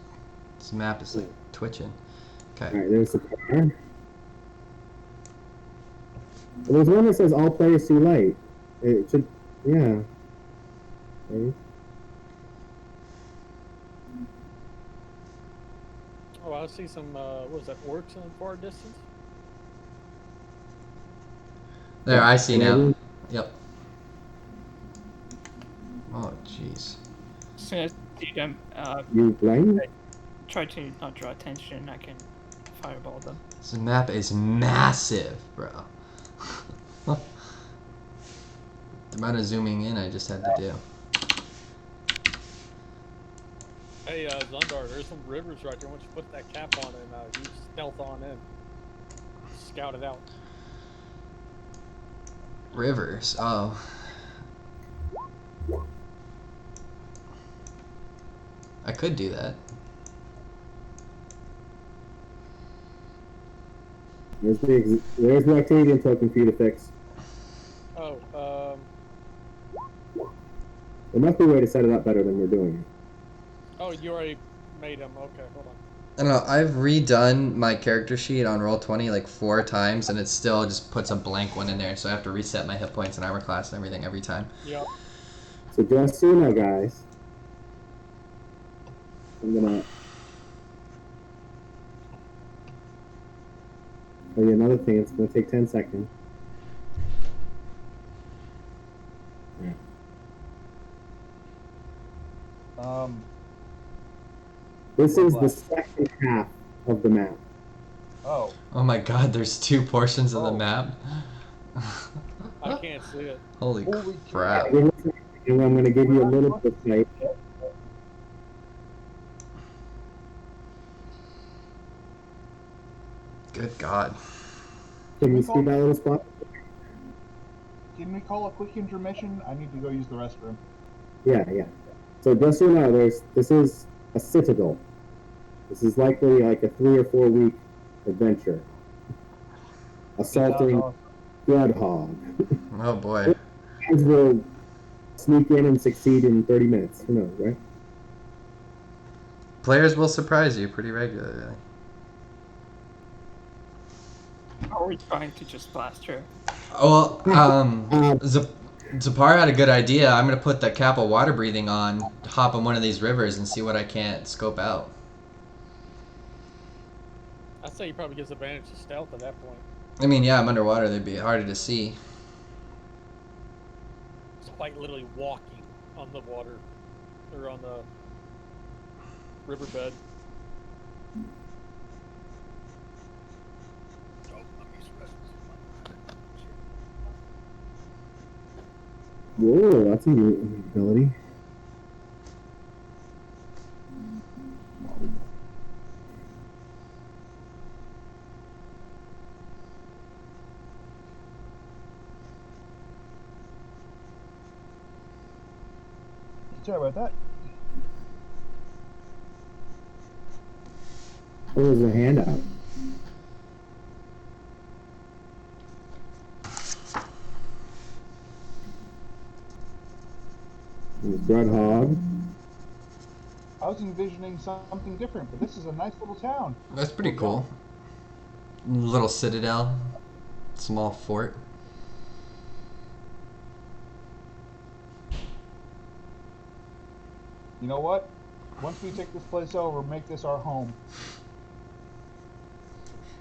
this map is like twitching. Okay. All right, there's the car. There's one that says all players see light. It should, yeah. Okay. Oh, I see some. What is that? Orcs in the far distance. There, I see now. Maybe. Yep. Oh, jeez. As soon as I see them, You blind? try to not draw attention. I can fireball them. This map is massive, bro. The amount of zooming in I just had to do. Hey, Zundar, there's some rivers right there. Why don't you put that cap on and you stealth on in? Scout it out. Rivers. Oh. I could do that. There's the Octavian token for you to fix. Oh, There must be a way to set it up better than we're doing. oh, you already made him. Okay, hold on. I don't know. I've redone my character sheet on Roll20 like 4 times, and it still just puts a blank one in there. So I have to reset my hit points and armor class and everything every time. Yep. So just so you know, guys, I'm gonna tell you another thing. It's gonna take 10 seconds. This is the second half of the map. Oh. Oh my god, there's 2 portions of the Oh. map. I can't see it. Holy Holy crap. And I'm gonna give you a little bit of light. Good god. Can you see that little spot? Can we call a quick intermission? I need to go use the restroom. Yeah. So just so you know, this is a citadel. This is likely like a 3 or 4 week adventure. Assaulting Grud Hog. Oh boy. Guys will sneak in and succeed in 30 minutes. Who knows, right? Players will surprise you pretty regularly. Are we trying to just blast her? Oh, Zapar had a good idea. I'm gonna put the cap of water breathing on, hop on one of these rivers, and see what I can't scope out. I'd say he probably gives advantage to stealth at that point. I mean, yeah, I'm underwater. They'd be harder to see. It's quite literally walking on the water or on the riverbed. Oh, let me use the restroom. Whoa, that's a new ability. Sorry about that. There's a handout. There's Grud Hog. I was envisioning something different, but this is a nice little town. That's pretty cool. Little citadel, small fort. You know what? Once we take this place over, make this our home.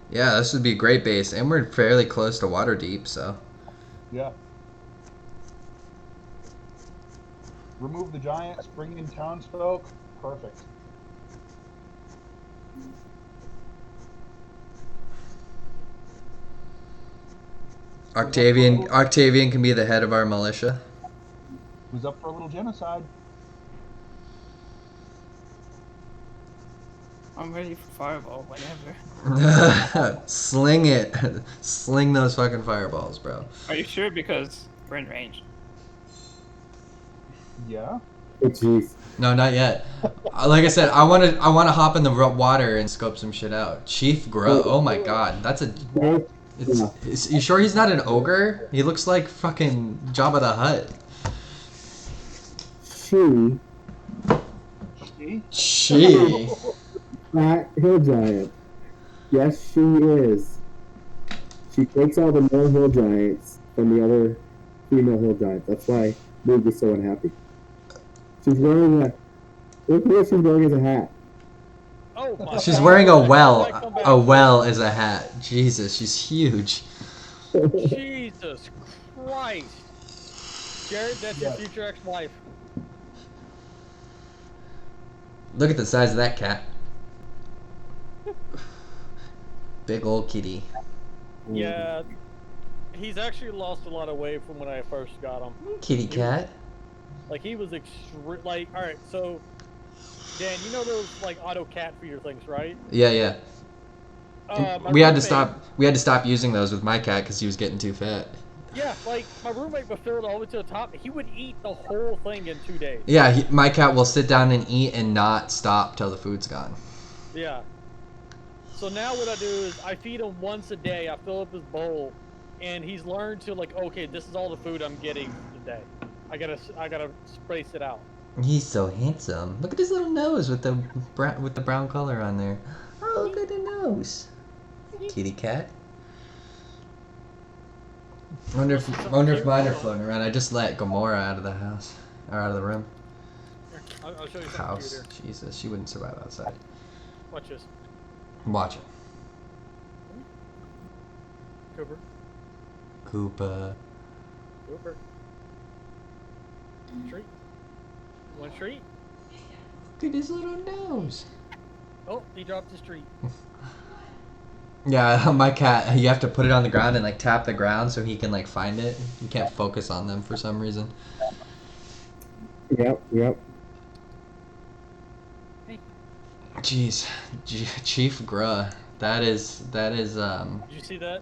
Yeah, this would be a great base, and we're fairly close to Waterdeep, so. Yeah. Remove the giants, bring in townsfolk. Perfect. Octavian can be the head of our militia. Who's up for a little genocide? I'm ready for fireball whenever. Sling it. Sling those fucking fireballs, bro. Are you sure? Because we're in range. Yeah. Oh, jeez. No, not yet. Like I said, I want to hop in the water and scope some shit out. Chief Grud. Oh my god, that's a. You sure he's not an ogre? He looks like fucking Jabba the Hutt. She. She. Fat hill giant. Yes, she is. She takes all the male hill giants from the other female hill giants. That's why Moog is so unhappy. She's wearing a. Look what she's wearing as a hat. Oh my She's god. wearing a well. Might come back A to well as a hat. Jesus, she's huge. it. Jesus Christ. Jared, that's your Yes. future ex-wife. Look at the size of that cat. Big old kitty. Yeah. He's actually lost a lot of weight from when I first got him. Kitty cat. Like, he was extreme. Like, alright, so. Dan, you know those, like, auto cat feeder things, right? Yeah, yeah. My We had to roommate- stop. We had to stop using those with my cat because he was getting too fat. Yeah, like, my roommate would fill it all the way to the top. He would eat the whole thing in 2 days. Yeah, my cat will sit down and eat and not stop till the food's gone. Yeah. So now what I do is I feed him once a day. I fill up his bowl, and he's learned to, like, okay, this is all the food I'm getting today. I gotta space it out. He's so handsome. Look at his little nose with the brown color on there. Oh, look at the nose. Kitty cat. Wonder if mine are floating around. I just let Gamora out of the house or out of the room. Here, I'll show you something House. cute here. Jesus, she wouldn't survive outside. Watch this. Watch it. Cooper. Koopa. Cooper. Treat. One treat. Look at his little nose. Oh, he dropped his treat. Yeah, my cat, you have to put it on the ground and like tap the ground so he can like find it. You can't focus on them for some reason. Yep, yep. Jeez, Chief Grud. That is Did you see that?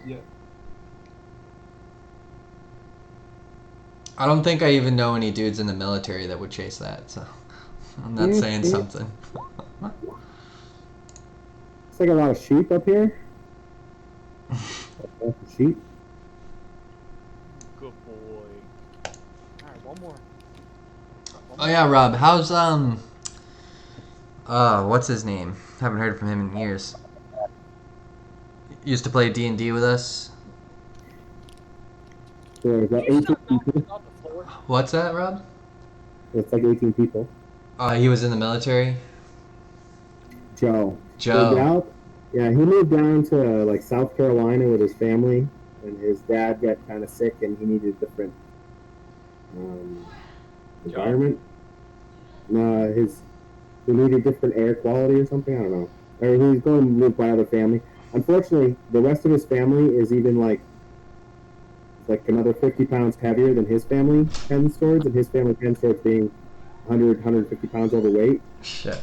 Yeah. I don't think I even know any dudes in the military that would chase that, so I'm not saying something. It's like a lot of sheep up here. Sheep. Good boy. Alright, one more. Oh yeah, Rob, how's what's his name? Haven't heard from him in years. Used to play D&D with us. So there's about Did you 18 stop knocking people. on the floor? What's that, Rob? It's like 18 people. He was in the military. Joe. Joe. Yeah, he moved down to like South Carolina with his family, and his dad got kind of sick, and he needed a different environment. No, he needed different air quality or something. I don't know. Or he was going to live by other family. Unfortunately, the rest of his family is even like another 50 pounds heavier than his family tends towards, and his family tends towards being 100, 150 pounds overweight. Shit.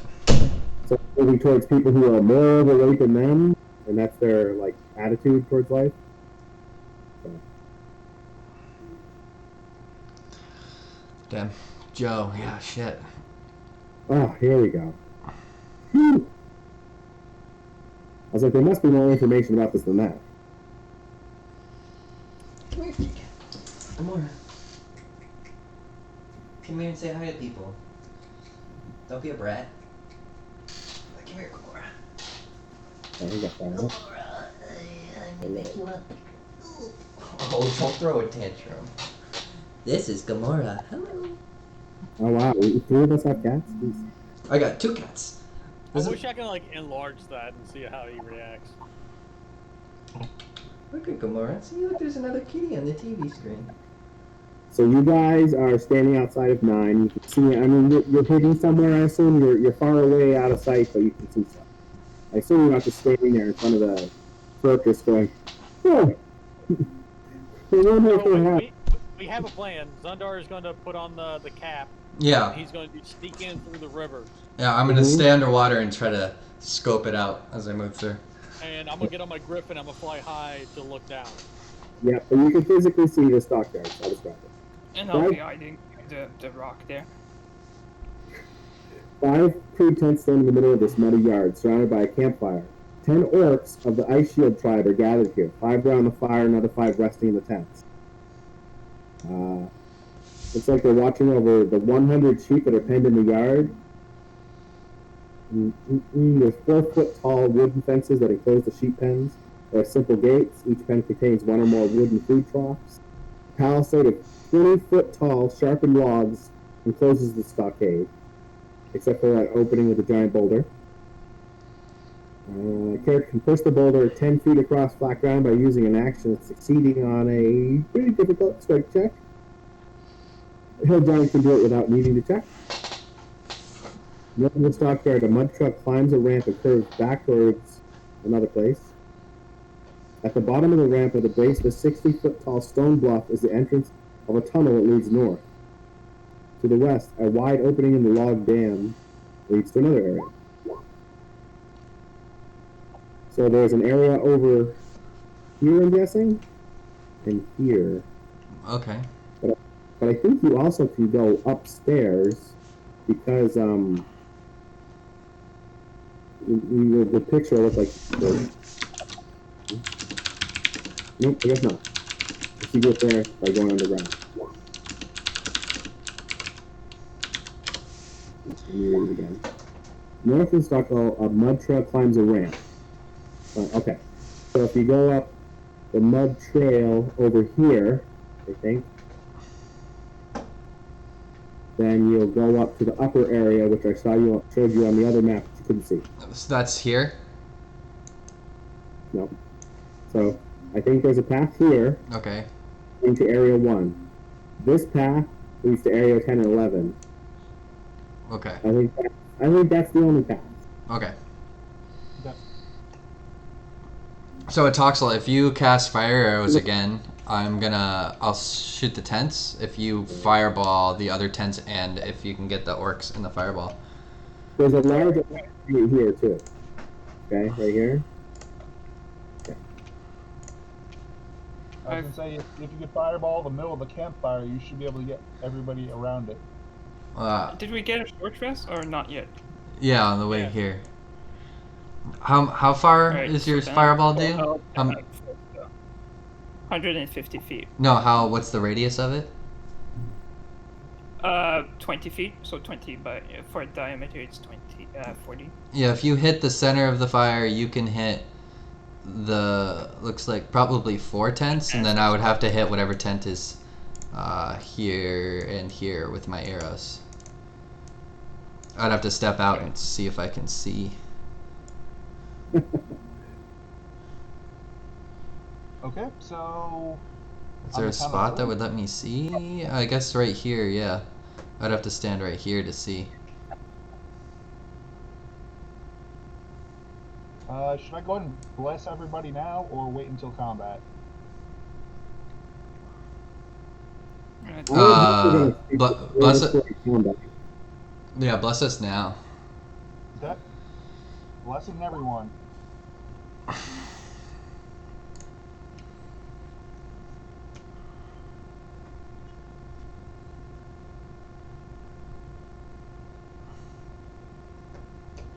So moving towards people who are more overweight than them, and that's their like attitude towards life. So. Damn. Joe. Yeah. Shit. Oh, here we go. Whew. I was like, there must be more information about this than that. Come here, Fika. Gamora. Come here and say hi to people. Don't be a brat. Come here, Gamora. Oh, we got that. Gamora. I'm gonna make you up. Oh, don't throw a tantrum. This is Gamora. Hello. Oh wow, three of us have cats. Jeez. I got 2 cats. I wish I could like enlarge that and see how he reacts. Look at Gamora. See, look, there's another kitty on the TV screen. So you guys are standing outside of 9. You can see. I mean, you're hidden somewhere. I assume you're far away out of sight, but you can see stuff. I assume you're not just standing there in front of the circus going, "Oh, we wonder if So they have." we have a plan. Zundar is going to put on the cap. Yeah. He's going to sneak in through the river. Yeah, I'm gonna stay underwater and try to scope it out as I move through. And I'm going to get on my griffin. I'm going to fly high to look down. Yeah, but you can physically see the stockyards. I'll describe it. And I'll Right. be hiding the rock there. 5 crude tents stand in the middle of this muddy yard, surrounded by a campfire. 10 orcs of the Ice Shield tribe are gathered here. 5 around the fire, another 5 resting in the tents. Looks like they're watching over the 100 sheep that are penned in the yard. There's 4-foot tall wooden fences that enclose the sheep pens. There are simple gates. Each pen contains one or more wooden food troughs. Palisade of 20-foot tall sharpened logs encloses the stockade, except for that opening with a giant boulder. Character can push the boulder 10 feet across flat ground by using an action succeeding on a pretty difficult strike check. A hill giant can do it without needing to check. North of the stockyard, a mud truck climbs a ramp and curves back towards another place. At the bottom of the ramp, at the base of a 60-foot tall stone bluff, is the entrance of a tunnel that leads north. To the west, a wide opening in the log dam leads to another area. So there's an area over here, I'm guessing, and here. Okay. But I think you also can go upstairs because the picture looks like. Nope, I guess not. If you get there by going underground. Let me read it again. North of Stockholm, a mud trail climbs a ramp. Okay, so if you go up the mud trail over here, I think, then you'll go up to the upper area, which I showed you on the other map that you couldn't see. So that's here? No. So I think there's a path here Okay. into Area 1. This path leads to Area 10 and 11. Okay. I think that's the only path. Okay. Okay. So Toxel, if you cast fire arrows again, I'll shoot the tents. If you fireball the other tents, and if you can get the orcs in the fireball. There's a large right here too. Okay, right here. Okay. I was gonna say if you could fireball the middle of the campfire, you should be able to get everybody around it. Did we get a short rest or not yet? Yeah, on the way Yeah. here. How far Alright, is so your then- fireball do? Oh, Um, 150 feet. No, what's the radius of it? 20 feet. So 20 by for diameter, it's 40. Yeah, if you hit the center of the fire, you can hit looks like probably 4 tents, and then I would have to hit whatever tent is here and here with my arrows. I'd have to step out and see if I can see. Okay, so Is there a spot that would let me see? I guess right here, yeah. I'd have to stand right here to see. should I go ahead and bless everybody now, or wait until combat? Bless it. Yeah, bless us now. Okay. Blessing everyone.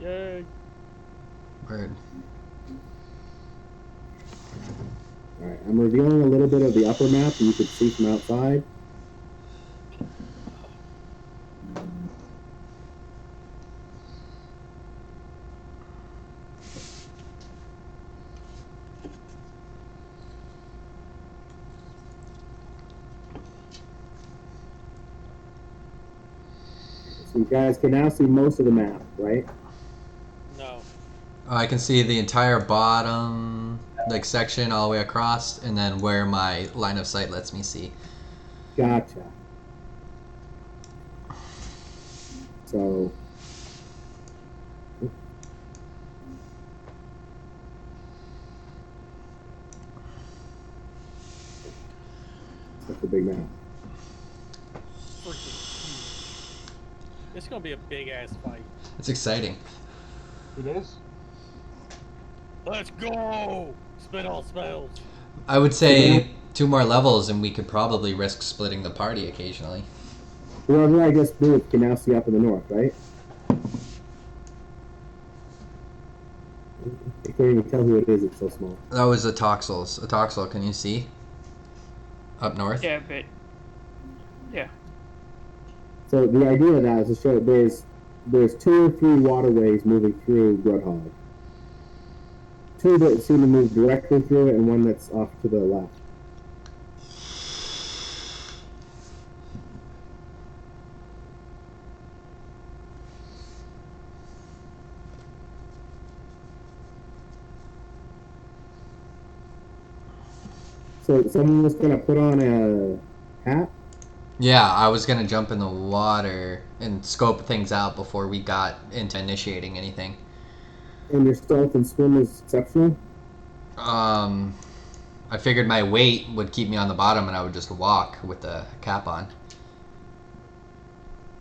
Yay. Word. Alright, I'm revealing a little bit of the upper map that you could see from outside. So you guys can now see most of the map, right? No. I can see the entire bottom section all the way across, and then where my line of sight lets me see. Gotcha. So that's a big map. Freaking huge. It's gonna be a big ass fight. It's exciting. It is. Let's go! Spit all spells. I would say 2 more levels, and we could probably risk splitting the party occasionally. Whoever I just moved can now see up in the north, right? I can't even tell who it is, it's so small. That was a Toxels. A Toxel, can you see? Up north? Yeah, but yeah. So the idea of that is to show there's there's 2 or 3 waterways moving through Grud Hog. 2 that seem to move directly through it, and 1 that's off to the left. So someone was gonna put on a hat. Yeah, I was gonna jump in the water and scope things out before we got into initiating anything. And your stealth and swim is exceptional. I figured my weight would keep me on the bottom and I would just walk with the cap on.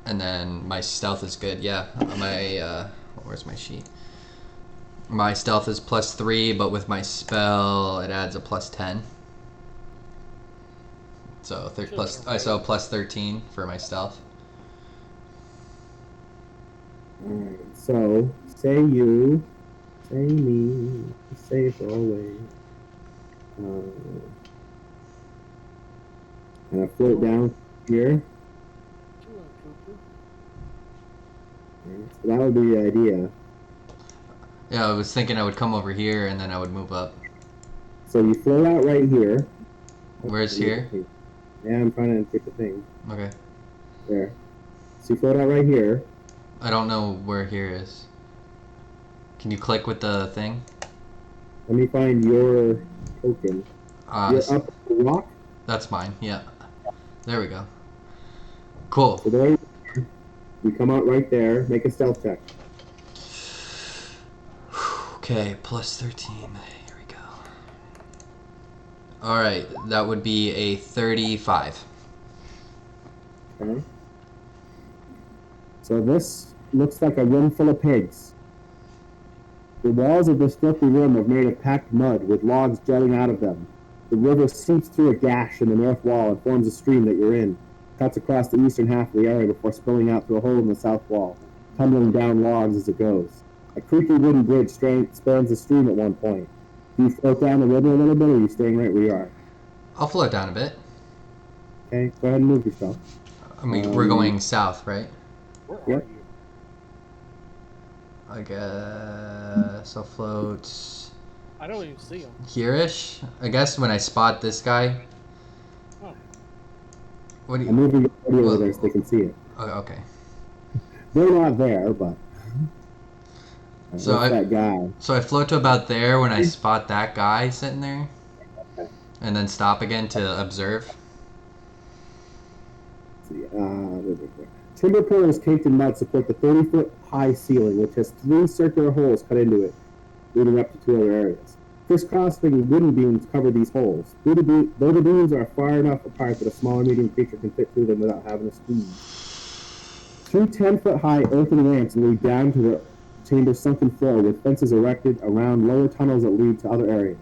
And then my stealth is good, yeah. Where's my sheet? My stealth is +3, but with my spell, it adds a +10. So +13 for my stealth. Alright, so say you, say me, safe always. And I float down here. So that would be the idea. Yeah, I was thinking I would come over here and then I would move up. So you float out right here. Where's here? Yeah, I'm trying to get the thing. Okay. There. So you float out right here. I don't know where here is. Can you click with the thing? Let me find your token. You're up the rock. That's mine, yeah. There we go. Cool. So there you come out right there. Make a stealth check. Okay, +13. Here we go. Alright, that would be a 35. Okay. So this looks like a room full of pigs. The walls of this filthy room are made of packed mud with logs jutting out of them. The river seeps through a gash in the north wall and forms a stream that you're in. Cuts across the eastern half of the area before spilling out through a hole in the south wall, tumbling down logs as it goes. A creaky wooden bridge spans the stream at one point. Do you float down the river a little bit, or are you staying right where you are? I'll float down a bit. Okay, go ahead and move yourself. I mean, we're going south, right? Where are Yep. you? I guess I'll float I don't even see him. here-ish. I guess when I spot this guy. Oh. What do you? I'm moving your body over there so they can see it. Oh, okay. They're not there, but So that's that guy. So I float to about there when I spot that guy sitting there, and then stop again to observe. Let's see, timber pillars caked in mud support the 30-foot high ceiling, which has 3 circular holes cut into it, leading up to 2 other areas. Crisscrossing wooden beams cover these holes. Though the beams are far enough apart that a smaller medium creature can fit through them without having to squeeze. 2 10-foot-high earthen ramps lead down to the chamber's sunken floor, with fences erected around lower tunnels that lead to other areas.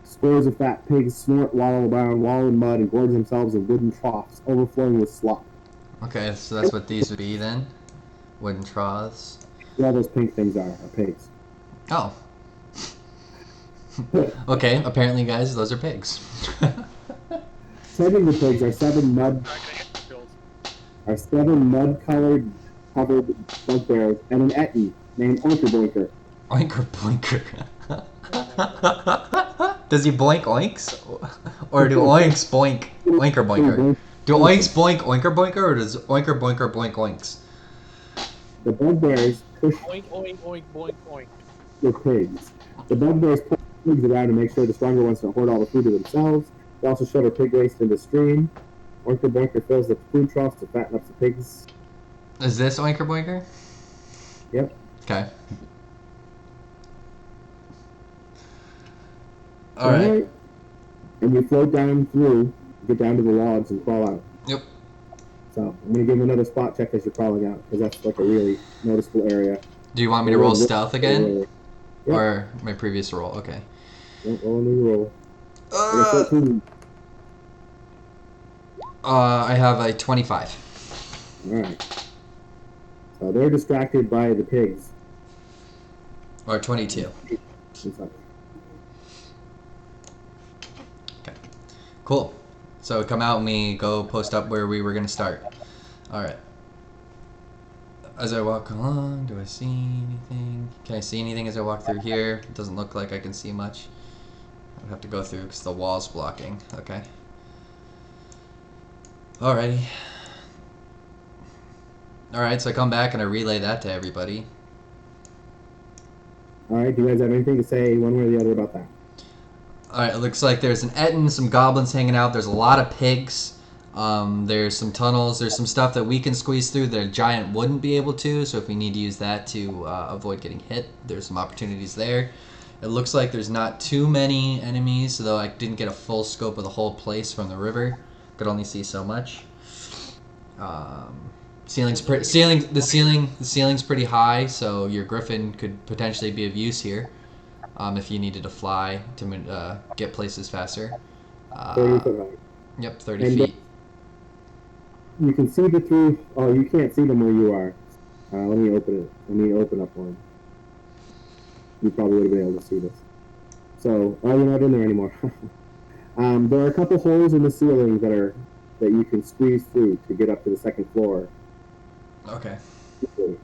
Scores of fat pigs snort, wallow around, wallow in mud, and gorge themselves in wooden troughs, overflowing with slop. Okay, so that's what these would be then? Wooden troughs. All those pink things are pigs. Oh. Okay, apparently, guys, those are pigs. Tending the pigs are 7 mud-colored covered bugbears and an ettin named Oinker Boinker. Oinker boinker. Does he boink oinks? Or do oinks boink oinker boinker? Do oinks boink oinker boinker, or does oinker boinker boink oinks? The bugbears push Oink, oink, oink, boink, oink. the pigs. The bugbears push the pigs around to make sure the stronger ones don't hoard all the food to themselves. They also shove a pig waste into the stream. Oinker Boinker fills the food troughs to fatten up the pigs. Is this oinker boinker? Yep. Okay. Alright. And you float down through, get down to the logs, and crawl out. Yep. So I'm going to give you another spot check as you're crawling out, because that's like a really noticeable area. Do you want me to roll stealth again? Yep. Or my previous roll? Okay. Yep, roll a new roll. I got 14. I have a 25. Alright. So they're distracted by the pigs. Or 22. Okay. Cool. So we come out and we go post up where we were going to start. Alright. As I walk along, do I see anything? Can I see anything as I walk through here? It doesn't look like I can see much. I would have to go through because the wall's blocking. Okay. Alrighty. Alright, so I come back and I relay that to everybody. All right. Do you guys have anything to say one way or the other about that? Alright, it looks like there's an Etten, some goblins hanging out. There's a lot of pigs. There's some tunnels. There's some stuff that we can squeeze through that a giant wouldn't be able to. So if we need to use that to avoid getting hit, there's some opportunities there. It looks like there's not too many enemies, though I didn't get a full scope of the whole place from the river. Could only see so much. The ceiling's pretty high, so your griffin could potentially be of use here. If you needed to fly to get places faster. 30 foot high. Yep, 30 And feet. you can see the three. Oh, you can't see them where you are. Let me open it. Let me open up one. You probably would have been able to see this. So, oh, you're not in there anymore. There are a couple holes in the ceiling that you can squeeze through to get up to the second floor. Okay. It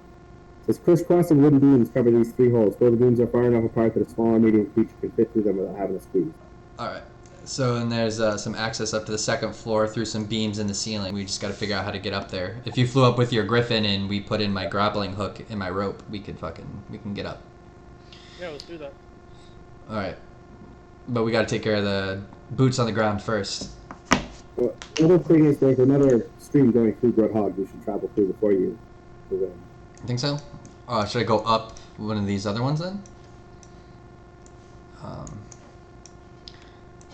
says crisscrossing wooden beams cover these three holes. Both the beams are far enough apart that a small or medium creature can fit through them without having to squeeze. Alright. So, and there's some access up to the second floor through some beams in the ceiling. We just got to figure out how to get up there. If you flew up with your griffin and we put in my grappling hook in my rope, we can get up. Yeah, let's do that. Alright. But we got to take care of the boots on the ground first. Well, the other thing is there's another stream going through Grud Hog you should travel through before you move in. You think so? Should I go up one of these other ones then?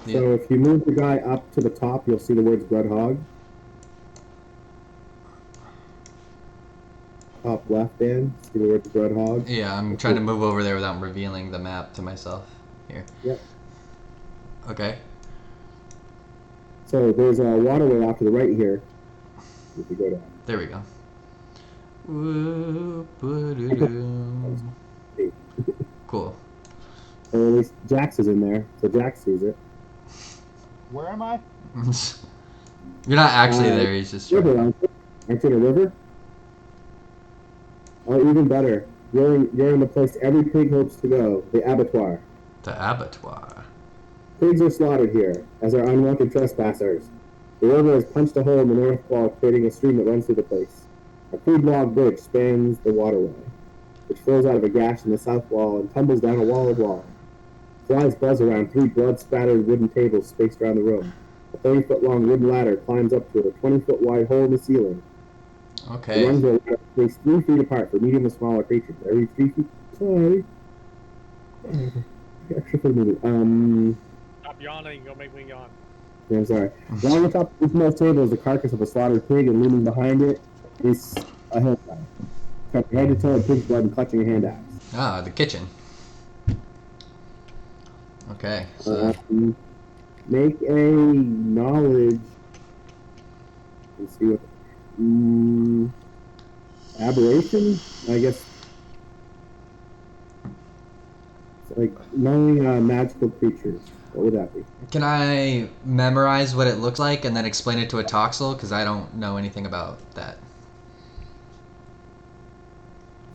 So if you move the guy up to the top, you'll see the words Grud Hog. Top left, Dan. See the words Grud Hog. Yeah, I'm trying to move over there without revealing the map to myself. Here. Yep. Okay. So there's a waterway off to the right here. If you go down. There we go. Cool. Or at least Jax is in there, so Jax sees it. Where am I? You're not actually there, he's just... River, aren't you? Aren't you in a river? Oh, even better. You're in the place every pig hopes to go, the abattoir. The abattoir. Pigs are slaughtered here, as are unwanted trespassers. The river has punched a hole in the north wall, creating a stream that runs through the place. A crude log bridge spans the waterway, which flows out of a gash in the south wall and tumbles down a wall of lava. Flies buzz around three blood-spattered wooden tables spaced around the room. A 30-foot-long wooden ladder climbs up to a 20-foot-wide hole in the ceiling. Okay. The rungs are at least 3 feet apart for medium and smaller creatures. Every 3 feet... Sorry. Extra for the movie. Stop yawning, you'll make me yawn. Yeah, I'm sorry. Along the top of this most table is the carcass of a slaughtered pig, and looming behind it is a hand axe. Cut head to toe in pig's blood and clutching a hand axe. Ah, the kitchen. Okay, so... Make a knowledge... Let's see what... aberration? I guess... It's like knowing magical creatures. What would that be? Can I memorize what it looks like and then explain it to a Toxel? Because I don't know anything about that.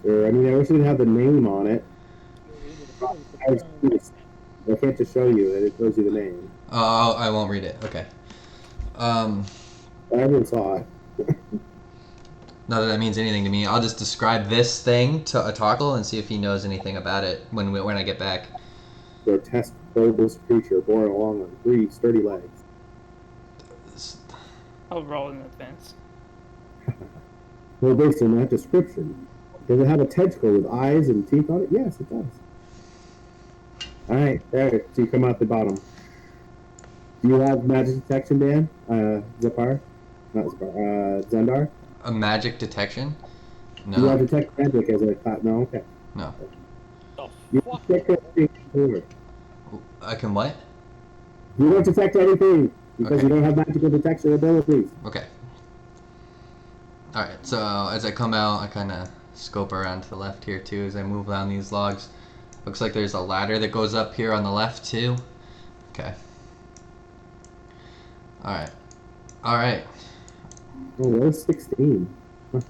Sure, I mean, I wish it had the name on it. I can't just show you it, it shows you the name. Oh, I won't read it. Okay. Everyone saw it. Not that that means anything to me. I'll just describe this thing to a Toxel and see if he knows anything about it when I get back. Grotesque, bulbous creature borne along on 3 sturdy legs. I'll roll in advance. Well, based on that description, does it have a tentacle with eyes and teeth on it? Yes, it does. Alright, there. So you come out the bottom. Do you have magic detection, Dan? Zepar? Not Zepar. Zendar? A magic detection? No. Do you have detect magic as a thought? No, okay. No. The You fuck? detect anything forward. I can what? You don't detect anything because Okay. you don't have magical detection abilities. Okay. Alright, so as I come out, I kind of scope around to the left here too as I move down these logs. Looks like there's a ladder that goes up here on the left too. Okay. Alright. Alright. Oh, where's 16? Huh.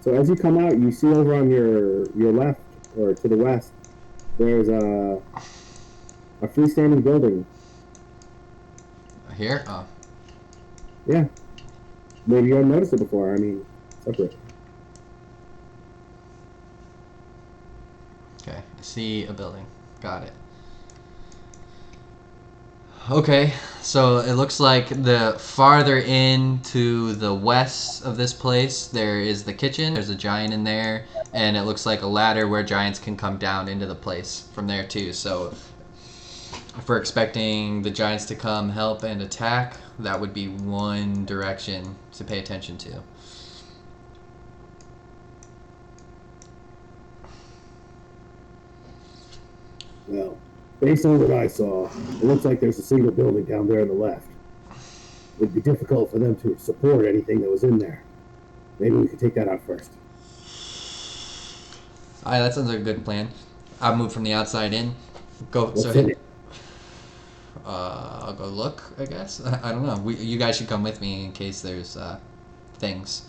So as you come out, you see over on your left or to the west, there's a freestanding building. Here? Oh. Yeah. Maybe you haven't noticed it before. I mean, separate. Okay, I see a building. Got it. Okay, so it looks like the farther in to the west of this place, there is the kitchen. There's a giant in there, and it looks like a ladder where giants can come down into the place from there too. So if we're expecting the giants to come help and attack, that would be one direction to pay attention to. Well, based on what I saw, it looks like there's a single building down there on the left. It would be difficult for them to support anything that was in there. Maybe we could take that out first. Alright, that sounds like a good plan. I'll move from the outside in. Go. What's So in hit. it? I'll go look, I guess. I don't know. You guys should come with me in case there's things.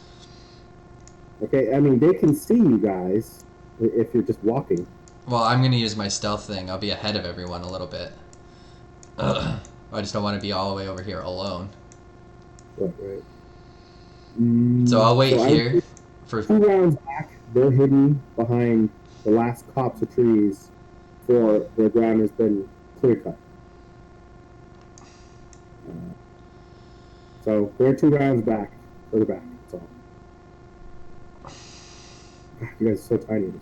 Okay, I mean, they can see you guys if you're just walking. Well, I'm going to use my stealth thing. I'll be ahead of everyone a little bit. I just don't want to be all the way over here alone. Right. So I'll wait So here for... 2 rounds back, they're hidden behind the last copse of trees for the ground has been clear cut. So they're 2 rounds back, further back. That's all. You guys are so tiny.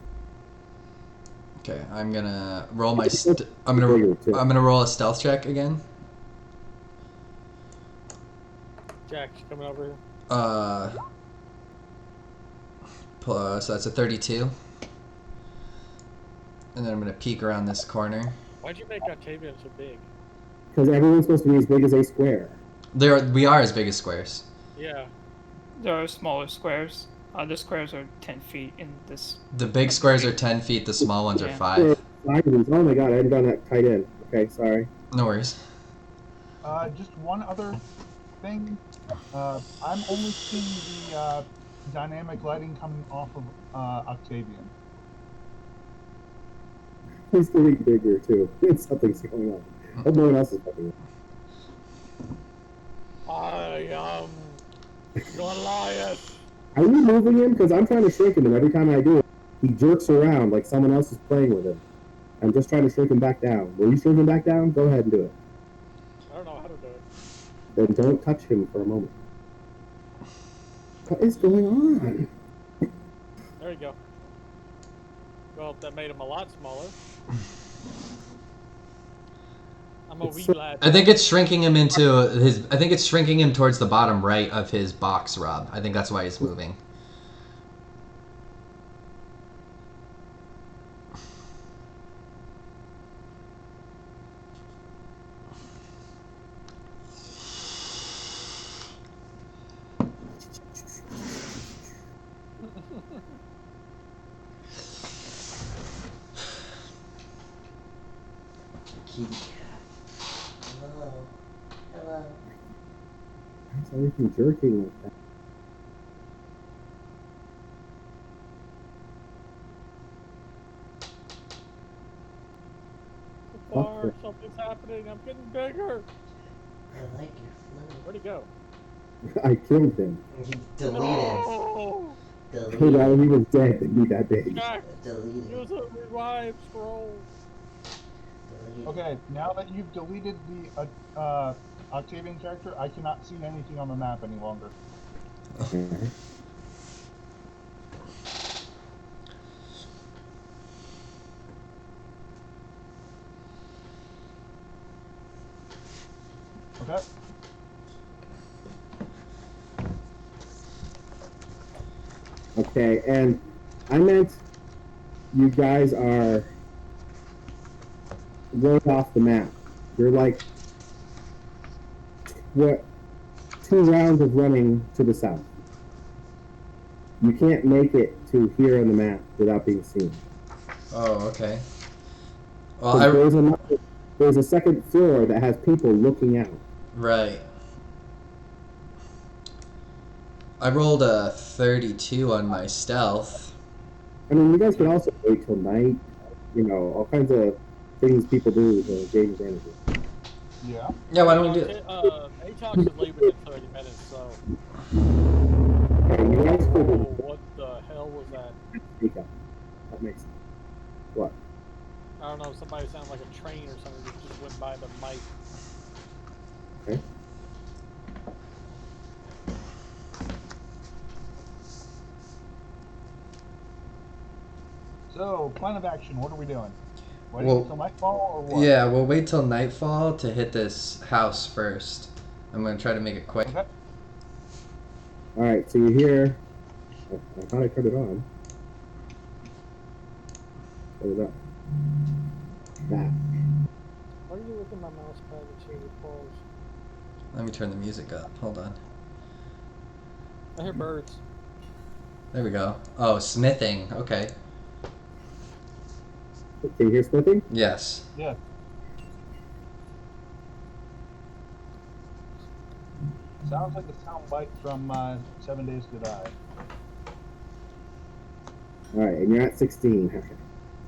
Okay, I'm gonna roll my... I'm gonna roll a stealth check again. Jack's coming over here. So that's a 32. And then I'm gonna peek around this corner. Why'd you make Octavian so big? Because everyone's supposed to be as big as a square. We are as big as squares. Yeah. There are smaller squares. The squares are 10 feet in this. The big squares are 10 feet, the small ones are Yeah. 5. Oh my god, I hadn't done that tight in. Okay, sorry. No worries. Just one other thing. I'm only seeing the dynamic lighting coming off of Octavian. He's getting bigger too. Something's going on. Hope no one else is fucking. I am Goliath. Are you moving him? Because I'm trying to shrink him, and every time I do it, he jerks around like someone else is playing with him. I'm just trying to shrink him back down. Will you shrink him back down? Go ahead and do it. I don't know how to do it. Then don't touch him for a moment. What is going on? There you go. Well, that made him a lot smaller. I'm a wee lad. I think it's shrinking him into his... I think it's shrinking him towards the bottom right of his box, Rob. I think that's why he's moving. Kitty cat. Hello. Hello. Why is everything jerking like that? Bar, something's happening. I'm getting bigger. I like your flow. Where'd he go? I killed him. He deleted. No! Hey, now he was dead and be that big. Jack, Deleted. use a revive scroll. Okay, now that you've deleted the Octavian character, I cannot see anything on the map any longer. Okay. Okay, and I meant you guys are way off the map. You're like what 2 rounds of running to the south. You can't make it to here on the map without being seen. Oh, okay. 'Cause Well, there's a second floor that has people looking out. right. I rolled a 32 on my stealth. I mean, you guys can also wait till night. You know, all kinds of things people do to gain advantage. Yeah. Yeah, why don't we do it? Atox would leave within 30 minutes, so. And you guys could Oh, what the hell was that? sneak up. That makes sense. What? I don't know, somebody sounded like a train or something that just went by the mic. Okay. So, plan of action. What are we doing? Waiting Well, until nightfall or what? Yeah, we'll wait till nightfall to hit this house first. I'm gonna try to make it quick. Okay. All right. So you hear? I thought I turned it on. What is that? That. Why are you looking at my mouse pad and seeing it pause? Let me turn the music up. Hold on. I hear birds. There we go. Oh, smithing. Okay. Can you hear smithing? Yes. Yeah. Sounds like a sound bite from 7 Days to Die. All right, and you're at 16.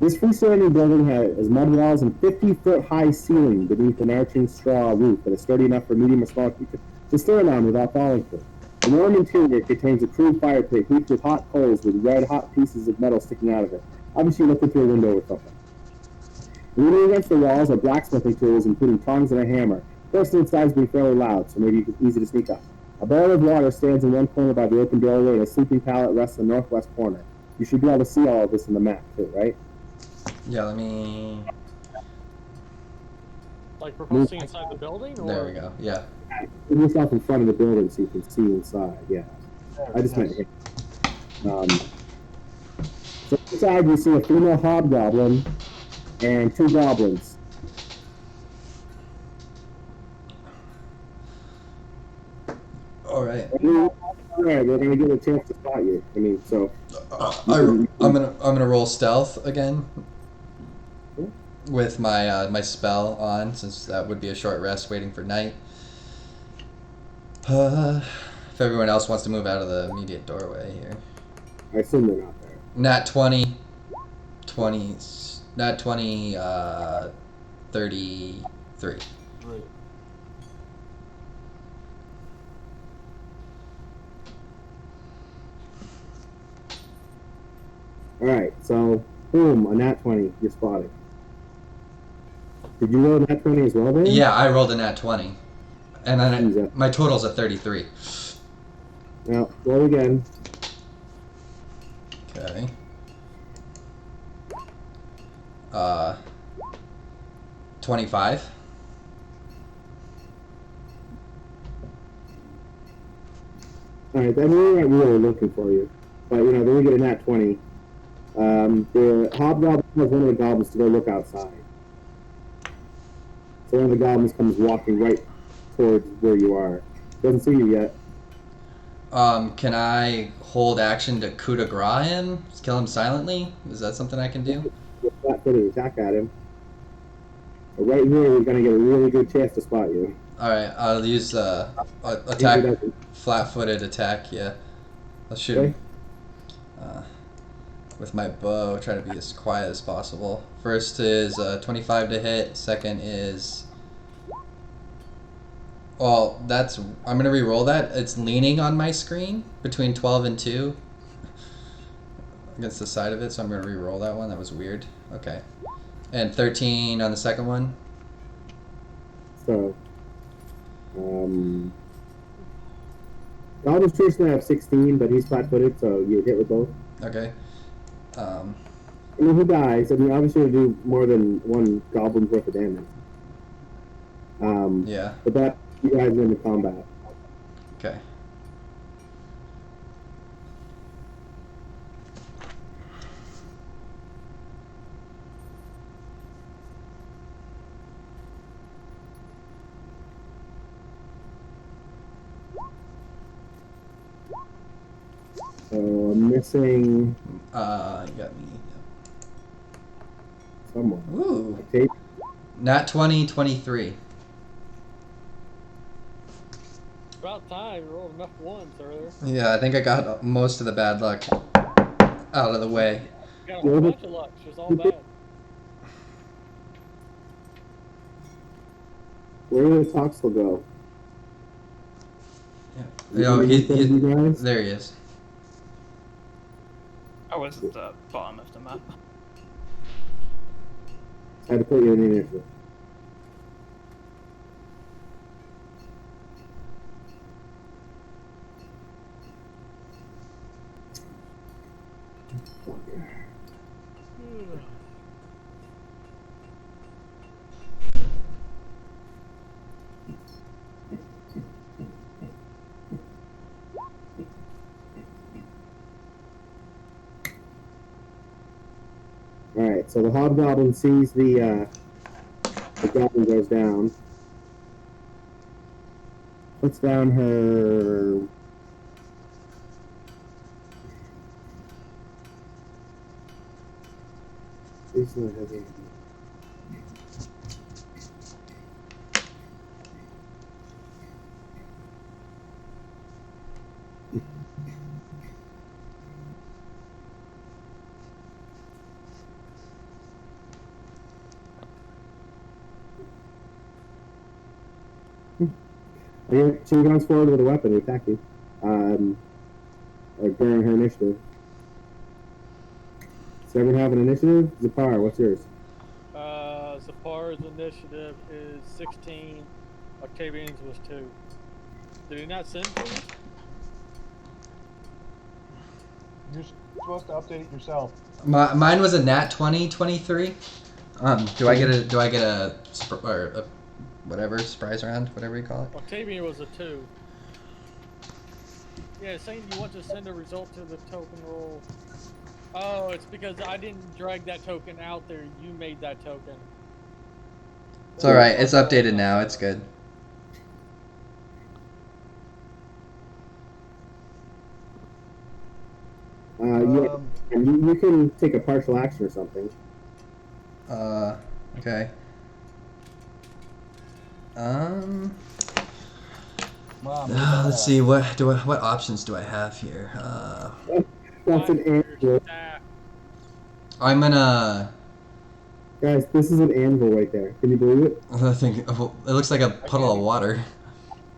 This freestanding building has mud walls and 50-foot high ceiling beneath an arching straw roof that is sturdy enough for medium or small creatures to stand on without falling through. The warm interior contains a crude fire pit heaped with hot coals with red hot pieces of metal sticking out of it, obviously looking through a window or something. Leaning against the walls are blacksmithing tools, including tongs and a hammer. Person inside is being fairly loud, so maybe easy to sneak up. A barrel of water stands in one corner by the open doorway, and a sleeping pallet rests in the northwest corner. You should be able to see all of this in the map, too, right? Yeah, let me. Like, proposing inside the building? Or? There we go. Yeah. Put yourself in front of the building so you can see inside, yeah. I just meant here. So inside you see a female hobgoblin and 2 goblins. All right. They're gonna get a chance to spot you. I mean, so I'm gonna roll stealth again with my my spell on, since that would be a short rest waiting for night. If everyone else wants to move out of the immediate doorway here. I assume they're not there. Nat 20, 20, nat 20, 33. Great. All right, so boom, a nat 20, you're spotted. Did you roll a nat 20 as well, then? Yeah, I rolled a nat 20. And then Jesus. my total's a 33. Now, roll again. Okay. 25. All right, then we weren't really looking for you. But, you know, then we get a nat 20. The hobgoblin tells one of the goblins to go look outside. So one of the goblins comes walking right towards where you are. Doesn't see you yet. Can I hold action to coup de grace him? Just kill him silently? Is that something I can do? With flat-footed attack at him. But right here, we're gonna get a really good chance to spot you. Alright, I'll use attack, Usually doesn't. flat-footed attack, yeah. Let's shoot him. With my bow, try to be as quiet as possible. First is 25 to hit, second is... Well, that's... I'm gonna re-roll that. It's leaning on my screen between 12 and 2. Against the side of it, so I'm gonna re-roll that one. That was weird. Okay. And 13 on the second one. So, Goblin's traditionally have 16, but he's flat-footed, so you hit with both. Okay. I mean, he dies. I mean, obviously, you do more than one goblin's worth of damage. Yeah. But that, you guys are in the combat. Okay. So, I'm missing You got me. someone. Ooh. Okay. Nat 20, 23. About time. You rolled enough ones earlier. Yeah, I think I got most of the bad luck out of the way. You got a whole bunch of luck. It's all bad. Where did the Toxel go? Yo, You guys? there he is. I was at the bottom of the map. I had to put you in the initiative. Alright, so the hobgoblin sees the goblin goes down. Puts down her It's not heavy. Yeah, she runs forward with a weapon to attack you. During her initiative. Does everyone have an initiative? Zapar, what's yours? Zapar's initiative is 16. Octavian's was 2. Did he not send these? You're supposed to update it yourself. Mine was a nat 20, 23. Do I get a whatever surprise round, whatever you call it? Octavian was a 2. Yeah, it's saying you want to send a result to the token roll. Oh, it's because I didn't drag that token out there. You made that token. It's alright, it's updated now, it's good. Yeah, and you can take a partial action or something. Okay. Let's see, what options do I have here? That's an anvil. I'm gonna... Guys, this is an anvil right there. Can you believe it? I think it looks like a puddle of water.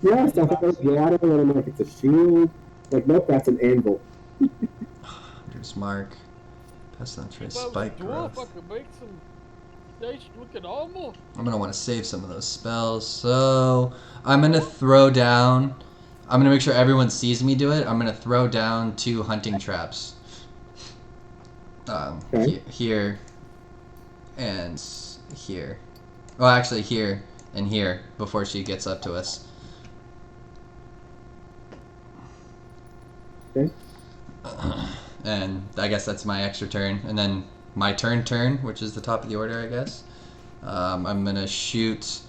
Yeah, stuff like water. I don't know if it's a shield. Like, nope, that's an anvil. Here's Mark. Pestilence, spike growth. I'm gonna want to save some of those spells, so I'm gonna throw down. I'm gonna make sure everyone sees me do it. I'm gonna throw down 2 hunting traps. Okay. Here and here. Well, actually, here and here before she gets up to us. Okay. And I guess that's my extra turn, and then my turn, which is the top of the order, I guess. I'm gonna shoot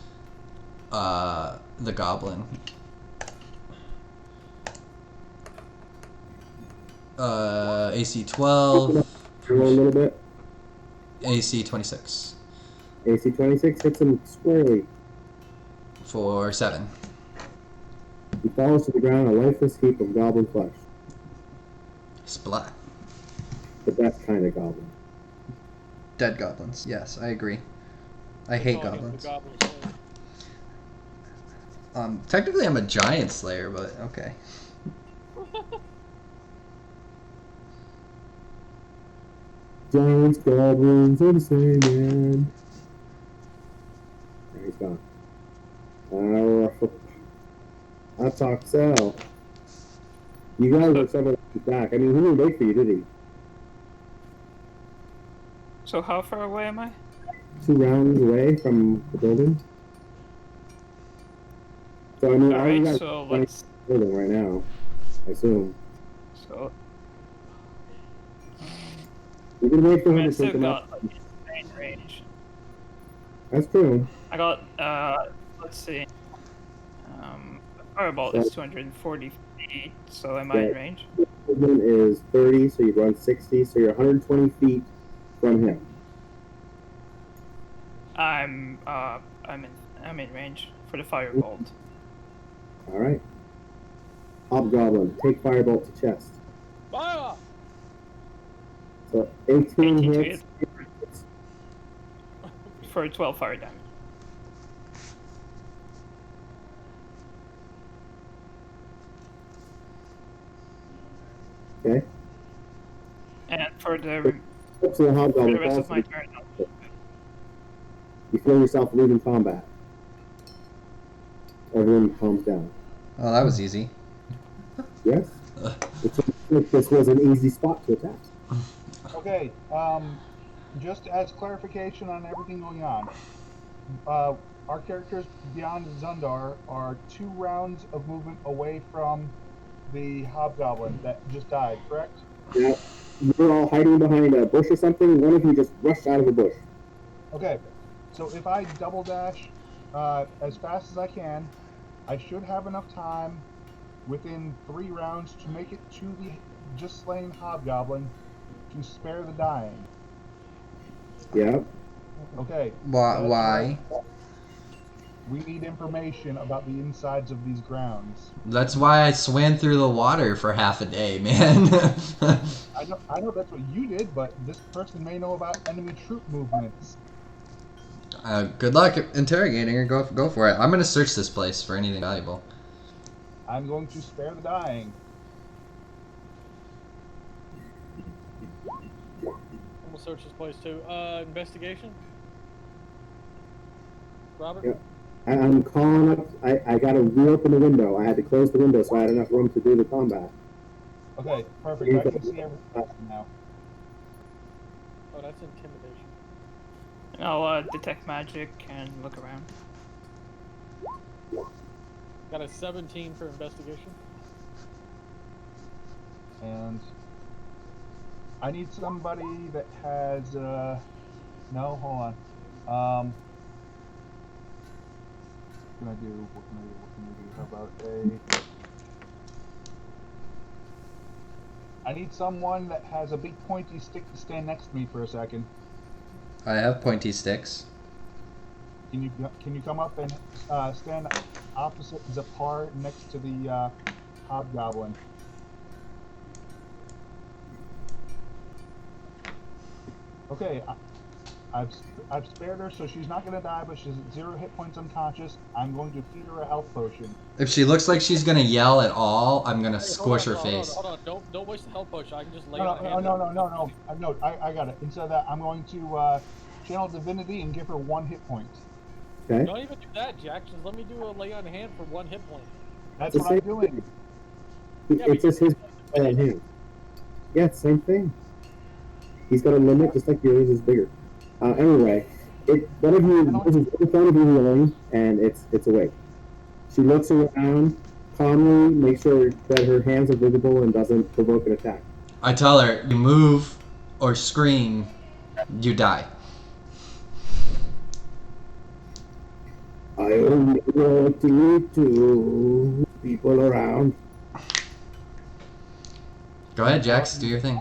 the goblin. AC 12. Roll a little bit. AC 26. AC 26 hits him squarely. For 7. He falls to the ground, a lifeless heap of goblin flesh. Splat. The best kind of goblin. Dead goblins. Yes, I agree. I hate goblins. Technically I'm a giant slayer, but okay. Giants, goblins, are the same, man. There he's gone. That talks out. You guys are several back. I mean, he didn't wait for you, did he? So how far away am I? 2 rounds away from the building. So I mean, all you Alright, guys so are let's... building right now, I assume. So... You can wait for I him mean, I to take still them got out. like insane range. That's true. I got, let's see. Firebolt is 240 feet, so am I in range? Movement is 30, so you run 60, so you're 120 feet from him. I'm in range for the firebolt. All right. Hobgoblin. Take firebolt to chest. Fire! So 18 18 to hits. for 12 fire damage. Okay. And for the Up to the for Hobgoblin the rest falls of my to turn, you feel yourself leaving combat. Everyone calms down. Oh, that was easy. Yes? It's like this was an easy spot to attack. Okay. Just as clarification on everything going on, our characters beyond Zundar are 2 rounds of movement away from the hobgoblin that just died, correct? Now, you're all hiding behind a bush or something. One of you just rushed out of the bush. Okay. So if I double dash as fast as I can, I should have enough time within 3 rounds to make it to the just slain hobgoblin to spare the dying. Yeah. Okay. Why? We need information about the insides of these grounds. That's why I swam through the water for half a day, man. I know that's what you did, but this person may know about enemy troop movements. Good luck interrogating her. Go for it. I'm gonna search this place for anything valuable. I'm going to spare the dying. I'm gonna search this place too. Investigation? Robert? Yep. I'm calling up. I got to reopen the window. I had to close the window so I had enough room to do the combat. Okay, perfect. I can see everything now. Oh, that's intimidation. I'll detect magic and look around. Got a 17 for investigation. And I need somebody that has no, hold on. What can I do? How about I need someone that has a big pointy stick to stand next to me for a second. I have pointy sticks. Can you come up and stand opposite Zapar next to the hobgoblin? Okay, I've spared her, so she's not gonna die, but she's at 0 hit points unconscious. I'm going to feed her a health potion. If she looks like she's gonna yell at all, I'm gonna squish her face. Hold on. Don't waste the health potion. I can just lay No, on a hand. No. I got it. Instead of that, I'm going to channel divinity and give her 1 hit point. Okay. Don't even do that, Jack. Just let me do a lay on hand for 1 hit point. That's what I'm doing. It's just his hand. Yeah, same thing. He's got a limit just like yours is bigger. Anyway, one of you is in front of you healing, and it's awake. She looks around calmly, makes sure that her hands are visible and doesn't provoke an attack. I tell her, you move or scream, you die. I only want to eat to people around. Go ahead, Jax, do your thing.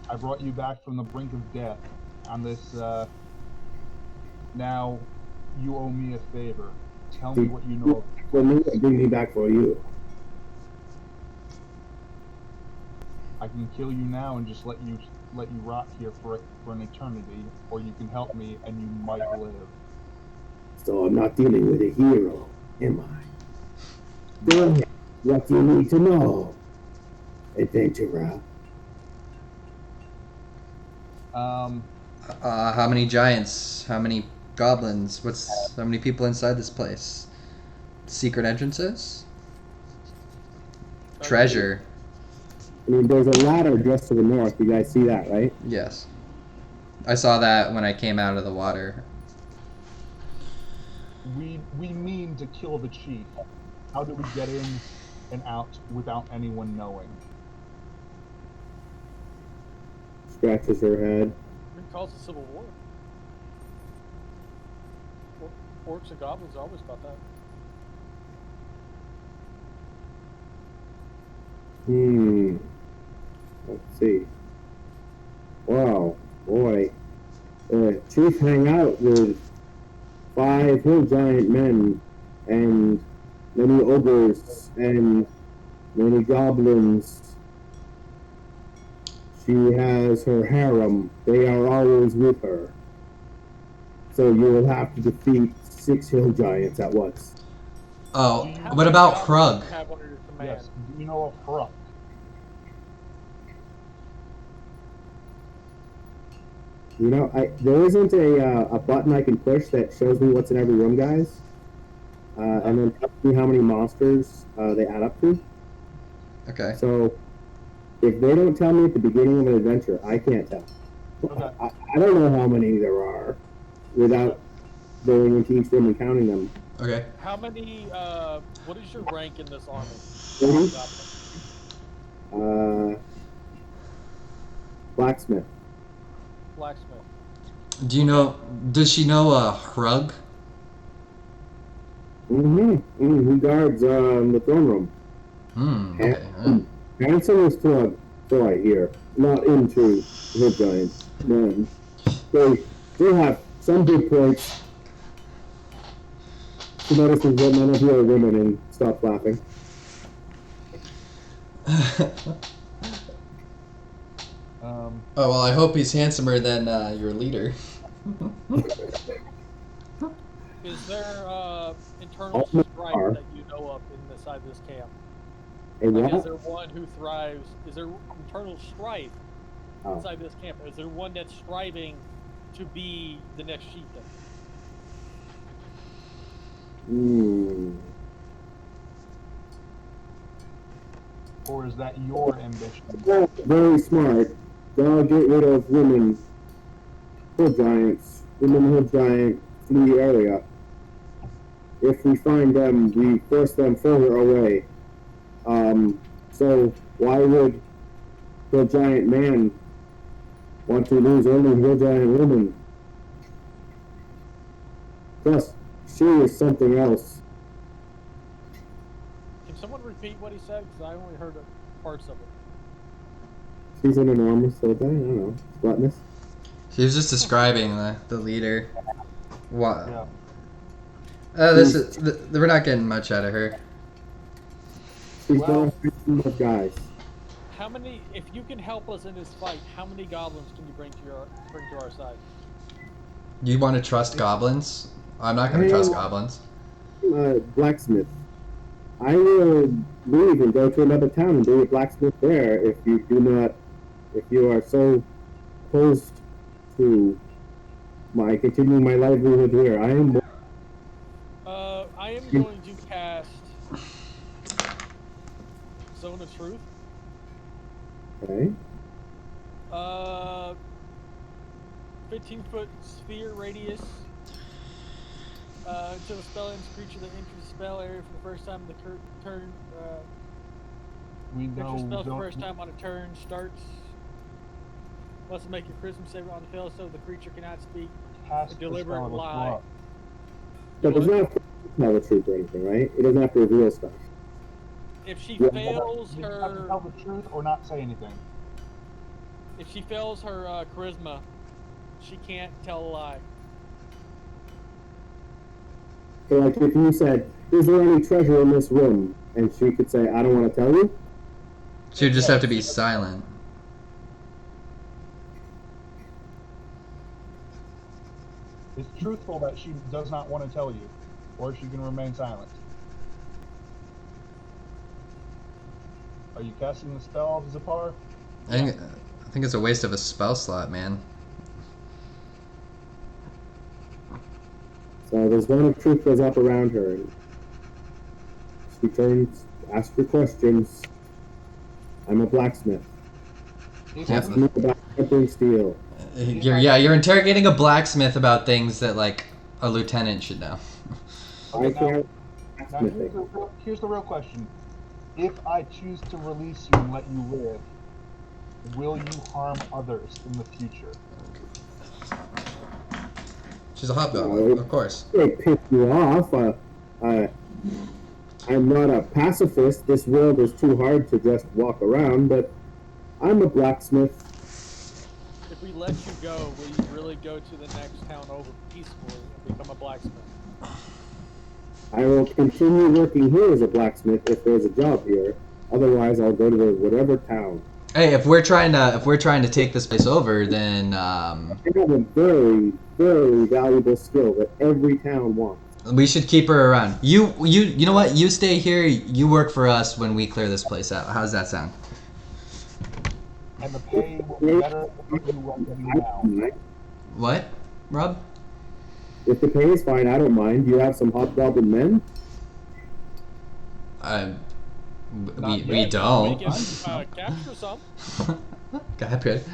I brought you back from the brink of death on this. Now, you owe me a favor. Tell me what you know. For me, bring me back for you. I can kill you now and just let you rot here for an eternity, or you can help me and you might live. So I'm not dealing with a hero, am I? Go ahead. What do you need to know, adventurer? How many giants? How many goblins? How many people inside this place? Secret entrances? Treasure. I mean, there's a ladder just to the north. You guys see that, right? Yes. I saw that when I came out of the water. We mean to kill the chief. How do we get in and out without anyone knowing? Scratches her head. It caused a civil war. Orcs and goblins always thought that. Let's see. Wow, boy. Chief hang out with 5 hill giant men and many ogres and many goblins. She has her harem. They are always with her. So you will have to defeat 6 hill giants at once. Oh, How what many about goblins Hrug? do you have under your command? Yes. Do you know of Hruk? You know, there isn't a button I can push that shows me what's in every room, guys, and then tells me how many monsters they add up to. Okay. So if they don't tell me at the beginning of an adventure, I can't tell. Okay. I don't know how many there are without going into each room and counting them. Okay. How many? What is your rank in this army? 30? Goblin. Blacksmith. Blacksmith. Do you know? Does she know Hrug? He guards the throne room. Okay. Handsome is to I hear, not into the giant man. They have some good points. She notices that none of you are women and stops laughing. Oh well, I hope he's handsomer than your leader. Is there internal Oh, strife are. that you know of inside this camp? A Like, is what? there one who thrives? Is there internal strife Oh. inside this camp? Is there one that's striving to be the next chieftain? Or is that your ambition? Well, very smart. They'll get rid of women hill giants. Women hill giant in the area. If we find them, we force them further away. So why would the giant man want to lose only hill giant women? Plus, she is something else. Can someone repeat what he said? Because I only heard parts of it. She's an enormous hill giant. I don't know. Gluttonous. She was just describing the leader. What? Yeah. We're not getting much out of her. She's Well- got a of guys. How many? If you can help us in this fight, how many goblins can you bring to our side? You want to trust goblins? I'm not going to trust goblins. Blacksmith. I will leave and go to another town and be a blacksmith there if you are so opposed to my continuing my livelihood here. I am. I am going to cast Zone of Truth. Okay. 15-foot sphere radius. Until the spell ends, creature that enters the spell area for the first time in the turn. We Creature know. spells the first time on a turn starts. Must make your charisma save on the fail, so the creature cannot speak Cast a the deliberate spell to lie. corrupt. But does not have to tell the truth or anything, right? It doesn't have to reveal stuff. If she Yeah. fails You just have to tell her, the truth or not say anything. if she fails her charisma, she can't tell a lie. So, like, if you said, "Is there any treasure in this room?" and she could say, "I don't want to tell you," She would just have to be silent. It's truthful that she does not want to tell you, or she can remain silent. Are you casting the spell, Zipar? I think it's a waste of a spell slot, man. so the zone of truth goes up around her, and she turns, asks her questions. I'm a blacksmith. If Yeah. Ask we- me about something steel. You're interrogating a blacksmith about things that like a lieutenant should know. I Okay, can't Now blacksmithing. here's the real question. If I choose to release you and let you live, will you harm others in the future? She's a hobgoblin, of course. It pissed you off. I'm not a pacifist. This world is too hard to just walk around, but I'm a blacksmith. If we let you go, will you really go to the next town over peacefully and become a blacksmith? I will continue working here as a blacksmith if there's a job here. Otherwise, I'll go to whatever town. Hey, if we're trying to take this place over, then I have a very, very valuable skill that every town wants. we should keep her around. You know what? You stay here. You work for us when we clear this place out. How's that sound? And the pay will be better than you are getting now. What, Rob? If the pay is fine, I don't mind. Do you have some hobgoblin men? We We don't. can capture some. God, good.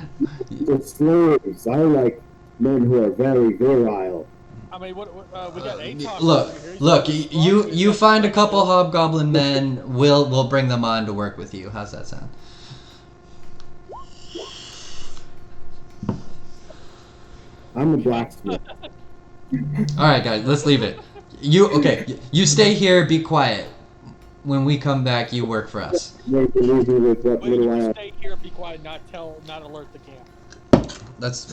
The slaves. I like men who are very virile. I mean, what we got ATOC Look, over here. look. He's You strong. you find a couple hobgoblin men. We'll bring them on to work with you. How's that sound? I'm a blacksmith. All right, guys. Let's leave it. You stay here. Be quiet. When we come back, you work for us. Wait to leave me with what Wait, little you I have. stay here, be quiet, not alert the camp. That's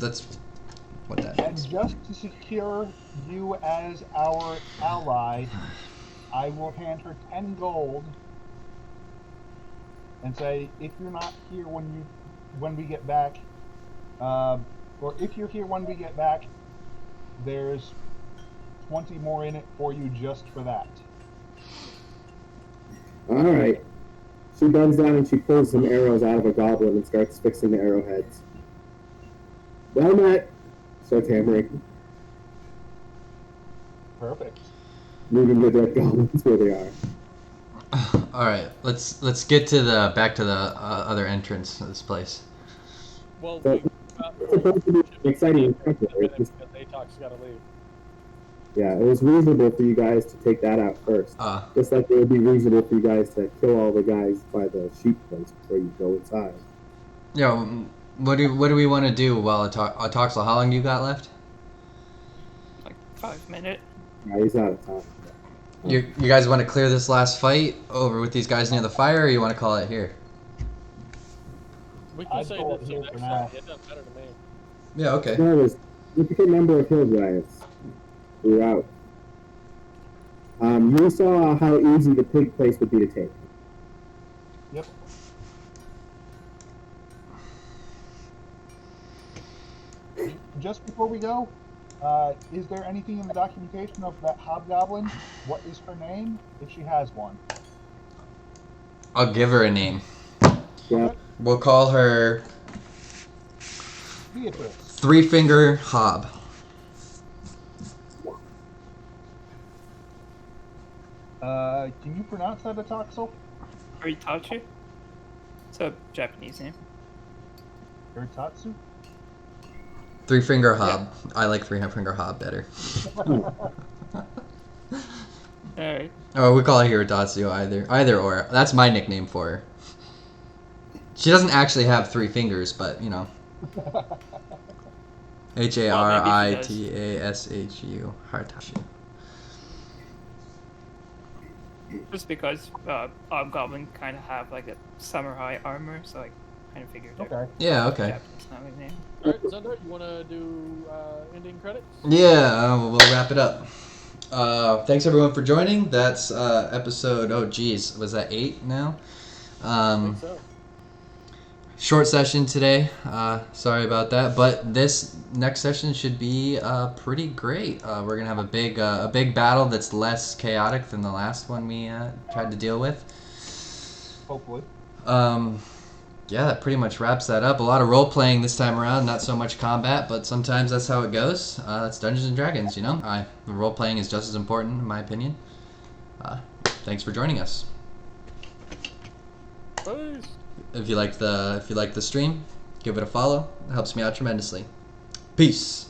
what that And means. just to secure you as our ally, I will hand her 10 gold and say, if you're not here when we get back, or if you're here when we get back, there's 20 more in it for you just for that. All right. She bends down and she pulls some arrows out of a goblin and starts fixing the arrowheads. Well met. Starts hammering, Perfect. moving the dead goblins where they are. All right, let's get back to the other entrance of this place. Well, So, it's supposed to be an exciting encounter. It's just- because ATOC's got to leave. Yeah, it was reasonable for you guys to take that out first. Just like it would be reasonable for you guys to kill all the guys by the sheep place before you go inside. Yeah. What do we want to do while Atoxel? How long do you got left? Like 5 minutes. Yeah, he's out of time. You guys want to clear this last fight over with these guys near the fire, or you want to call it here? We can I'd say go this with the here next for time. now. It doesn't matter to me. Yeah. Okay. There was a significant number of hill giants throughout. You saw how easy the pig place would be to take. Yep. Just before we go, is there anything in the documentation of that hobgoblin? What is her name, if she has one? I'll give her a name. Yeah. We'll call her Beatrice. Three Finger Hob. Can you pronounce that, Atoxel? Uritachi? It's a Japanese name. Uritatsu? Three Finger Hob. I like Three Finger Hob better. Alright. Oh, we call her Hiratatsu either or. That's my nickname for her. She doesn't actually have 3 fingers, but you know. Haritashu. Haritashu. Just because Hobgoblin kind of have like a samurai armor, so I kind of figured out Okay. Yeah. Okay. Japanese not his name. All right, Zunder, you want to do ending credits? Yeah. We'll wrap it up. Thanks everyone for joining. That's episode. Oh, geez, was that 8 now? I think so. Short session today. Sorry about that, but this next session should be pretty great. We're gonna have a big battle that's less chaotic than the last one we tried to deal with. Hopefully. Yeah, that pretty much wraps that up. A lot of role playing this time around, not so much combat, but sometimes that's how it goes. That's Dungeons and Dragons, you know. The role playing is just as important, in my opinion. Thanks for joining us. Peace. If you liked the stream, give it a follow. It helps me out tremendously. Peace.